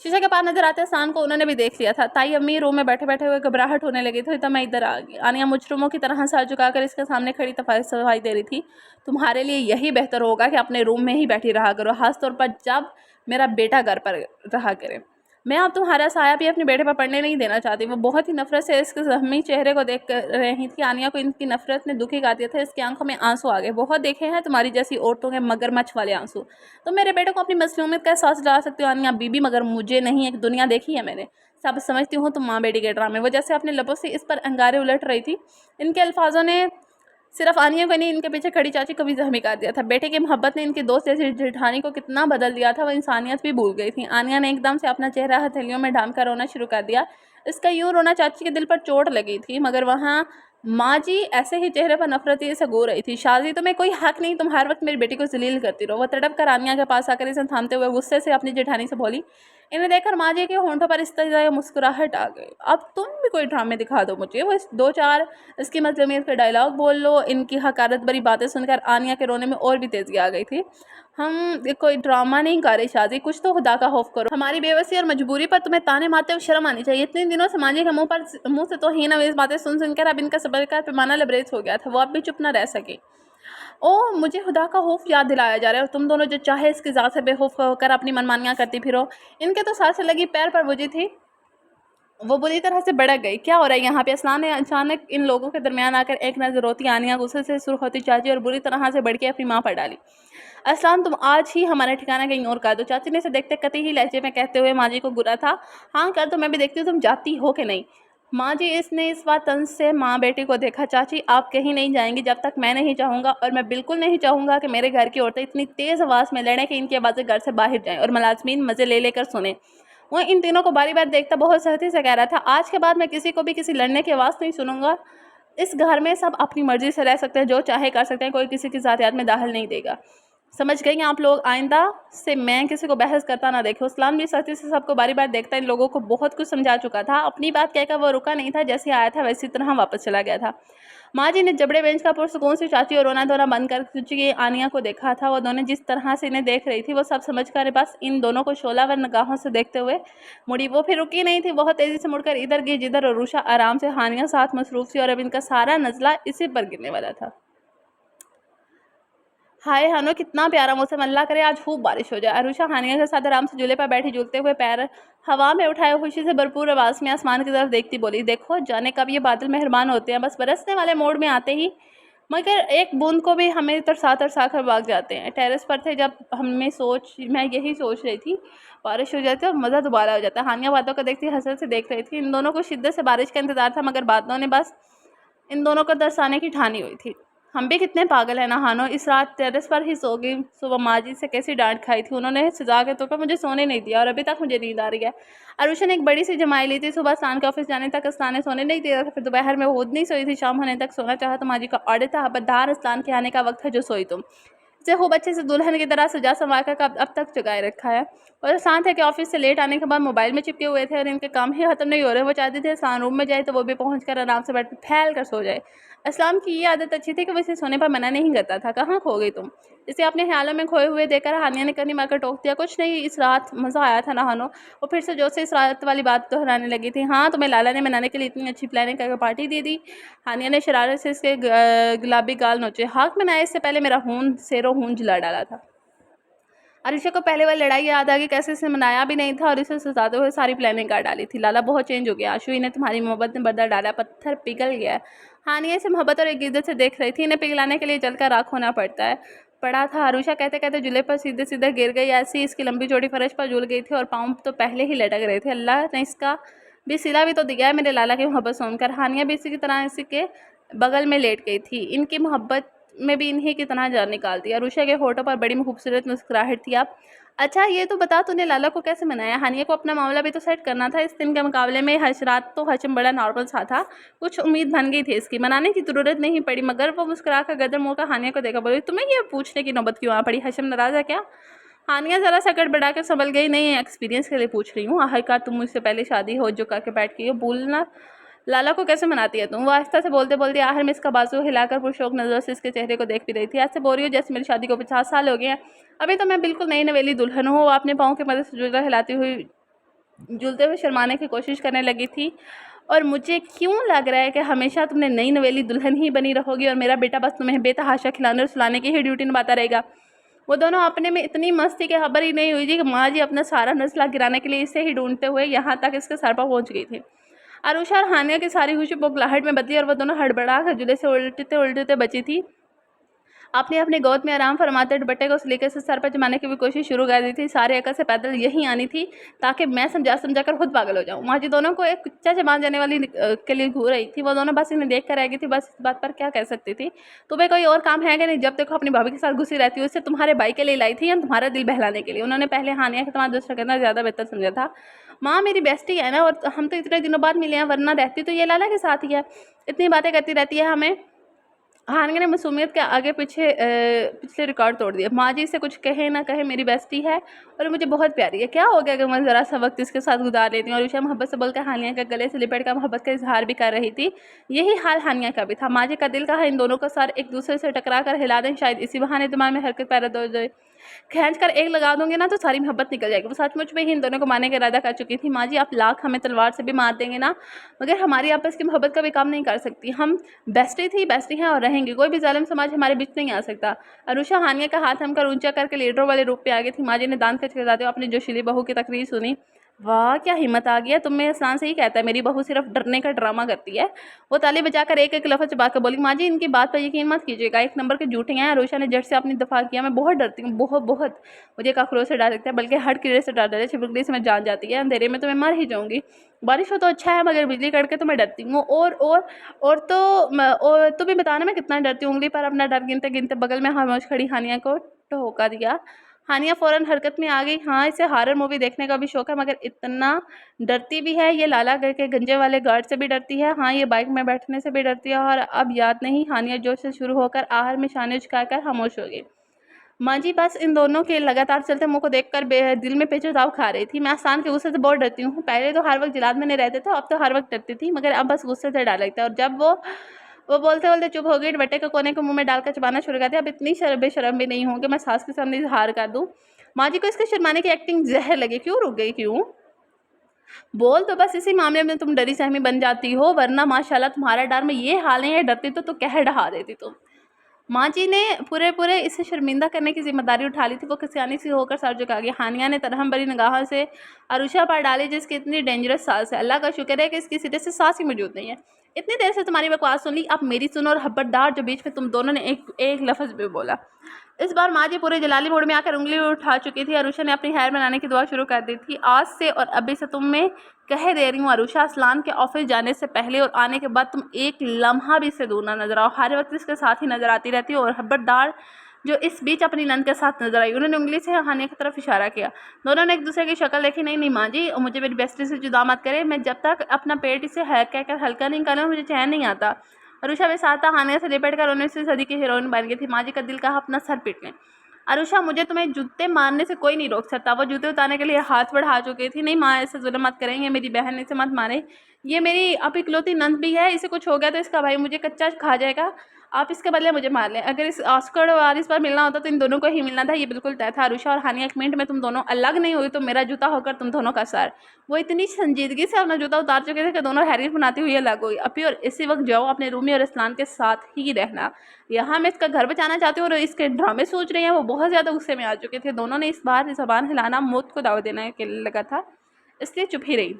Speaker 1: शीशे के पास नजर आते असलान को उन्होंने भी देख लिया था। ताई अम्मी रूम में बैठे बैठे हुए घबराहट होने लगी थी, तब मैं इधर आ गई। आनिया मुजरिमों की तरह सर झुकाकर इसके सामने खड़ी सफाई दे रही थी। तुम्हारे लिए यही बेहतर होगा कि अपने रूम में ही बैठी रहा करो, खासतौर पर जब मेरा बेटा घर पर रहा करे। मैं अब तुम्हारा साया भी अपने बेटे पर पड़ने नहीं देना चाहती। वो बहुत ही नफरत से इसके जख्मी चेहरे को देख कर रही थी। आनिया को इनकी नफरत ने दुखी कर दिया था। इसकी आंखों में आंसू आ गए। बहुत देखे हैं तुम्हारी जैसी औरतों के मगरमच्छ वाले आंसू। तो मेरे बेटे को अपनी मसलूमियत का एहसास दिला सकती हो आनिया बीबी, मगर मुझे नहीं। एक दुनिया देखी है मैंने, सब समझती हूँ तुम माँ बेटी के ड्रामे। वो जैसे अपने लबों से इस पर अंगारे उलट रही थी। इनके अल्फाजों ने सिर्फ आनिया को नहीं, इनके पीछे खड़ी चाची को भी जख्मी कर दिया था। बेटे की मोहब्बत ने इनकी दोस्त जैसी जेठानी को कितना बदल दिया था। वो इंसानियत भी भूल गई थी। आनिया ने एकदम से अपना चेहरा हथेलियों में ढांप कर रोना शुरू कर दिया। इसका यूं रोना चाची के दिल पर चोट लगी थी, मगर वहाँ माँ जी ऐसे ही चेहरे पर नफरती से गो रही थी। शादी तुम्हें कोई हक नहीं, तुम हर वक्त मेरी बेटी को जलील करती रहो। वो तड़प कर आनिया के पास आकर इसे थामते हुए गुस्से से अपनी जेठानी से बोली। इन्हें देखकर माँ जी के होंठों पर इस तरह मुस्कुराहट आ गई। अब तुम भी कोई ड्रामे दिखा दो मुझे। वो दो चार इसकी मजलूमियत के डायलॉग बोल लो। इनकी हकारत भरी बातें सुनकर आनिया के रोने में और भी तेजी आ गई थी। हम कोई ड्रामा नहीं कर रही शादी, कुछ तो खुदा का खौफ करो। हमारी बेबसी और मजबूरी पर तुम्हें ताने मारते हुए शर्म आनी चाहिए। इतने दिनों से माँ जी के मुंह से तो हीन अवेज बातें सुन सुनकर अब इनका सब्र का पैमाना लबरेज हो गया था। वो अब भी चुप न रह सके। ओ, मुझे खुदा का खौफ याद दिलाया जा रहा है। तुम दोनों जो चाहे इसकी ज़ात से बेखौफ होकर अपनी मनमानियाँ करती फिरो। इनके तो सर से लगी पैर पर बुझी थी। वो बुरी तरह से भड़क गई। क्या हो रहा है यहाँ पे? असलान ने अचानक इन लोगों के दरमियान आकर एक नजर रोती आनिया, गुस्से से सुर्ख होती चाची और बुरी तरह से बढ़ के अपनी माँ पर डाली। असलान, तुम आज ही हमारा ठिकाना कहीं और कर दो। चाची ने इसे देखते कती ही लहजे में कहते हुए माँ जी को गुरा था। हाँ कर दो, मैं भी देखती हूँ तुम जाती हो कि नहीं। माँ जी, इसने इस बार तंज से माँ बेटी को देखा। चाची, आप कहीं नहीं जाएंगी जब तक मैं नहीं चाहूँगा, और मैं बिल्कुल नहीं चाहूँगा कि मेरे घर की औरतें इतनी तेज़ आवाज़ में लड़ें कि इनकी आवाज़ें घर से बाहर जाएँ और मुलाजमीन मज़े ले लेकर सुने। वो इन तीनों को बारी बार देखता बहुत सख्ती से कह रहा था, आज के बाद मैं किसी को भी किसी लड़ने की आवाज़ नहीं सुनूंगा। इस घर में सब अपनी मर्जी से रह सकते हैं, जो चाहे कर सकते हैं, कोई किसी की ज़ातियात में दाखिल नहीं देगा। समझ गई आप लोग? आइंदा से मैं किसी को बहस करता ना देखो। इस्लाम भी सख्ती से सबको बारी बार देखता इन लोगों को बहुत कुछ समझा चुका था। अपनी बात कहकर वो रुका नहीं था। जैसे आया था वैसी तरह वापस चला गया था। माँ जी ने जबड़े बेंच का पुरसुकून से चाची और रोना धोना बंद कर चुकी आनिया को देखा था। वो दोनों जिस तरह से इन्हें देख रही थी वो सब समझ कर बस इन दोनों को शोलावर निगाहों से देखते हुए मुड़ी। वो फिर रुकी नहीं थी, बहुत तेजी से मुड़कर इधर गई जिधर अरूशा आराम से हानिया साथ मसरूफ थी और अब इनका सारा नजला इसी पर गिरने वाला था। हाय हानो, कितना प्यारा मौसम, अल्लाह करे आज खूब बारिश हो जाए। अरुषा हानिया के साथ आराम से झूले पर बैठी झूलते हुए पैर हवा में उठाए खुशी से भरपूर आवाज़ में आसमान की तरफ देखती बोली, देखो जाने कब ये बादल मेहरबान होते हैं, बस बरसने वाले मोड़ में आते ही मगर एक बूंद को भी हमें तरसा तरसा कर भाग जाते हैं। टेरेस पर थे जब मैं यही सोच रही थी, बारिश हो जाती है और मज़ा दोबारा हो जाता है। हानिया बादलों को देखती हंसत से देख रही थी। इन दोनों को शिद्दत से बारिश का इंतजार था, मगर बादलों ने बस इन दोनों को दर्शाने की ठानी हुई थी। हम भी कितने पागल हैं ना हानो, इस रात टेरेस पर ही सो गई। सुबह माँ जी से कैसी डांट खाई थी, उन्होंने सजा के तौर पर मुझे सोने नहीं दिया और अभी तक मुझे नींद आ रही है। अरुषा ने एक बड़ी सी जमाई ली थी। सुबह स्नान के ऑफिस जाने तक अस्तान ने सोने नहीं दिया था, फिर दोपहर में वो खुद नहीं सोई थी, शाम होने तक सोना चाहा तो माँ जी का ऑर्डर था, खबरदार अस्तान के आने का वक्त है जो सोई तुम। इसे खूब अच्छे से दुल्हन की तरह सजा संवार कर अब तक जगाए रखा है। और शांत है कि ऑफिस से लेट आने के बाद मोबाइल में चिपके हुए थे और इनके काम ही खत्म नहीं हो रहे। वो चाहते थे स्नान रूम में जाए तो वो भी पहुँच कर आराम से बैठ फैल कर सो जाए। असलाम की ये आदत अच्छी थी कि वो इसे सोने पर मना नहीं करता था। कहाँ खो गई तुम? इसे अपने ख्यालों में खोए हुए देखकर हानिया ने कनी मारकर टोक दिया, कुछ नहीं, इस रात मज़ा आया था नहानो। वो फिर से जोर से इस रात वाली बात दोहराने लगी थी। हाँ, तुम्हें लाला ने मनाने के लिए इतनी अच्छी प्लानिंग करके पार्टी दे दी। हानिया ने शरारत से इसके गुलाबी गाल नोचे। हाक में ना इससे पहले मेरा खून सेरो खून जला डाला था। अरुषा को पहले वाली लड़ाई याद आ गई, कैसे इसे मनाया भी नहीं था और इसे सताते हुए सारी प्लानिंग कर डाली थी। लाला बहुत चेंज हो गया, आशु इन्हें तुम्हारी मोहब्बत ने बदल डाला, पत्थर पिघल गया। हानिया इसे मोहब्बत और एक इज्जत से देख रही थी, इन्हें पिघलाने के लिए जलकर राख होना पड़ा था। अरुषा कहते कहते जुले पर सीधे सीधे गिर गई, ऐसी इसकी लंबी चौड़ी फर्श पर झूल गई थी और पाँव तो पहले ही लटक रहे थे। अल्लाह ने इसका भी सिला भी तो दिया है मेरे लाला की मोहब्बत सुनकर। हानिया भी इसी की तरह इसी के बगल में लेट गई थी, इनकी मोहब्बत में भी इन्हीं की तरह जान निकाल दी। अरुषा के होठों पर बड़ी खूबसूरत मुस्कुराहट थी। आप अच्छा ये तो बता, तूने लाला को कैसे मनाया? हानिया को अपना मामला भी तो सेट करना था। इस दिन के मुकाबले में रात तो हशम बड़ा नॉर्मल सा था, कुछ उम्मीद बन गई थी इसकी, मनाने की जरूरत नहीं पड़ी। मगर वो मुस्कुरा कर गर्दन मोड़कर हानिया को देखा, बोली तुम्हें ये पूछने की नौबत क्यों आ पड़ी? हशम नाराज़ है क्या? हानिया ज़रा सा गड़बड़ा के संभल गई, नहीं एक्सपीरियंस के लिए पूछ रही हूँ, आखिरकार तुम मुझसे पहले शादी हो जो करके बैठ गई हो, बोलना लाला को कैसे मनाती है तुम? वो आहिस्ता से बोलते बोलते आखिर में इसका बाजू हिलाकर पुरशौक नज़र से इसके चेहरे को देख भी रही थी। ऐसे बोल रही हो जैसे मेरी शादी को 50 साल हो गए हैं, अभी तो मैं बिल्कुल नई नवेली दुल्हन हूँ। वो अपने पाँव की मदद से झूला हिलाती हुई झूलते हुए शर्माने की कोशिश करने लगी थी। और मुझे क्यों लग रहा है कि हमेशा तुमने नई नवेली दुल्हन ही बनी रहोगी और मेरा बेटा बस तुम्हें बेतहाशा खिलाने और सुलाने की ही ड्यूटी निभाता रहेगा। वो दोनों अपने में इतनी मस्ती के खबर ही नहीं हुई थी कि माँ जी अपना सारा नस्ला गिराने के लिए इसे ही ढूंढते हुए यहाँ तक इसके सर पर पहुँच गई थी। अरुषा और हानिया की सारी खुशी बौखलाहट में बदली और वो दोनों हड़बड़ा कर झूले से उल्टते उल्टते बची थी। आपने अपने गोद में आराम फरमाते दुपट्टे को सलीके से सर पर जमाने की भी कोशिश शुरू कर दी थी। सारे अकल से पैदल यहीं आनी थी ताकि मैं समझा कर खुद पागल हो जाऊँ। माँ जी दोनों को एक कुच्चा जमान जाने वाली के लिए घूर रही थी। वो दोनों बस इन्हें देख कर रह गई थी, बस इस बात पर क्या कह सकती थी। तुम्हें कोई और काम है कि नहीं? जब देखो अपनी भाभी के साथ घुसी रहती हो। उससे तुम्हारे भाई के लिए लाई थी या तुम्हारा दिल बहलाने के लिए? उन्होंने पहले हानिया के तुम्हारा दूसरा करना ज़्यादा बेहतर समझा था। माँ मेरी बेस्टी है ना, और हम तो इतने दिनों बाद मिले हैं, वरना रहती तो ये लाला के साथ ही है, इतनी बातें करती रहती है हमें। हानिया ने मासूमियत के आगे पीछे पिछले रिकॉर्ड तोड़ दिया। माँ जी से कुछ कहे ना कहे मेरी बेस्टी है और मुझे बहुत प्यारी है, क्या हो गया कि मैं ज़रा सा वक्त इसके साथ गुजार लेती हूँ। और उषा मोहब्बत से बोलकर हानिया के गले से लिपट कर मोहब्बत का इजहार भी कर रही थी। यही हाल हानिया का भी था। माँ जी का दिल कहा इन दोनों का सर एक दूसरे से टकरा कर हिला दें, शायद इसी बहाने दिमाग में हरकत पैदा हो जाए। खींच कर एक लगा दूंगी ना तो सारी मोहब्बत निकल जाएगी। वो सचमुच में ही इन दोनों को मारने का इरादा कर चुकी थी। माँ जी आप लाख हमें तलवार से भी मार देंगे ना, मगर हमारी आपस की मोहब्बत का भी काम नहीं कर सकती। हम बेस्टी हैं और रहेंगे, कोई भी जालिम समाज हमारे बीच नहीं आ सकता। अरुषा हानिया का हाथ थमकर ऊंचा करके लीडरों वाले रूप पे आ गई थी। माँ जी ने दांत खचखचाते हुए अपनी जोशीली बहू की तकरीर सुनी। वाह क्या हिम्मत आ गया तुम में, एहसान से ही कहता है मेरी बहू सिर्फ डरने का ड्रामा करती है। वो ताली बजाकर एक एक लफ्ज़ चबाकर बोली, माँ जी इनकी बात पर यकीन मत कीजिएगा, एक नंबर के झूठे हैं। अरुषा ने झट से अपनी दफा किया, मैं बहुत डरती हूँ, बहुत बहुत। मुझे ककरों से डर लगता है, बल्कि हर कीड़े से डर डरे, छिपकली से मैं जान जाती है, अंधेरे में तो मैं मर ही जाऊँगी। बारिश हो तो अच्छा है, मगर बिजली कड़के तो मैं डरती हूँ। और तो भी बताना मैं कितना डरती हूँ। उंगली पर अपना डर गिनते गिनते बगल में खामोश खड़ी हानिया को टोका दिया। हानिया फ़ौरन हरकत में आ गई। हाँ इसे हॉरर मूवी देखने का भी शौक है, मगर इतना डरती भी है। ये लाला घर के गंजे वाले गार्ड से भी डरती है, हाँ ये बाइक में बैठने से भी डरती है। और अब याद नहीं, हानिया जोश से शुरू होकर आहर में शाने झुकाकर खामोश हो गई। माँ जी बस इन दोनों के लगातार चलते मुँह को देखकर दिल में पेचो-दाव खा रही थी। मैं आसान के गुस्से से बहुत डरती हूँ। पहले तो हर वक्त जिलाद में नहीं रहते थे, अब तो हर वक्त डरती थी, मगर अब बस गुस्से से डर लगता है। और जब वो बोलते बोलते चुप हो गई, दुपट्टे के कोने को मुंह में डालकर चबाना शुरू कर दिया। अब इतनी बेशर्म भी नहीं हूँ कि मैं सास के सामने इजहार कर दूँ। माँ जी को इसके शर्माने की एक्टिंग जहर लगी। क्यों रुक गई, क्यों? बोल तो बस, इसी मामले में तुम डरी सहमी बन जाती हो, वरना माशाल्लाह तुम्हारा डर में ये हाल है, डरती तो कह ढहा देती तुम। माँ जी ने पूरे पूरे इसे शर्मिंदा करने की जिम्मेदारी उठा ली थी। वो किसियानी सी होकर सर झुका गई। हानिया ने तरहम भरी निगाहों से अरुषा पर डाली, जिसकी इतनी डेंजरस सांस है। अल्लाह का शुक्र है कि इसकी सिरे से सांस ही मौजूद नहीं है। इतनी देर से तुम्हारी बकवास सुन ली, अब मेरी सुनो। और खबरदार जो बीच में तुम दोनों ने एक लफ्ज़ भी बोला। इस बार माँ जी पूरे जलाली मोड़ में आकर उंगली उठा चुकी थी। अरुषा ने अपनी हैर बनाने की दुआ शुरू कर दी थी। आज से और अभी से तुम मैं कह दे रही हूँ, अरुषा असलान के ऑफिस जाने से पहले और आने के बाद तुम एक लम्हा भी इससे दूर ना नजर आओ। हर वक्त इसके साथ ही नजर आती रहती हो। और खबरदार जो इस बीच अपनी नंद के साथ नजर आई। उन्होंने उंगली से हानिया की तरफ इशारा किया। दोनों ने एक दूसरे की शक्ल देखी। नहीं नहीं माँ जी, मुझे मेरी बेस्टी से जुदा मत करे। मैं जब तक अपना पेट इसे कहकर हल्का नहीं करूँ मुझे चैन नहीं आता। अरुषा वे साथ हानिया से लिपट कर 19वीं सदी की हीरोइन बन गई थी। माँ जी का दिल कहा अपना सर पीट लें। अरुषा मुझे तुम्हें जूते मारने से कोई नहीं रोक सकता। वो जूते उतारने के लिए हाथ बढ़ा चुकी थी। नहीं माँ ऐसे जुल्म मत करें, ये मेरी बहन, इसे मत मारे, ये मेरी अब इकलौती नंद भी है, इसे कुछ हो गया तो इसका भाई मुझे कच्चा खा जाएगा। आप इसके बदले मुझे मार लें। अगर इस ऑस्कर और वारिस पर मिलना होता तो इन दोनों को ही मिलना था, ये बिल्कुल तय था। अरुषा और हानिया 1 मिनट में तुम दोनों अलग नहीं हुई तो मेरा जूता होकर तुम दोनों का सर। वो इतनी संजीदगी से अपना जूता उतार चुके थे कि दोनों हैरियत बनाती हुई अलग हुई। अभी और इसी वक्त जाओ अपने रूमी और इस्लान के साथ ही रहना। यहाँ मैं इसका घर बचाना चाहती हूँ और इसके ड्रामे सोच रही हैं। वो बहुत ज़्यादा गुस्से में आ चुके थे। दोनों ने इस बार ज़बान हिलाना मौत को दाव देने के लिए लगा था, इसलिए चुप ही रही।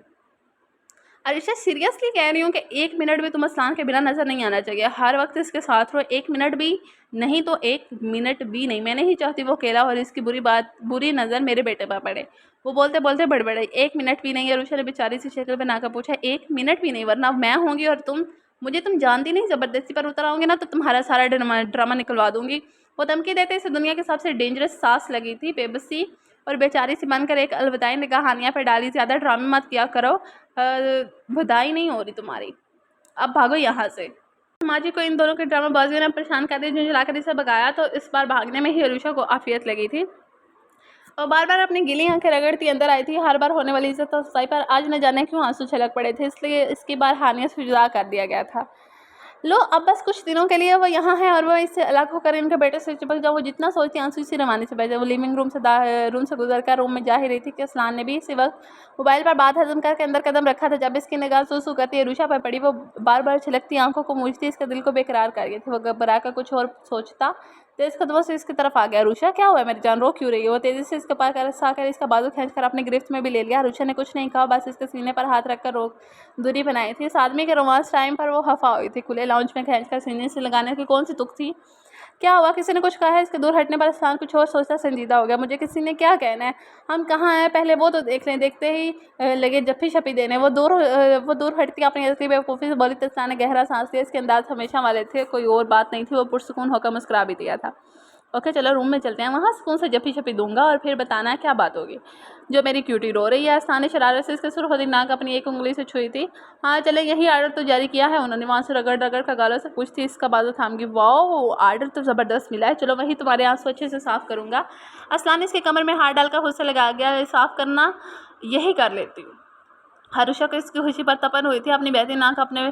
Speaker 1: अरिशा सीरियसली कह रही हूँ कि 1 मिनट भी तुम अस्लान के बिना नज़र नहीं आना चाहिए। हर वक्त इसके साथ रहो, 1 मिनट भी नहीं तो 1 मिनट भी नहीं। मैं नहीं चाहती वो अकेला और इसकी बुरी नज़र मेरे बेटे पर पड़े। वो बोलते बोलते बड़बड़ाई, 1 मिनट भी नहीं। अरुषा ने बेचारी सी शक्ल बनाकर पूछा, 1 मिनट भी नहीं, वरना मैं होंगी और तुम जानती नहीं, ज़बरदस्ती पर उतर आओगे ना तो तुम्हारा सारा ड्रामा निकलवा दूंगी। वो धमकी देते इसे दुनिया की सबसे डेंजरस सांस लगी थी। बेबसी और बेचारी से बनकर एक अलविदाई निगाह हानिया पर डाली, ज़्यादा ड्रामे मत किया करो, बधाई नहीं हो रही तुम्हारी, अब भागो यहाँ से। माजी को इन दोनों के ड्रामाबाजी ने परेशान कर दिया। झुंझलाकर इसे भगाया तो इस बार भागने में ही अरुषा को आफियत लगी थी और बार बार अपनी गीली आंखें रगड़ती अंदर आई थी। हर बार होने वाली इज्जत और सफाई पर आज न जाने क्यों आंसू छलक पड़े थे, इसलिए इसकी बार हानिया से जुदा कर दिया गया था। लो अब बस कुछ दिनों के लिए वो यहाँ है और वह इससे अलग होकर इनके बेटे से चिपक जाओ। वो जितना सोचती आंसू इसी रवानी से बह जाए। वो लिविंग रूम से गुजरकर रूम में जा ही रही थी कि असलान ने भी इसी वक्त मोबाइल पर बात हजम करके अंदर कदम रखा था। जब इसकी निगाह सूसू करती अरुषा पर पड़ी, वो बार बार छिलकती आंखों को मूंझती इसके दिल को बेकरार कर गई थी। वो घबरा कर कुछ और सोचता तेज कदमों से इसकी तरफ आ गया। अरुषा क्या हुआ है मेरी जान, रो क्यों रही है? वो तेजी से इसके पास आकर इसका बाजू खींचकर अपने गिरफ्त में भी ले लिया। अरुषा ने कुछ नहीं कहा, बस इसके सीने पर हाथ रखकर रोक दूरी बनाई थी। इस आदमी के रोमांस टाइम पर वो हफा हुई थी। खुले लाउंज में खींचकर सीने से लगाने की कौन सी तुक थी? क्या हुआ? किसी ने कुछ कहा है? इसके दूर हटने पर स्थान कुछ और सोचता संजीदा हो गया। मुझे किसी ने क्या कहना है? हम कहाँ हैं पहले वो तो देख लें। देखते ही लगे जप्फी शप्पी देने। वो दूर हटती अपनी असली बेवकूफ़ी से बोली। तस्ना ने गहरा सांस लिया। इसके अंदाज हमेशा वाले थे, कोई और बात नहीं थी। वो पुरसुकून होकर मुस्कुरा भी दिया था। ओके चलो रूम में चलते हैं, वहाँ सुकून से जप्पी शप्पी दूंगा और फिर बताना क्या बात होगी। जो मेरी क्यूटी रो रही है। स्थानीय शरारत से इसके सुरखोदी नाक अपनी एक उंगली से छुई थी। हाँ चले, यही आर्डर तो जारी किया है उन्होंने। वहाँ से रगड़ रगड़ का गालों से पूछती इसका बाजू थाम गई। वाओ आर्डर तो ज़बरदस्त मिला है, चलो वही तुम्हारे आंसू अच्छे से साफ़ करूँगा। असलान इसके कमर में हाथ डालकर खुद से लगा गया, साफ़ करना यही कर लेती हूँ। अरुषा को इसकी खुशी पर तपन हुई थी। अपनी बहती नाक अपने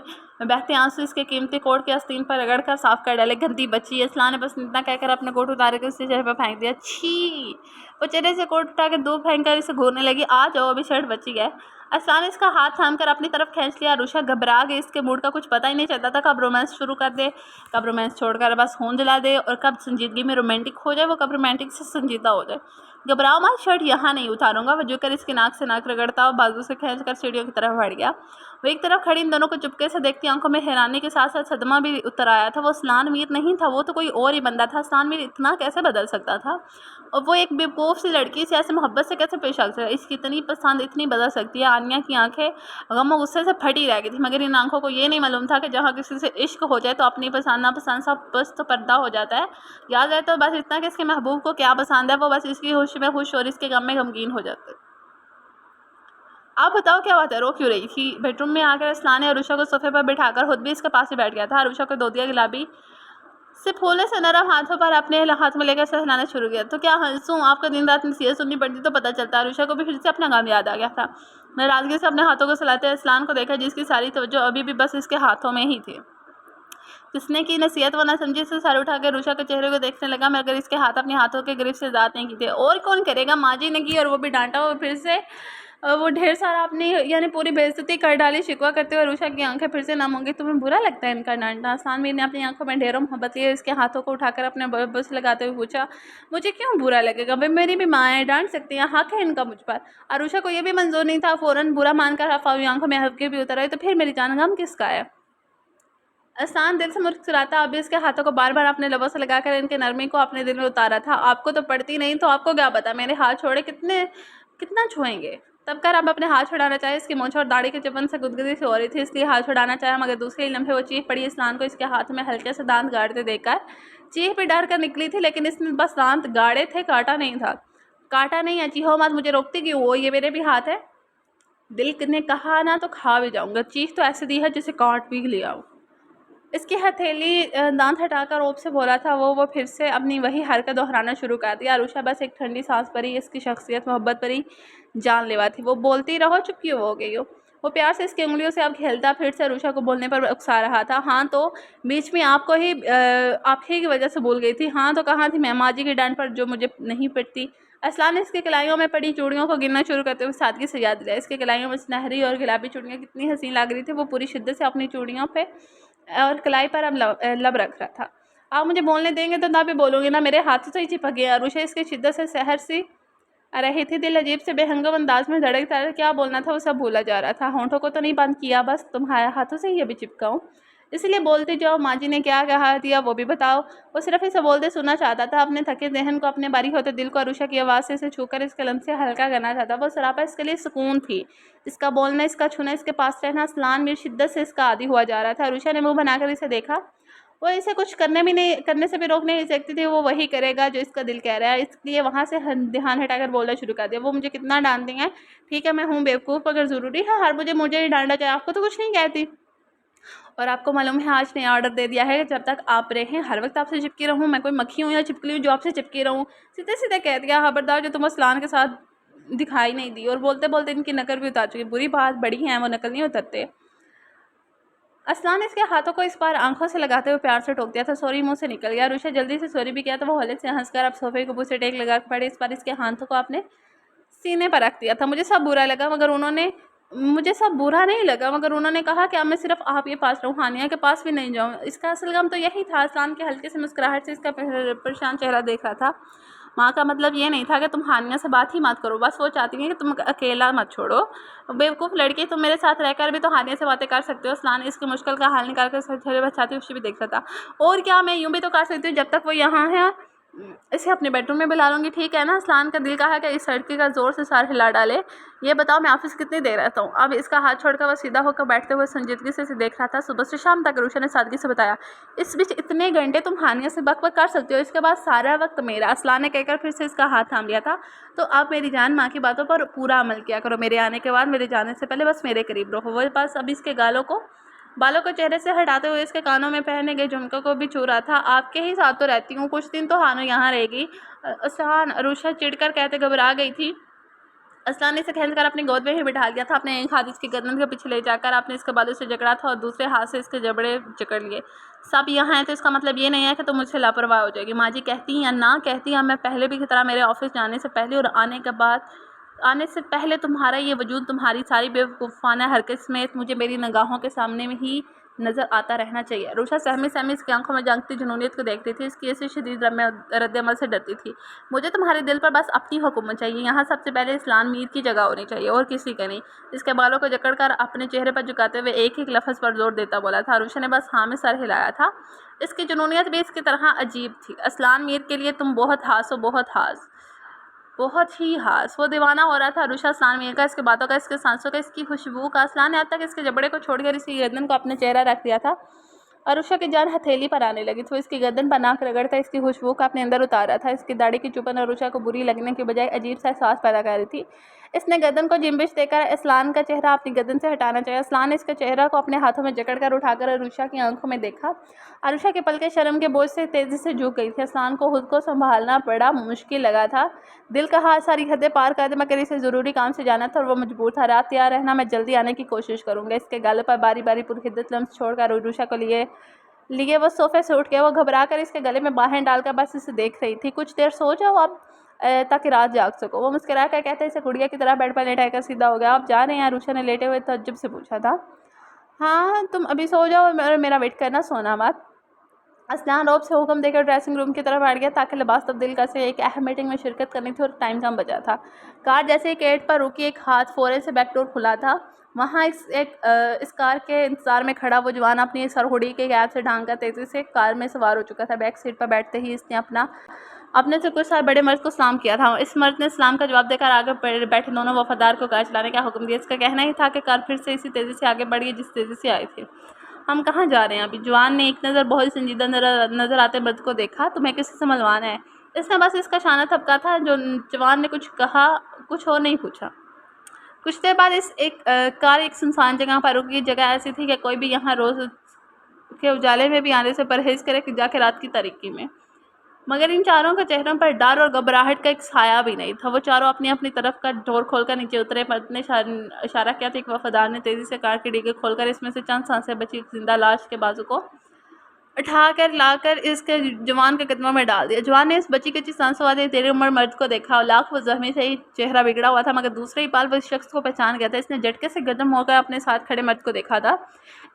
Speaker 1: बहते आंसू इसके कीमती कोट के आस्तीन पर रगड़ कर साफ कर डाले। गंदी बच्ची। असलान ने बस इतना कहकर अपना कोट उतार कर उसके चेहरे पर फेंक दिया। छी। वो चेहरे से कोट उठा के दो फेंक कर इसे घूरने लगी। आ जाओ, अभी शर्ट बची है। असलान ने इसका हाथ थाम कर अपनी तरफ खींच लिया। अरुषा घबरा गई। इसके मूड का कुछ पता ही नहीं चलता था, कब रोमांस शुरू कर दे, कब रोमांस छोड़कर बस खून जला दे और कब संजीदगी में रोमांटिक हो जाए, वो कब रोमांटिक से संजीदा हो जाए। घबराओ मत, शर्ट यहाँ नहीं उतारूंगा। वो झुककर इसकी नाक से नाक रगड़ता और बाजू से खींचकर सीढ़ियों की तरफ बढ़ गया। वो एक तरफ खड़ी इन दोनों को चुपके से देखती, आंखों में हैरानी के साथ साथ सदमा भी उतर आया था। वो असलान मीर नहीं था, वो तो कोई और ही बंदा था। असलान मीर इतना कैसे बदल सकता था और वो एक बेवकूफ़ सी लड़की से ऐसे मोहब्बत से कैसे पेश आ सकता है? इसकी इतनी पसंद इतनी बदल सकती है? आनिया की आंखें गम और गुस्से से फटी रह गई थी, मगर इन आंखों को ये नहीं मालूम था कि जहाँ किसी से इश्क हो जाए तो अपनी पसंद नापसंद सब बस तो पर्दा हो जाता है। याद है तो बस इतना कि इसके महबूब को क्या पसंद है, वो बस इसकी खुशी में खुश और इसके गम में गमगीन हो जाते। आप बताओ क्या बात है, रो क्यों रही थी? बेडरूम में आकर असलान ने अरुषा को सोफे पर बिठाकर खुद भी इसके पास ही बैठ गया था। अरुषा को दूधिया गुलाबी से फूले से नरम हाथों पर अपने हाथ में लेकर सहलाना शुरू किया। तो क्या हंसूं? आपको दिन रात नसीहत सुननी पड़ती तो पता चलता। अरुषा को भी फिर से अपना काम याद आ गया था। नाराजगी से अपने हाथों को सहलाते असलान को देखा, जिसकी सारी तवज्जो अभी भी बस इसके हाथों में ही थी। किसने की नसीहत वरना समझी से सर उठा कर रुषा के चेहरे को देखने लगा, मगर इसके हाथ अपने हाथों के गिरफ्त से ज़ात नहीं की थे। और कौन करेगा? माँ जी ने की और वो भी डांटा। और फिर से वो ढेर सारा अपनी यानी पूरी बेइज्जती कर डाली। शिकवा करते हुए रुषा की आंखें फिर से नम होंगी। तुम्हें बुरा लगता है इनका डांटना? सानवी ने अपनी आंखों में ढेरों मोहब्बत लिए इसके हाथों को उठाकर अपने बस लगाते हुए पूछा। मुझे क्यों बुरा लगेगा? वे मेरी भी माँ है, डांट सकती हैं, हक है इनका मुझ पर। अरुषा को यह भी मंजूर नहीं था। फ़ौरन बुरा मानकर हफावी आंखों में हल्के भी उतर आए। तो फिर मेरी जान गम किसका है? आसान दिल से मुस्कुराता अभी इसके हाथों को बार बार अपने लबों से लगाकर इनके नरमी को अपने दिल में उतारा था। आपको तो पड़ती नहीं तो आपको क्या पता, मेरे हाथ छोड़े कितना छुएंगे? तब कर अब अपने हाथ छुड़ाना चाहे। इसकी मूंछ और दाढ़ी के चिपन से गुदगुदी सी हो रही थी, इसलिए हाथ छुड़ाना चाहा, मगर दूसरे ही लम्हे वो चीख पड़ी। इस्लान को इसके हाथ में हल्के से दांत गाड़ते देखकर चीख भी डर कर निकली थी, लेकिन इसने बस दांत गाड़े थे, काटा नहीं था। काटा नहीं है, चीहो मत, मुझे रोकती क्यों हो? ये मेरे भी हाथ है। दिल ने कहा ना तो खा भी जाऊंगा। चीख तो ऐसे दी है जिसे काट भी लिया हो। इसकी हथेली दांत हटाकर ओप से बोला था वो फिर से अपनी वही हरकत दोहराना शुरू कर दिया। अरुषा बस एक ठंडी सांस भरी। इसकी शख्सियत मोहब्बत भरी जानलेवा थी। वो बोलती रहो, चुप क्यों हो गई हो? वो प्यार से इसकी उंगलियों से अब खेलता फिर से अरुषा को बोलने पर उकसा रहा था। हाँ तो बीच में आप ही की वजह से भूल गई थी। हाँ तो कहाँ थी मैं माँ जी की डांट पर जो मुझे नहीं पिटती। असलान ने इसकी कलाइयों में पड़ी चूड़ियों को गिनना शुरू करते हुए सादगी से याद दिलाया। इसकी कलाइयों में सुनहरी और गुलाबी चूड़ियाँ कितनी हसीन लग रही थी। वो पूरी शिद्दत से अपनी चूड़ियों पे और कलाई पर अब लब रख रहा था। आप मुझे बोलने देंगे तो ना भी बोलूँगी ना मेरे हाथों से ही चिपक गया। अरुषा इसकी शिद्दत से सहर सी रही थी। दिल अजीब से बेहंगम अंदाज में धड़कता था। क्या बोलना था वो सब भूला जा रहा था। होंठों को तो नहीं बंद किया, बस तुम्हारे हाथों से ही अभी चिपकाऊँ, इसलिए बोलते जाओ। माँ जी ने क्या कहा दिया वो भी बताओ। वो सिर्फ इसे बोलते सुनना चाहता था। अपने थके जहन को अपने बारी होते दिल को अरुषा की आवाज़ से इसे छूकर इसके लम्ब से हल्का करना चाहता। वो सरापा इसके लिए सुकून थी। इसका बोलना, इसका छूना, इसके पास रहना। असलान में शिद्दत से इसका आदी हुआ जा रहा था। अरुषा ने मुंह बनाकर इसे देखा। वो इसे कुछ करने से भी रोक नहीं सकती थी। वो वही करेगा जो इसका दिल कह रहा है। इसलिए वहाँ से ध्यान हटाकर बोलना शुरू कर दिया। वो मुझे कितना डांटती हैं, ठीक है मैं हूँ बेवकूफ़, अगर ज़रूरी है हर मुझे ही डांटा जाए, आपको तो कुछ नहीं कहती। और आपको मालूम है आज ने ऑर्डर दे दिया है जब तक आप रहें हर वक्त आपसे चिपकी रहूँ। मैं कोई मक्खी हूँ या छिपकली हूँ जो आपसे चिपकी रहूँ। सीधे सीधे कह दिया। खबरदार जो तुम असलान के साथ दिखाई नहीं दी। और बोलते बोलते इनकी नकल भी उतार चुकी। बुरी बात बड़ी है, वो नकल नहीं उतरते। असलान ने इसके हाथों को इस बार आंखों से लगाते हुए प्यार से टोक दिया था। सॉरी मुंह से निकल गया। अरुषा जल्दी से सॉरी भी किया तो वो हल्के से हंसकर अब सोफे को से टेक लगा पड़े। इस बार इसके हाथों को आपने सीने पर रख दिया था। मुझे सब बुरा नहीं लगा मगर उन्होंने कहा कि अब मैं सिर्फ आप के पास रहूँ, हानिया के पास भी नहीं जाऊँ। इसका असल गम तो यही था। असलान के हल्के से मुस्कुराहट से इसका परेशान चेहरा देख रहा था। माँ का मतलब ये नहीं था कि तुम हानिया से बात ही मत करो, बस वो चाहती है कि तुम अकेला मत छोड़ो। बेवकूफ़ लड़की, तुम मेरे साथ रहकर भी तो हानिया से बातें कर सकते हो। असलान इसकी मुश्किल का हल निकाल कर चेहरे बचाती हुई भी देख रहा था। और क्या, मैं यूँ भी तो कर सकती हूँ, जब तक वो यहाँ है इसे अपने बेडरूम में बुला लूँगी, ठीक है ना। असलान का दिल कहा कि इस लड़की का ज़ोर से सार हिला डाले। ये बताओ मैं ऑफिस कितनी देर रहता हूँ। अब इसका हाथ छोड़कर वह सीधा होकर बैठते हुए संजीदगी से इसे देख रहा था। सुबह से शाम तक अरुषा ने सादगी से बताया। इस बीच इतने घंटे तुम हानिया से बक कर सकते हो, इसके बाद सारा वक्त मेरा। असलान ने कहकर फिर से इसका हाथ थाम लिया था। तो आप मेरी जान, माँ की बातों पर पूरा अमल किया करो। मेरे आने के बाद, मेरे जाने से पहले बस मेरे करीब रहो। वो बस अब इसके बालों को चेहरे से हटाते हुए इसके कानों में पहने गए झुमकों को भी छू रहा था। आपके ही साथ तो रहती हूँ, कुछ दिन तो हानो यहाँ रहेगी। असलान, अरुषा चिढ़कर कहते घबरा गई थी। असलान ने इसे खींचकर अपनी गोद में ही बिठा लिया था। अपने एक हाथ इसकी गर्दन के पीछे ले जाकर आपने इसके बालों से जकड़ा था और दूसरे हाथ से इसके जबड़े जकड़ लिए। सब यहाँ है तो इसका मतलब ये नहीं है कि तुम मुझसे लापरवाह हो जाएगी। माँ जी कहती या ना कहती, मैं पहले भी की तरह मेरे ऑफिस जाने से पहले और आने से पहले तुम्हारा ये वजूद, तुम्हारी सारी बेवकूफ़ाना हरकत समेत मुझे मेरी निगाहों के सामने में ही नज़र आता रहना चाहिए। अरुषा सहमी इसकी आंखों में जंगती जुनूनियत को देखती थी। इसकी ऐसी शदीद रद्द-अमल से डरती थी। मुझे तुम्हारे दिल पर बस अपनी हुकूमत चाहिए। यहाँ सबसे पहले असलान मीर की जगह होनी चाहिए और किसी का नहीं। इसके बालों को जकड़कर अपने चेहरे पर झुकाते हुए एक एक लफ्ज़ पर जोर देता बोला था। अरुषा ने बस हाँ में सर हिलाया था। इसकी जुनूनियत भी इसकी तरह अजीब थी। असलान मीर के लिए तुम बहुत ही हास। वो दीवाना हो रहा था अरुषा असलान मीर का, इसके बातों का, इसके सांसों का, इसकी खुशबू का। असलान ने अब तक इसके जबड़े को छोड़कर इसकी गर्दन को अपने चेहरा रख दिया था। अरुषा की जान हथेली पर आने लगी तो इसकी गर्दन पर नाक रगड़ता इसकी खुशबू का अपने अंदर उतारा था। इसकी दाढ़ी की चुभन अरुषा को बुरी लगने के बजाय अजीब सा एहसास पैदा कर रही थी। इसने गर्दन को जिम्बिश देकर असलान का चेहरा अपनी गर्दन से हटाना चाहिए। असलान ने इसके चेहरा को अपने हाथों में जकड़कर उठाकर अरुषा की आंखों में देखा। अरुषा के पलकें शर्म के बोझ से तेजी से झुक गई थी। असलान को खुद को संभालना बड़ा मुश्किल लगा था। दिल का हाथ सारी हदें पार कर दे मगर इसे ज़रूरी काम से जाना था और वो मजबूर था। रात तैयार रहना, मैं जल्दी आने की कोशिश करूँगा। इसके गालों पर बारी बारी पुरहिद्दत लम्स छोड़कर अरुषा को लिए वो सोफे से उठ गया। वो घबरा कर इसके गले में बाहें डालकर बस इसे देख रही थी। कुछ देर सो जाओ अब ताकि रात जाग सको। वो मुस्कुरा कर कहते इसे गुड़िया की तरह बेड पर लेटाकर सीधा हो गया। आप जा रहे हैं? अरुषा ने लेटे हुए तअज्जुब से पूछा था। हाँ तुम अभी सो जाओ और मेरा वेट करना, सोना मत। असलान रौब से हुक्म देकर ड्रेसिंग रूम की तरफ बैठ गया ताकि लिबास तब्दील कर से एक अहम मीटिंग में शिरकत करनी थी और टाइम कम बचा था। कार जैसे ही गेट पर रुकी, एक हाथ फ़ौरन से बैक डोर खुला था। वहाँ इस कार के इंतज़ार में खड़ा वो जवान अपनी सरहुडी के गैप से ढांक कर तेज़ी से कार में सवार हो चुका था। बैक सीट पर बैठते ही इसने अपने से कुछ साल बड़े मर्द को सलाम किया था। इस मर्द ने सलाम का जवाब देकर आगे बैठे दोनों वफादार को कार चलाने का हुक्म दिया। इसका कहना ही था कि कार फिर से इसी तेज़ी से आगे बढ़ी जिस तेज़ी से आई थी। हम कहाँ जा रहे हैं अभी? जवान ने एक नज़र बहुत संजीदा नज़र आते मर्द को देखा। तुम्हें किसी से मिलवाना है? इसने बस इसका शाना थपका था। जो जवान ने कुछ कहा, कुछ और नहीं पूछा। कुछ देर बाद कार एक सुनसान जगह पर रुकी। जगह ऐसी थी कि कोई भी यहाँ रोज़ के उजाले में भी आने से परहेज़ करे कि जाके रात की तारीकी में। मगर इन चारों के चेहरों पर डर और घबराहट का एक साया भी नहीं था। वो चारों अपनी अपनी तरफ का डोर खोलकर नीचे उतरे। मर्द ने इशारा किया था। एक वफादार ने तेजी से कार की डिग्गी खोलकर इसमें से चंद सांसें बची जिंदा लाश के बाजू को उठाकर लाकर इसके जवान के कदमों में डाल दिया। जवान ने इस बची कच्ची सांसों वाले तेरी उम्र मर्द को देखा और लाख वो जख्मी से ही चेहरा बिगड़ा हुआ था, मगर दूसरे ही पाल वो इस शख्स को पहचान गया था। इसने झटके से गर्दन होकर अपने साथ खड़े मर्द को देखा था।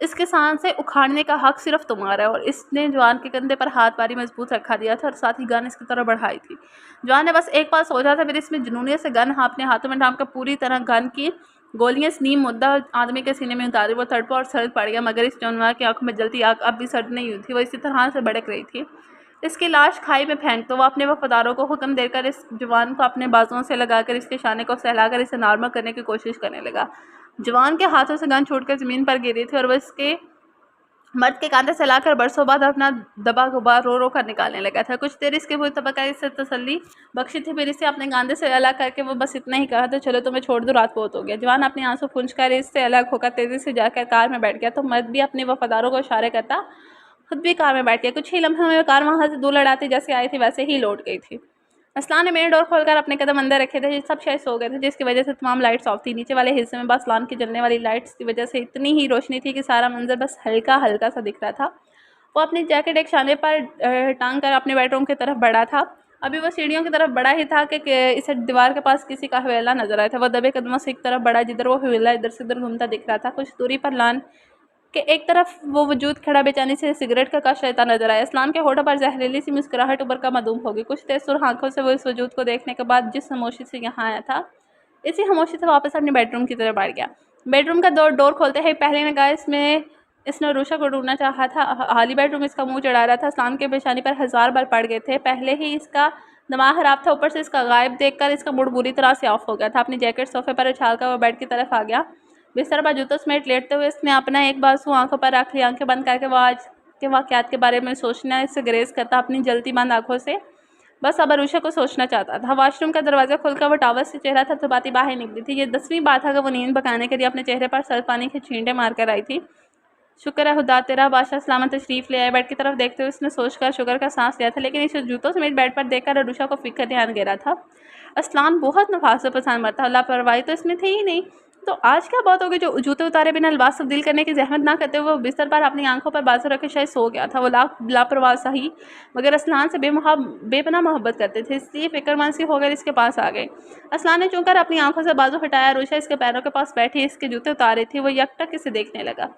Speaker 1: इसके सांसें उखाड़ने का हक सिर्फ तुम्हारा है। और इसने जवान के कंधे पर हाथ भारी मजबूत रखा दिया था और साथ ही गन इसकी तरफ बढ़ाई थी। जवान ने बस एक बार सोचा था, फिर इसमें जुनूनियत से गन अपने हाथों में थामकर पूरी तरह गन की गोलियां इस नीम मुद्दा आदमी के सीने में उतारी। वो तड़पा और सर्द पड़ गया, मगर इस जानवर की आंखों में जलती आग अब भी सर्द नहीं हुई थी। वो इसी तरह से भड़क रही थी। इसकी लाश खाई में फेंक दो। वो अपने वफादारों को हुक्म देकर इस जवान को अपने बाजुओं से लगाकर इसके शाने को सहलाकर इसे नॉर्मल करने की कोशिश करने लगा। जवान के हाथों से गन छूटकर ज़मीन पर गिरी थी और वह इसके मर्द के कांधे से लाकर बरसों बाद अपना दबा गुबार रो रो कर निकालने लगा था। कुछ देर इसके हुए तबका इससे तसल्ली बख्शी थी, फिर इसे अपने कांधे से अलग करके वो बस इतना ही कहा था, चलो तुम्हें छोड़ दो, रात बहुत हो गया। जवान अपने आंसू पूंछ कर इससे अलग होकर तेजी से जाकर कार में बैठ गया। तो मर्द भी अपने वफादारों को इशारे करता खुद भी कार में बैठ गया। कुछ ही लम्हों में कार वहाँ से दूर लड़ाती जैसे आई थी वैसे ही लौट गई थी। असलान ने मेन डोर खोलकर अपने कदम अंदर रखे थे। सब शायद सो गए थे, जिसकी वजह से तमाम लाइट्स ऑफ थी। नीचे वाले हिस्से में बस असलान की जलने वाली लाइट्स की वजह से इतनी ही रोशनी थी कि सारा मंजर बस हल्का हल्का सा दिख रहा था। वो अपनी जैकेट एक शाने पर टांग कर अपने बेडरूम की तरफ बढ़ा था। अभी वो सीढ़ियों की तरफ बढ़ा ही था कि इसे दीवार के पास किसी का हवेला नजर आया था। वो दबे कदमों से एक तरफ बढ़ा जिधर वो हवेला इधर से उधर घूमता दिख रहा था। कुछ दूरी पर लान के एक तरफ वो वजूद खड़ा बेचैनी से सिगरेट का कश लेता नजर आया। इस्लाम के होठों पर जहरीली सी मुस्कुराहट उभर का मधूम होगी। कुछ तेज सुर्ख आंखों से वो इस वजूद को देखने के बाद जिस खामोशी से यहाँ आया था, इसी खामोशी से वापस अपने बेडरूम की तरफ बढ़ गया। बेडरूम का डोर खोलते ही पहले ने कहा इसने रूशा को ढूंढना चाहा था। हाली बेडरूम इसका मुंह चढ़ा रहा था। इस्लाम के पेशानी पर 1000 बार पड़ गए थे। पहले ही इसका दिमाग खराब था, ऊपर से इसका गायब देखकर इसका मूड बुरी तरह से ऑफ हो गया था। अपनी जैकेट सोफे पर उछालकर वो बेड की तरफ आ गया। बिस्तर पर जूतों समेत लेटते हुए इसने अपना एक बाजू आंखों पर रख लिया। आंखें बंद करके वो आज के वाक़यात के बारे में सोचना इससे ग्रेज करता। अपनी जलती बंद आंखों से बस अब अरुषा को सोचना चाहता था। वॉशरूम का दरवाज़ा खुलकर वो टावर से चेहरा थपथपाती बाहर निकली थी। ये 10वीं बात था कि वो नींद भगाने के लिए अपने चेहरे पर सर्द पानी के छींटे मारकर आई थी। शुक्र है खुदा तेरा बादशाह सलामत तशरीफ़ ले आए। बेड की तरफ देखते हुए उसने सोचकर शुक्र का सांस लिया था, लेकिन इसे जूतों समेत बेड पर देखकर अरुषा को फिक्र ध्यान घेरा था। असलान बहुत नफास पसंद मरता था, लापरवाही तो इसमें थी ही नहीं। तो आज क्या बात होगी जो जूते उतारे बिना लिबास तब्दील करने की जहमत ना करते हुए वो बिस्तर पर अपनी आंखों पर बाजू रखे शायद सो गया था। वो लापरवाह सही, मगर असलान से बेपनाह मोहब्बत करते थे, इसलिए फिक्रमंद सी होकर इसके पास आ गए। असलान ने चूंकर अपनी आंखों से बाजू हटाया। अरुषा इसके पैरों के पास बैठी इसके जूते उतारे थी। वो यकटक इसे देखने लगा।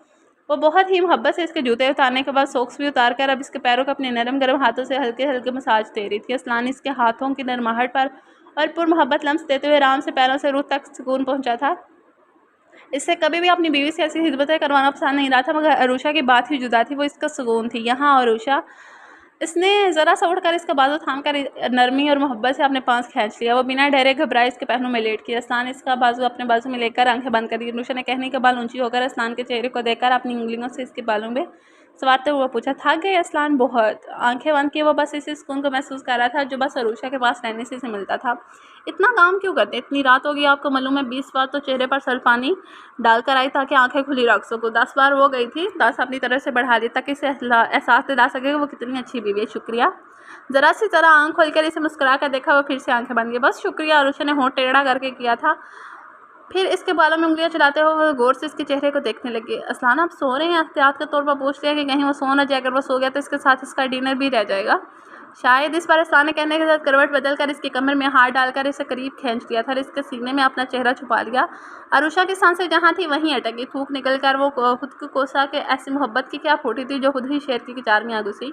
Speaker 1: वो बहुत ही मोहब्बत से इसके जूते उतारने के बाद सॉक्स भी उतार कर अब इसके पैरों को अपने नरम गर्म हाथों से हल्के हल्के मसाज दे रही थी। असलान इसके हाथों की नरमाहट पर और पुरमोहब्बत लम्स देते हुए आराम से पैरों से रूह तक सुकून पहुंचा था। इससे कभी भी अपनी बीवी से ऐसी खिदमतें करवाना पसंद नहीं रहा था, मगर अरुषा की बात ही जुदा थी। वो इसका सुकून थी। यहाँ अरुषा इसने ज़रा सा उठकर इसका बाजू थाम कर नरमी और मोहब्बत से अपने पास खींच लिया। वो बिना डरे घबराए इसके पैरों में लेट किया। असलान इसका बाजू अपने बाजू में लेकर आंखें बंद कर दी। अरुषा ने कहने के बाल ऊंची होकर असलान के चेहरे को देखकर अपनी उंगलियों से इसके बालों में सवारते हुए पूछा, थक गए असलान? बहुत। आंखें बंद किए वो बस इसी सुकून को महसूस कर रहा था जो बस अरुषा के पास रहने से मिलता था। इतना काम क्यों करते? इतनी रात होगी, आपको मालूम है? 20 बार तो चेहरे पर सर पानी डालकर आई ताकि आंखें खुली रख सको। 10 बार वो गई थी, 10 अपनी तरफ से बढ़ा दी ताकि इसे एहसास दिला सके कि वो कितनी अच्छी बीवी है। शुक्रिया। ज़रा सी तरह आंख खोलकर इसे मुस्कुरा कर देखा। वो फिर से आंखें बंद गई। बस शुक्रिया, अरुषा ने होंठ टेढ़ा करके किया था। फिर इसके बालों में उंगलियां चलाते हुए वो गौर से इसके चेहरे को देखने लगे। असलान आप सो रहे हैं? एहतियात के तौर पर पूछ लिया कि कहीं वो सो ना जाए। अगर वो सो गया तो इसके साथ इसका डिनर भी रह जाएगा शायद। इस बार असलान ने कहने के साथ करवट बदलकर इसके कमर में हाथ डालकर इसे करीब खींच लिया था और इसके सीने में अपना चेहरा छुपा लिया। अरुषा की सांसें जहाँ थी वहीं अटक गई। थूक निकल कर वो खुद को कोसा कि ऐसी मोहब्बत की क्या फूटी थी जो खुद ही शेर की किचार में आ घुसी।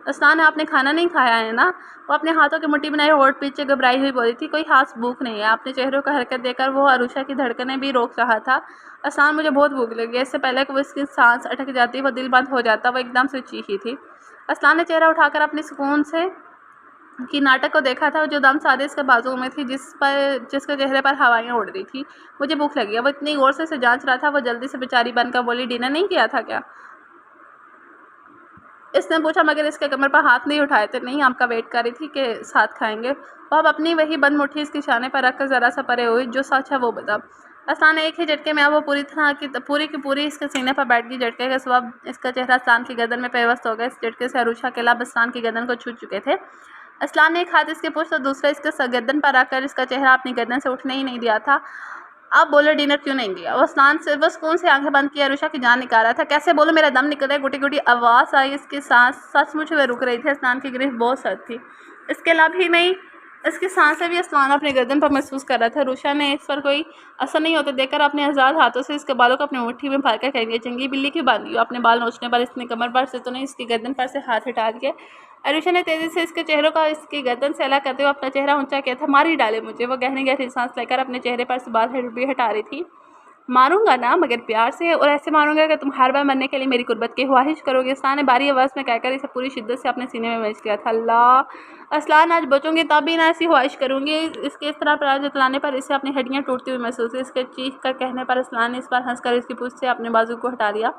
Speaker 1: असलान, आपने खाना नहीं खाया है ना? वो अपने हाथों की मुट्ठी बनाए होठ पीछे घबराई हुई बोली थी। कोई खास भूख नहीं है। अपने चेहरों का हरकत देकर वो अरुषा की धड़कनें भी रोक रहा था। असलान, मुझे बहुत भूख लगी है। इससे पहले कि वो इसकी सांस अटक जाती, वो दिल बंद हो जाता, वो एकदम से चीखी थी। असलान ने चेहरा उठाकर अपने सुकून से की नाटक को देखा था जो दम सादे इसके बाजुओं में थी, जिसके चेहरे पर हवाइयाँ उड़ रही थी। मुझे भूख लगी है। वो इतनी गौर से इसे जांच रहा था। वो जल्दी से बेचारी बनकर बोली, डिनर नहीं किया था क्या? इसने पूछा, मगर इसके कमर पर हाथ नहीं उठाए थे। नहीं, आपका वेट कर रही थी कि साथ खाएंगे। वो अब अपनी वही बंद मुट्ठी इसके शाने पर रखकर ज़रा सा परे हुई। जो सच है वो बता। असलान एक ही झटके में अब वो पूरी की पूरी इसके सीने पर बैठ गई। झटके के सबब इसका चेहरा असलान की गर्दन में पेवस्त हो गया। इस झटके से अरूशा के लब असलान की गर्दन को छू चुके थे। असलान ने एक हाथ इसके पुष्ट और दूसरा इसके गर्दन पर रखकर इसका चेहरा अपनी गर्दन से उठने ही नहीं दिया था। अब बोलो डिनर क्यों नहीं दिया? वो असलान से बस सुकून से आंखें बंद किया अरूशा की जान निकाल रहा था। कैसे बोलो, मेरा दम निकल रहा है। गुटी गुटी आवाज़ आई। इसकी सांस सचमुच में रुक रही थी। असलान की गिरफ्त बहुत सर्द थी। इसके लब ही नहीं, इसकी सांसें भी असलान अपने गर्दन पर महसूस कर रहा था। अरूशा ने इस पर कोई असर नहीं होते देखकर अपने आज़ाद हाथों से इसके बालों को अपनी मुट्ठी में भरकर कह दिया, चंगी बिल्ली की बांधी हो। अपने बाल नोचने पर इसने कमर पर से तो नहीं, इसकी गर्दन पर से हाथ हटा दिए। अरूशा ने तेज़ी से इसके चेहरों का इसकी गर्दन से अलग करते हुए अपना चेहरा ऊंचा किया था। मार ही डाले मुझे। वो गहरी गहरी सांस लेकर अपने चेहरे पर से बाल भी हटा रही थी। मारूंगा ना, मगर प्यार से, और ऐसे मारूंगा कि तुम हर बार मरने के लिए मेरी कुर्बत की ख्वाहिश करोगे। असलान ने भारी आवाज़ में कहकर इसे पूरी शिद्दत से अपने सीने में मच लिया था। अल्लाह, असलान आज बचूंगी तब भी ना ऐसी ख्वाहिश करूंगी। इसके इस तरह प्यार जतलाने पर इसे अपनी हड्डियां टूटती हुई महसूस हुई। इसके चीख कर कहने पर असलान ने इस बार हंसकर इसकी पूंछ से अपने बाजू को हटा लिया।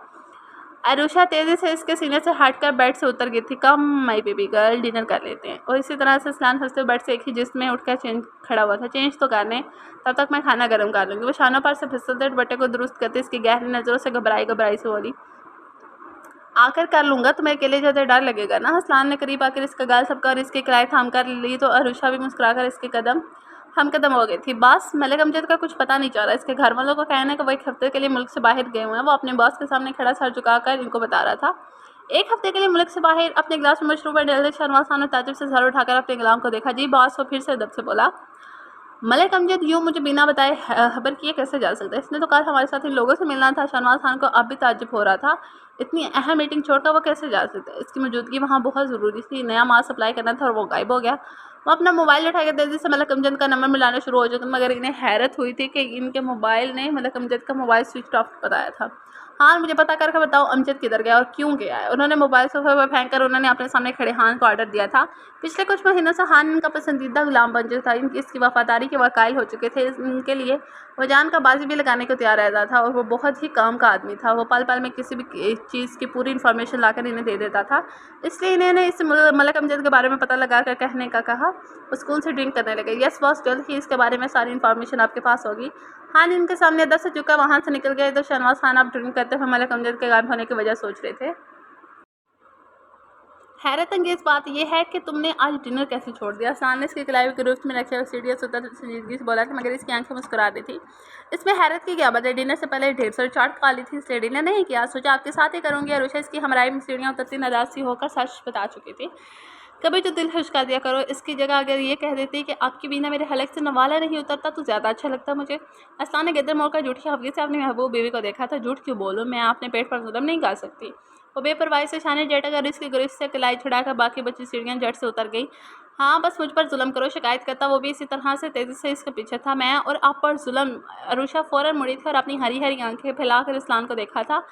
Speaker 1: अरूशा तेज़ी से इसके सीने से हटकर बेड से उतर गई थी। कम माई बेबी गर्ल, डिनर कर लेते हैं। और इसी तरह से असलान हंसते हुए बेड से एक ही जिस्म में उठकर खड़ा हुआ था। चेंज तो करने, तब तक मैं खाना गर्म कर लूँगी। वो शानों पर से फिसलते दुपट्टे को दुरुस्त करते इसकी गहरी नज़रों से घबराई से बोली, आकर कर लूँगा, तुम्हें अकेले जाते डर लगेगा ना? असलान ने करीब आकर इसका गाल सबका और इसकी कलाई थाम कर ली तो अरूशा भी मुस्कुराकर इसके कदम हम कदम हो गई थी। बस मलिक अमजद का कुछ पता नहीं चल रहा। इसके घर वालों का कहना है कि वो एक हफ्ते के लिए मुल्क से बाहर गए हुए हैं। वो अपने बॉस के सामने खड़ा सर झुकाकर इनको बता रहा था। एक हफ्ते के लिए मुल्क से बाहर? अपने गिलास में मशरूब डालते शहनवाज खान ने ताज्जुब से सर उठाकर अपने गुलाम को देखा। जी बॉस, वो फिर से अदब से बोला। मलिक अमजद यूँ मुझे बिना बताए खबर किए कैसे जा सकता है? इसने तो कल हमारे साथ इन लोगों से मिलना था। शहनवाज खान को अब भी ताज्जुब हो रहा था। इतनी अहम मीटिंग छोड़कर वो कैसे जा सकता है? इसकी मौजूदगी वहाँ बहुत ज़रूरी थी। नया माल सप्लाई करना था और वो गायब हो गया। वो अपना मोबाइल उठाकर तेज़ी से मलिक अमजद का नंबर मिलाना शुरू हो चुका, मगर इन्हें हैरत हुई थी कि इनके मोबाइल ने मलिक अमजद का मोबाइल स्विच ऑफ बताया था। हाँ, मुझे पता करके बताओ अमजद किधर गया और क्यों गया है? उन्होंने मोबाइल सोफे पर फेंक कर उन्होंने अपने सामने खड़े हान को ऑर्डर दिया था। पिछले कुछ महीनों से हान इनका पसंदीदा गुलाम बन चुका था। इसकी वफादारी के वकाइल हो चुके थे। इनके लिए वो जान का बाजी भी लगाने को तैयार रहता था और वो बहुत ही काम का आदमी था। वो पल पल में किसी भी चीज़ की पूरी इन्फॉर्मेशन लाकर इन्हें दे देता था। इसलिए इन्होंने इस मलिक अमजद के बारे में पता लगा कर कहने का कहा। वो स्कूल से ड्रिंक करने लगे। यस बॉस, जल्द ही इसके बारे में सारी इन्फॉर्मेशन आपके पास होगी। खान इनके सामने अदब से झुका वहाँ से निकल गए तो शहनवाज खान अब ड्रिंक करते हुए मलिक अमजद के गायब होने की वजह सोच रहे थे। हैरत अंगेज़ बात यह है कि तुमने आज डिनर कैसे छोड़ दिया? असलान ने इसकी कलाई की गिरफ्त में रखे हुए सीरियस उतर संजीदगी से बोला कि मगर इसकी आंखें मुस्कुरा रही थी। इसमें हैरत की क्या बात है? डिनर से पहले ढेर सारी चाट खा ली थी, इसलिए डिनर नहीं किया। सोचा आपके साथ ही करूँगी। अरूशा इसकी हमराई में सीढ़ियाँ उतरती नाराज़ सी होकर सच बता चुकी थी। कभी तो दिल खुश कर दिया करो। इसकी जगह अगर ये कह देती कि आपके बिना मेरे हलक से नवाला नहीं उतरता तो ज़्यादा अच्छा लगता मुझे। असलान ने गर्दन मोड़कर झूठी हफ्ते से अपनी महबूब बीवी को देखा था। झूठ क्यों बोलूँ, मैं अपने पेट पर जुल्म नहीं कर सकती। वो बेपरवाही से शाने जेटा कर इसकी गिरफ्त से कलाई छुड़ाकर बाकी बची सीढ़ियाँ जट से उतर गई। हाँ, बस मुझ पर जुल्म करो, शिकायत करता। वो भी इसी तरह से तेज़ी से इसके पीछे था। मैं और आप पर जुल्म? अरूशा फ़ौरन मुड़ी थी और अपनी हरी हरी आंखें फैलाकर असलान को देखा था।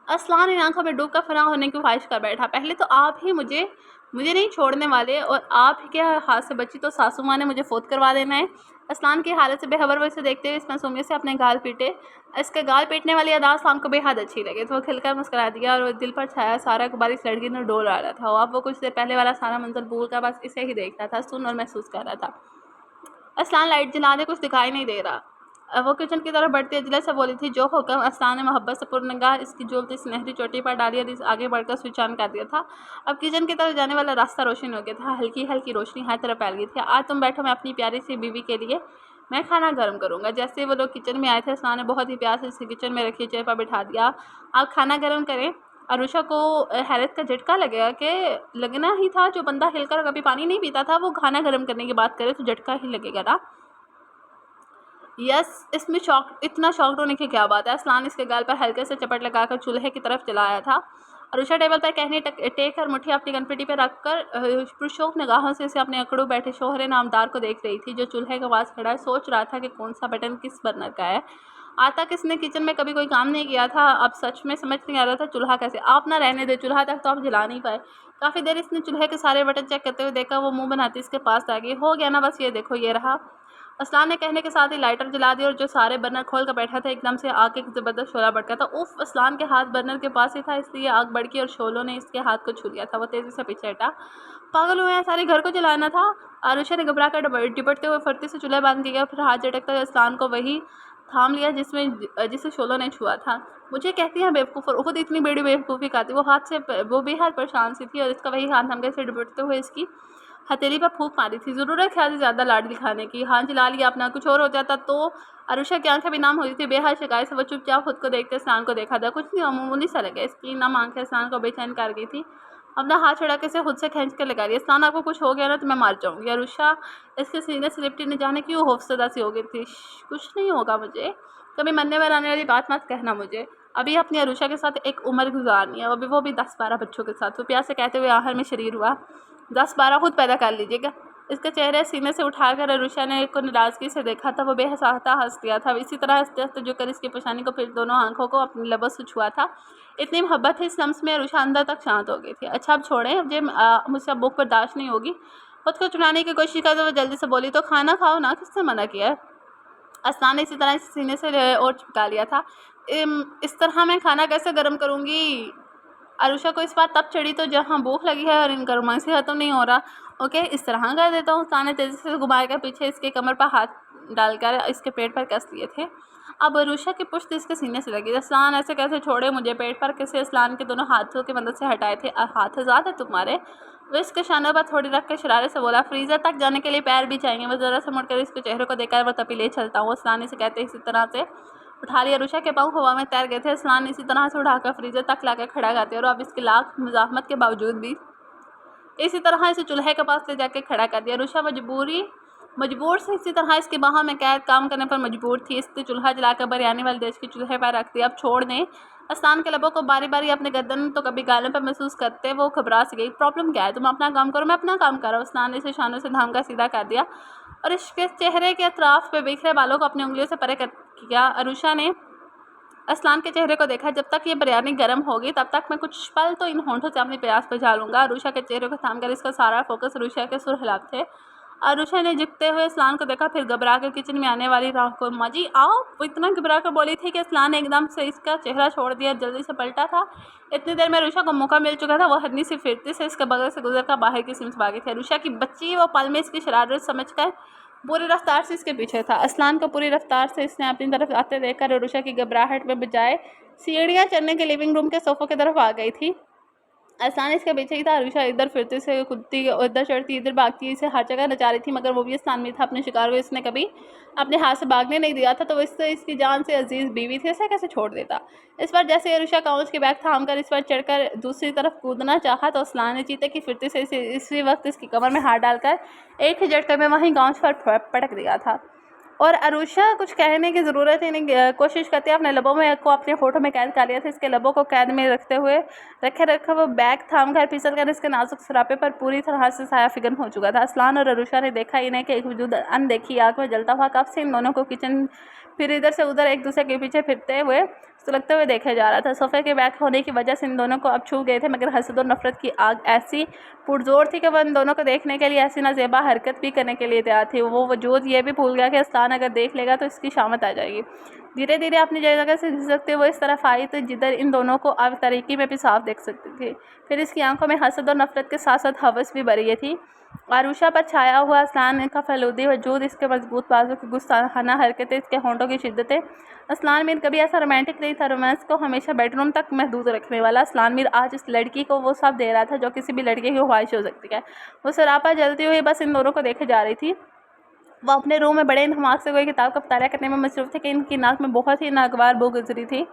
Speaker 1: असलान इन आंखों में डूबकर फना होने की ख्वाहिश कर बैठा। पहले तो आप ही मुझे मुझे नहीं छोड़ने वाले, और आप ही के हाथ से बची तो सासू माँ ने मुझे फोत करवा देना है। असलान की हालत से बेखबर वो इसे देखते हुए इस मासूमियत से अपने गाल पीटे। इसके गाल पीटने वाली अदा असलान को बेहद अच्छी लगी तो वो खिलकर मुस्कुरा दिया और वो दिल पर छाया सारा गुब्बार इस लड़की ने डोल रहा था। अब वो कुछ देर पहले वाला सारा मंजर भूल कर बस इसे ही देखता था, सुन और महसूस कर रहा था। असलान लाइट जला दे, कुछ दिखाई नहीं दे रहा। वो किचन की तरफ बढ़ती अजला से बोली थी। जो हुक्म? असलान ने मोहब्बत से पुरनिगाह इसकी झूलती सुनहरी चोटी पर डाली और आगे बढ़कर स्विच ऑन कर दिया था। अब किचन की तरफ जाने वाला रास्ता रोशन हो गया था। हल्की हल्की रोशनी हर तरफ फैल गई थी। आज तुम बैठो, मैं अपनी प्यारी सी बीवी के लिए मैं खाना गर्म करूँगा। जैसे वो लोग किचन में आए थे, असलान ने बहुत ही प्यार से इसे किचन में रखी चेयर पर बिठा दिया। आप खाना गर्म करें। अरूशा को हैरत का झटका लगेगा कि लगना ही था, जो बंदा हिलकर कभी पानी नहीं पीता था वो खाना गर्म करने की बात करे तो झटका ही लगेगा ना। यस, इसमें इतना शॉक्ड होने की क्या बात है? असलान इसके गाल पर हल्के से चपट लगाकर चूल्हे की तरफ चला आया था। अरूशा टेबल पर कहने टेक कर मुट्ठी अपनी कनपटी पर रखकर पुरशौक निगाहों से इसे अपने अकड़ू बैठे शोहरे नामदार को देख रही थी, जो चूल्हे के पास खड़ा है। सोच रहा था कि कौन सा बटन किस बर्नर का है। आज तक इसने किचन में कभी कोई काम नहीं किया था। अब सच में समझ नहीं आ रहा था चूल्हा कैसे। आप ना रहने दे, चूल्हा तक तो आप जला नहीं पाए। काफ़ी देर इसने चूल्हे के सारे बटन चेक करते हुए देखा। वो मुंह बनाती इसके पास आ गई। हो गया ना, बस ये देखो, ये रहा। असलान ने कहने के साथ ही लाइटर जला दिया और जो सारे बर्नर खोल कर बैठा था, एकदम से आग के ज़बरदस्त शोला भड़का था। उफ, असलान के हाथ बर्नर के पास ही था, इसलिए आग भड़की और शोलों ने इसके हाथ को छू लिया था। वो तेज़ी से पीछे हटा। पागल हुए हैं, सारे घर को जलाना था। आरुषा ने घबरा कर डिपटते हुए फुर्ती से चूल्हा बंद किया, फिर हाथ झटकता असलान को वही थाम लिया जिसे शोलो ने छुआ था। मुझे कहती है बेवकूफ़, और खुद इतनी बड़ी बेवकूफ़ी खाती। वो बेहद परेशान सी थी और इसका वही हाथ थम के से दुपटते हुए इसकी हथेली पर फूंक मारी थी। ज़रूरत क्या थी ज़्यादा लाड दिखाने की। हाँ चिल्ला लिया अपना, कुछ और हो जाता तो। अरुषा की आंखें भी नम हुई थी। बेहद शिकायत से वो चुपचाप खुद को देखते स्नान को देखा था। कुछ नहीं, मामूली सा लगा। इसकी नम आंखें स्नान को बेचैन कर गई थी। अपना हाथ छुड़ा के से खुद से खींच कर लगा लिया। स्नान, आपको कुछ हो गया ना तो मैं मार जाऊंगी। अरुषा इसके सीने से लिपटी न जाने क्यों खौफसदा सी हो गई थी। कुछ नहीं होगा मुझे, कभी मरने में आने वाली बात मत कहना मुझे। अभी अपनी अरुषा के साथ एक उम्र गुजारनी है, अभी वो भी 10-12 बच्चों के साथ। वो प्यार से कहते हुए आहर में शरीर हुआ। 10-12 खुद पैदा कर लीजिएगा। इसके चेहरे सीने से उठाकर अरुषा ने को नाराज़गी से देखा था। वो बेहसाता हंस दिया था। इसी तरह हंसते हंसते जो कर इसकी पेशानी को फिर दोनों आंखों को अपनी लबों से छुआ था। इतनी मोहब्बत है इस लम्स में। अरुषा अंदर तक शांत हो गई थी। अच्छा अब छोड़ें, मुझसे अब भूख बर्दाश्त नहीं होगी। खुद को चुनाने की कोशिश कर तो वो जल्दी से बोली, तो खाना खाओ ना, किसने मना किया है। अस्नान ने इसी तरह इस सीने से और चिपका लिया था। इस तरह मैं खाना कैसे गर्म करूँगी। अरुषा को इस बात तब चढ़ी तो जहाँ भूख लगी है और इन गर्मा से ख़त्म नहीं हो रहा। ओके, इस तरह कर देता हूँ। अस्नान ने तेज़ी से घुमा कर पीछे इसके कमर पर हाथ डालकर इसके पेट पर कस लिए थे। अब अरुषा की पुश्त इसके सीने से लगी। अस्नान ऐसे कैसे छोड़े मुझे। पेट पर किसे अस्नान के दोनों हाथों की मदद से हटाए थे। हाथ आज़ाद है तुम्हारे। वो इसके शानों पर थोड़ी रख कर शरारे से बोला, फ्रीज़र तक जाने के लिए पैर भी चाहिए। वो ज़रा से मुड़कर इसके चेहरे को देखकर वो तभी ले चलता हूँ। अस्नान इसे कहते इसी तरह से उठा लिया। अरुषा के पाँव हवा में तैर गए थे। अस्नान इसी तरह से उठाकर फ्रीज़र तक लाकर खड़ा करते और अब इसकी लाख मुज़ाहमत के बावजूद भी इसी तरह इसे चूल्हे के पास ले जाकर खड़ा कर दिया। अरुषा मजबूर से इसी तरह इसके बाहों में कैद काम करने पर मजबूर थी। इसने चूल्हा जलाकर बिरयानी वाले देश के चूल्हे पर रख दिया। अब छोड़ दें। अस्नान के लबों को बारी बारी अपने गर्दन तो कभी गालों पर महसूस करते वो घबरा सी गई। प्रॉब्लम क्या है, तुम अपना काम करो, मैं अपना काम कर रहा हूँ। अस्नान ने इसे शानों से धाम का सीधा कर दिया और इसके चेहरे के अतराफ पे बिखरे बालों को अपनी उंगलियों से परे कर किया। अरुषा ने अस्लान के चेहरे को देखा। जब तक ये बिरयानी गर्म होगी तब तक मैं कुछ पल तो इन होंठों से अपनी प्यास बुझा लूँगा। अरुषा के चेहरे को थामकर इसका सारा फोकस अरुषा के सुर हिलाब थे। अरुषा ने झुकते हुए अस्लान को देखा, फिर घबरा कर किचन में आने वाली राह को, माँ जी आओ। वो इतना घबरा कर बोली थी कि अस्लान ने एकदम से इसका चेहरा छोड़ दिया, जल्दी से पलटा था। इतनी देर में अरुषा को मौका मिल चुका था। वो हरनी से फिरती से इसके बगल से गुजर कर बाहर की सिमत भागी थी। अरुषा की बच्ची वो पल में इसकी शरारत समझकर पूरी रफ्तार से इसके पीछे था। अस्लान को पूरी रफ्तार से इसने अपनी तरफ आते देखकर अरुषा की घबराहट में बजाय सीढ़ियाँ चढ़ने के लिविंग रूम के सोफों की तरफ आ गई थी। अस्लान इसके पीछे ही था। अरुषा इधर फिरते से कूदती, इधर चढ़ती, इधर भागती, इसे हर जगह नचा रही थी, मगर वो भी अस्लान में था। अपने शिकार को इसने कभी अपने हाथ से भागने नहीं दिया था, तो वो इससे इसकी जान से अजीज़ बीवी थी, इसे कैसे छोड़ देता। इस बार जैसे अरुषा काउंच के बैग थाम कर इस पर चढ़कर दूसरी तरफ कूदना चाहा तो अस्लान ने चीते की फिरती से इसी वक्त इसकी कमर में हाथ डालकर एक ही झटके में वहीं काउंच पर पटक दिया था। और अरुषा कुछ कहने की ज़रूरत ही नहीं, कोशिश करती है अपने लबों में को अपने फ़ोटो में कैद कर लिया था। इसके लबों को कैद में रखते हुए रखे वो बैग थाम कर फिसल कर इसके नाजुक सरापे पर पूरी तरह से साया फिगन हो चुका था। अस्लान और अरुषा ने देखा इन्हें कि एक वजूद अनदेखी आग में जलता हुआ कब से इन दोनों को किचन फिर इधर से उधर एक दूसरे के पीछे फिरते हुए सुलगते हुए देखा जा रहा था। सोफे के बैग होने की वजह से इन दोनों को अब छू गए थे, मगर हसद और नफरत की आग ऐसी पुरजोर थी कि वह इन दोनों को देखने के लिए ऐसी नाजेबा हरकत भी करने के लिए तैयार थी। वो वजूद ये भी भूल गया कि अस्लान अगर देख लेगा तो इसकी शामत आ जाएगी। धीरे धीरे अपनी जगह से खिसकते वो इस तरफ आई तो जिधर इन दोनों को अब तरीकी में भी साफ देख सकती थी। फिर इसकी आंखों में हसद और नफरत के साथ साथ हवस भी भरी थी। अरुषा पर छाया हुआ अस्लान का फलूदी वजूद, इसके मजबूत बाजू की गुस्ताखाना हरकतें, इसके होंठों की शिद्दतें। अस्लान मीर कभी ऐसा रोमांटिक नहीं था, रोमांस को हमेशा बेडरूम तक महदूद रखने वाला। अस्लान मीर आज इस लड़की को वो सब दे रहा था जो किसी भी लड़के की ख्वाहिश हो सकती है। वो सरापा जलती हुई बस इन दोनों को देखे जा रही थी। वो अपने रूम में बड़े धमाक से कोई किताब का मुताला करने में मसरूफ़ थे कि इनकी नाक में बहुत ही नागवार बू गुजरी थी।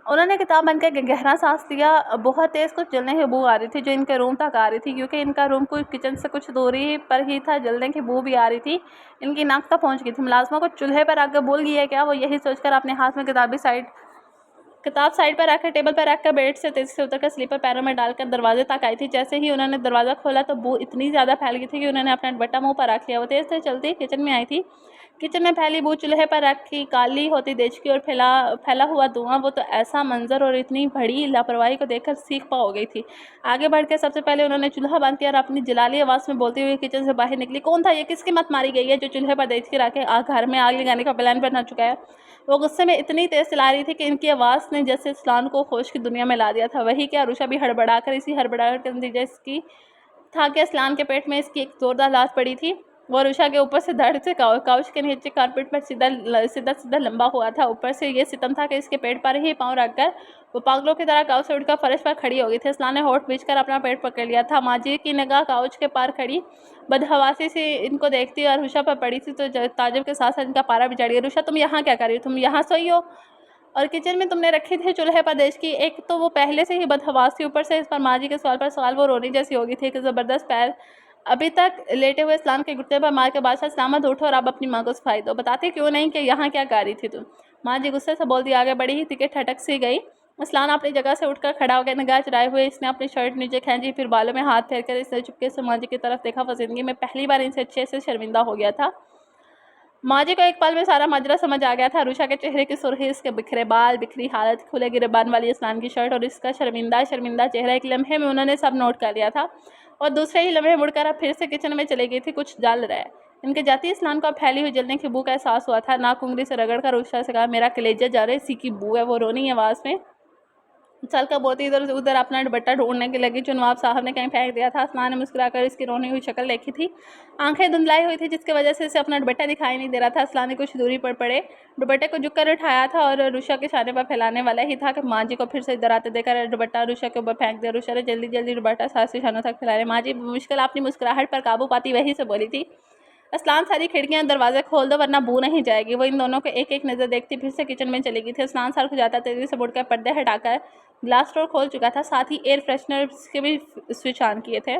Speaker 1: उन्होंने किताब बंद कर गहरा सांस लिया। बहुत तेज़ कुछ जलने की बू आ रही थी जो इनके रूम तक आ रही थी, क्योंकि इनका रूम कोई किचन से कुछ दूरी पर ही था। जलने की बू भी आ रही थी, इनकी नाक तक पहुंच गई थी। मुलाजमा को चूल्हे पर आकर भूल गई है क्या। वो यही सोचकर अपने हाथ में किताब साइड पर रखकर टेबल पर रखकर बेड से तेज़ी से उतरकर स्लीपर पैरों में डालकर दरवाजे तक आई थी। जैसे ही उन्होंने दरवाज़ा खोला तो बू इतनी ज़्यादा फैल गई थी कि उन्होंने अपना दुपट्टा मुँह पर रख लिया। वो तेज़ तेज़ चलती किचन में आई थी। किचन में फैली बू चूल्हे पर रखी काली होती देश की ओर फैला हुआ धुआं, वो तो ऐसा मंजर और इतनी बड़ी लापरवाही को देखकर सीख पा हो गई थी। आगे बढ़कर सबसे पहले उन्होंने चूल्हा बंद किया और अपनी जलाली आवाज़ में बोलती हुई किचन से बाहर निकली। कौन था ये, किसकी मत मारी गई है जो चूल्हे पर देख के रखे घर में आग लगाने का प्लान बना चुका है। वो गुस्से में इतनी तेज़ चला रही थी कि इनकी आवाज़ ने जैसे अस्लान को होश की दुनिया में ला दिया था। वही क्या, अरुषा भी हड़बड़ाकर, इसी हड़बड़ाहट का नतीजा इसकी था कि अस्लान के पेट में इसकी एक जोरदार लात पड़ी थी। वो अरुषा के ऊपर से धड़ से काउच के नीचे कारपेट पर सीधा सीधा लंबा हुआ था। ऊपर से ये सितम था कि इसके पेट पर ही पाँव रखकर वो पागलों की तरह काउच से उठकर फर्श पर खड़ी हो गई थी। अस्लान ने होठ बीच कर अपना पेट पकड़ लिया था। माँ जी की निगाह काउच के पार खड़ी बदहवासी से इनको देखती और अरुषा पर पड़ी थी तो ताजुब के साथ साथ इनका पारा भी चढ़ गया। अरुषा, तुम यहाँ क्या कर रही हो? तुम यहाँ सोई हो? और किचन में तुमने रखी थी चूल्हे पर देश की। एक तो वो पहले से ही बदहवास थी, ऊपर से इस पर माँ जी के सवाल पर सवाल वो रोनी जैसी हो गई थी। एक ज़बरदस्त पैर अभी तक लेटे हुए इस्लाम के घुटने पर मार के बादशाह सलामत उठो और अब अपनी माँ को सफाई दो। बताते क्यों नहीं कि यहाँ क्या कर रही थी तुम? माँ जी गुस्से से बोलती। आगे बढ़ी ही तिके ठटक सी गई। इस्लाम अपनी जगह से उठकर खड़ा हो गया, निगाह चुराए हुए इसने अपनी शर्ट नीचे खींची, फिर बालों में हाथ फेर कर इसने चुपके से माँ जी की तरफ देखा। वो जिंदगी में पहली बार इनसे अच्छे से शर्मिंदा हो गया था। माँ जी को एक पल में सारा माजरा समझ आ गया था। अरुषा के चेहरे की सुर्खी, इसके बिखरे बाल, बिखरी हालत, खुले गिरेबान वाली इस्लाम की शर्ट और इसका शर्मिंदा चेहरा एक लम्हे में उन्होंने सब नोट कर लिया था। और दूसरे ही लम्हे मुड़कर अब फिर से किचन में चली गई थी। कुछ जल रहा है। इनके जाती इस्लाम को फैली हुई जलने की बू का एहसास हुआ था। नाक उंगली से रगड़ कर अरुषा से कहा, मेरा कलेजा जा रहा है, इसी की बू है। वो रोनी आवाज़ में चल कर बोती इधर से उधर अपना दुपट्टा ढूंढने की लगी जो नवाब साहब ने कहीं फेंक दिया था। अस्लान ने मुस्कुराकर इसकी रोनी हुई शक्ल देखी थी। आंखें धुंधलाई हुई थी जिसकी वजह से इसे अपना दुपट्टा दिखाई नहीं दे रहा था। अस्लान ने कुछ दूरी पर पड़े दुपट्टे को झुककर उठाया था और रुषा के शाने पर फैलाने वाला ही था कि माँ जी को फिर से इधर आते देखकर दुपट्टा रुषा के ऊपर फेंक दिया। रुषा ने जल्दी जल्दी दुपट्टा सास शानों तक फैलाया। माँ जी मुश्किल अपनी मुस्कुराहट पर काबू पाती वही से बोली थी, अस्लान सारी खिड़कियां दरवाजे खोल दो वरना बू नहीं जाएगी। वो इन दोनों को एक एक नज़र देखती फिर से किचन में चली गई थी। अस्लान सर खुजाता तेजी से मुड़कर पर्दे हटाकर ग्लास डोर खोल चुका था, साथ ही एयर फ्रेशनर के भी स्विच ऑन किए थे।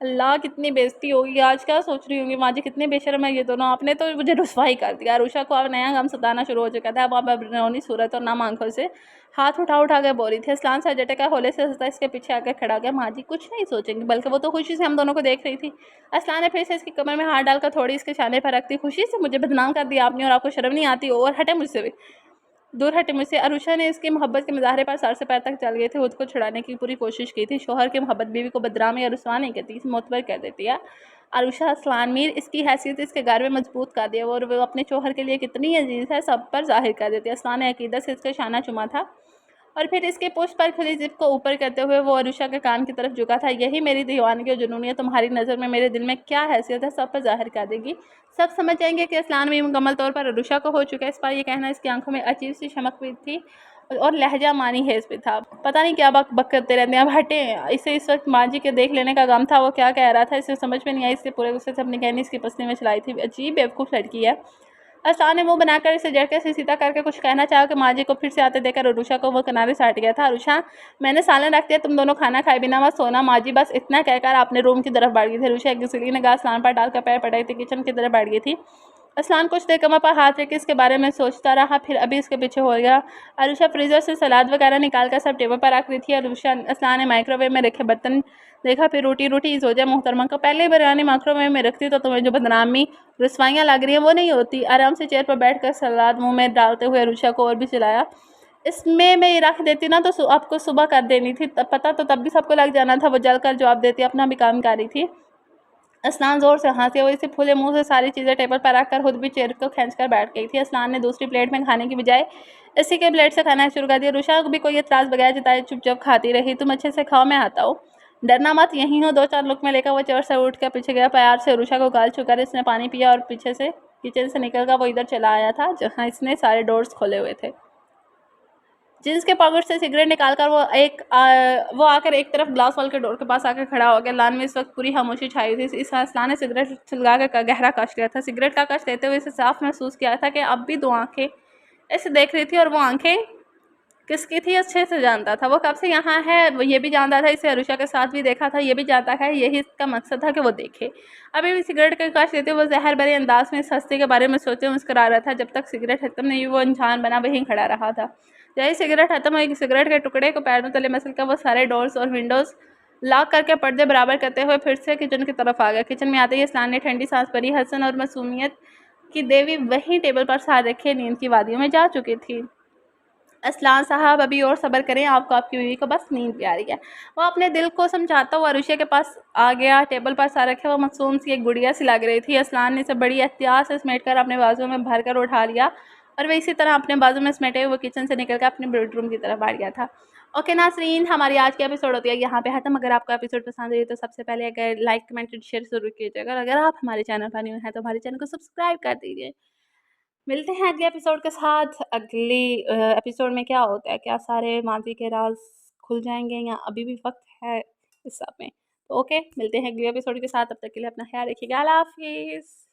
Speaker 1: अल्लाह, कितनी बेइज्जती होगी आज। क्या सोच रही होंगी माँ जी, कितने बेशर्म है ये दोनों। आपने तो मुझे रुसवाई कर दिया। रुषा को अब नया गम सताना शुरू हो चुका था। अब रोनी सूरत और नाम आंखों से हाथ उठा कर बोली थी। अस्लान सर झटका होले से हंसता इसके पीछे आकर खड़ा हो गया। माँ जी कुछ नहीं सोचेंगी, बल्कि वो तो खुशी से हम दोनों को देख रही थी। अस्लान ने फिर से इसकी कमर में हाथ डालकर थोड़ी इसके शाने पर रखती। खुशी से मुझे बदनाम कर दिया आपने और आपको शर्म नहीं आती? और हटे मुझसे भी, दूर हटे मुझसे। अरुषा ने इसकी मोहब्बत के मुजाहरे पर सर से पैर तक चल गए थे। खुद को छुड़ाने की पूरी कोशिश की थी। शोहर की मोहब्बत बीवी को बदनामी या रुसवा नहीं करती, मोतबर कर देती है। अरुषा अस्लान मीर इसकी हैसियत इसके घर में मजबूत कर दिया और वो अपने शोहर के लिए कितनी अजीज़ है सब पर जाहिर कर देती है। अस्लान ने अकीदत से इसका शाना चुमा था और फिर इसके पुष्ट पर खुली जिप को ऊपर करते हुए वो अरुषा के कान की तरफ झुका था। यही मेरी दीवानगी और जुनूनी है, तुम्हारी नज़र में मेरे दिल में क्या हैसियत है सब पर जाहिर कर देगी। सब समझ जाएंगे कि अस्लान भी मुकम्मल तौर पर अरुषा को हो चुका है। इस पर यह कहना इसकी आंखों में अजीब सी चमक भी थी और लहजा मानी हेज भी था। पता नहीं क्या बक बक करते रहते हैं। अब हटे। इसे इस वक्त माँ जी के देख लेने का गम था। वो क्या कह रहा था इसे समझ में नहीं आई। इससे पूरे गुस्से से अपनी कहनी इसकी पसली में चलाई थी। अजीब बेवकूफ़ लड़की है। अस्लान ने मुंह बनाकर इसे झटके से सीधा करके कुछ कहना चाहा कि माँ जी को फिर से आते देखकर अरुषा को वो किनारे से हट गया था। अरुषा, मैंने सालन रख दिया, तुम दोनों खाना खाए बिना मत सोना। माँ जी बस इतना कहकर अपने रूम की तरफ बढ़ गई थी। अरुषा एक गुस्सैली निगाह अस्लान पर डालकर पैर पटाई थी, किचन की तरफ बढ़ गई थी। अस्लान कुछ देर कमर पर हाथ रख इसके बारे में सोचता रहा, फिर अभी इसके पीछे हो गया। अरुषा फ्रीजर से सलाद वगैरह निकाल कर सब टेबल पर रख रही थी। अस्लान ने माइक्रोवेव में रखे बर्तन देखा, फिर रोटी सोचा मोहतरमा को पहले बिरयानी माइक्रोवेव में रखती तो तुम्हें जो बदनामी रसवाइयाँ लग रही हैं वो नहीं होती। आराम से चेयर पर बैठकर सलाद मुंह में डालते हुए अरुषा को और भी चिल्लाया, इसमें मैं ये रख देती ना तो आपको सुबह कर देनी थी, पता तो तब भी सबको लग जाना था। वो जलकर जवाब देती, अपना भी काम कर रही थी। अस्लान ज़ोर से हंसी, वो इसे फूले मुंह से सारी चीज़ें टेबल पर रखकर खुद भी चेयर को खींचकर बैठ गई थी। अस्लान ने दूसरी प्लेट में खाने की बजाय इसी के प्लेट से खाना शुरू कर दिया। रुषा को भी कोई एतराज़ बगैर जताए चुपचाप खाती रही। तुम अच्छे से खाओ, मैं आता हूँ, डरना मत, यहीं हो। 2-4 लुक में लेकर वो चेयर से उठ कर पीछे गया। प्यार से रुषा को गाल छूकर इसने पानी पिया और पीछे से किचन से निकलकर वो इधर चला आया था जहाँ इसने सारे डोर्स खोले हुए थे। जींस के पॉकेट से सिगरेट निकालकर वो आकर एक तरफ ग्लास वाल के डोर के पास आकर खड़ा हो गया। लान में इस वक्त पूरी खामोशी छाई थी। इस अस्लान ने सिगरेट सुलगा कर गहरा कश लिया था। सिगरेट का कश लेते हुए इसे साफ महसूस किया था कि अब भी 2 आंखें ऐसे देख रही थी और वो आंखें किसकी थी अच्छे से जानता था। वो कब से यहाँ है वो ये भी जानता था। इसे अरुषा के साथ भी देखा था, ये भी जानता था। यही इसका मकसद था कि वो देखे। अभी भी सिगरेट के कश लेते हुए वो जहर भरे अंदाज में इस हस्ती के बारे में सोचे मुस्कुरा रहा था। जब तक सिगरेट खत्म नहीं हुई वो इंसान बना वहीं खड़ा रहा था। यही सिगरेट खत्म हुई, सिगरेट के टुकड़े को पैरों तले मसल कर वो सारे डोर्स और विंडोज़ लॉक करके पर्दे बराबर करते हुए फिर से किचन की तरफ आ गया। किचन में आते ही अस्लान ने ठंडी सांस भरी। हसन और मासूमियत की देवी वहीं टेबल पर साथ रखे नींद की वादियों में जा चुकी थी। अस्लान साहब अभी और सब्र करें, आपको आपकी बीवी को बस नींद भी आ रही है। वो अपने दिल को समझाता हुआ अरुषा के पास आ गया। टेबल पर सा रखे वो मासूम सी एक गुड़िया सी लग रही थी। अस्लान ने इसे बड़ी एहतियात से समेट कर अपने बाजू में भर कर उठा लिया और वह इसी तरह अपने बाजू में समेटे हुए किचन से निकलकर अपने बेडरूम की तरफ बढ़ गया था। ओके नाज़रीन, हमारी आज की एपिसोड होती है यहाँ पे ख़त्म। अगर आपको एपिसोड पसंद आई तो सबसे पहले अगर लाइक, कमेंट एंड शेयर ज़रूर कीजिएगा। और अगर आप हमारे चैनल पर न्यू हैं तो हमारे चैनल को सब्सक्राइब कर दीजिए। मिलते हैं अगले एपिसोड के साथ। अगली एपिसोड में क्या होता है? क्या सारे माज़ी के राज़ खुल जाएँगे या अभी भी वक़्त है इस सब में? तो ओके, मिलते हैं अगले एपिसोड के साथ। तब तक के लिए अपना ख़्याल रखिएगा। अल्लाह हाफ़िज़।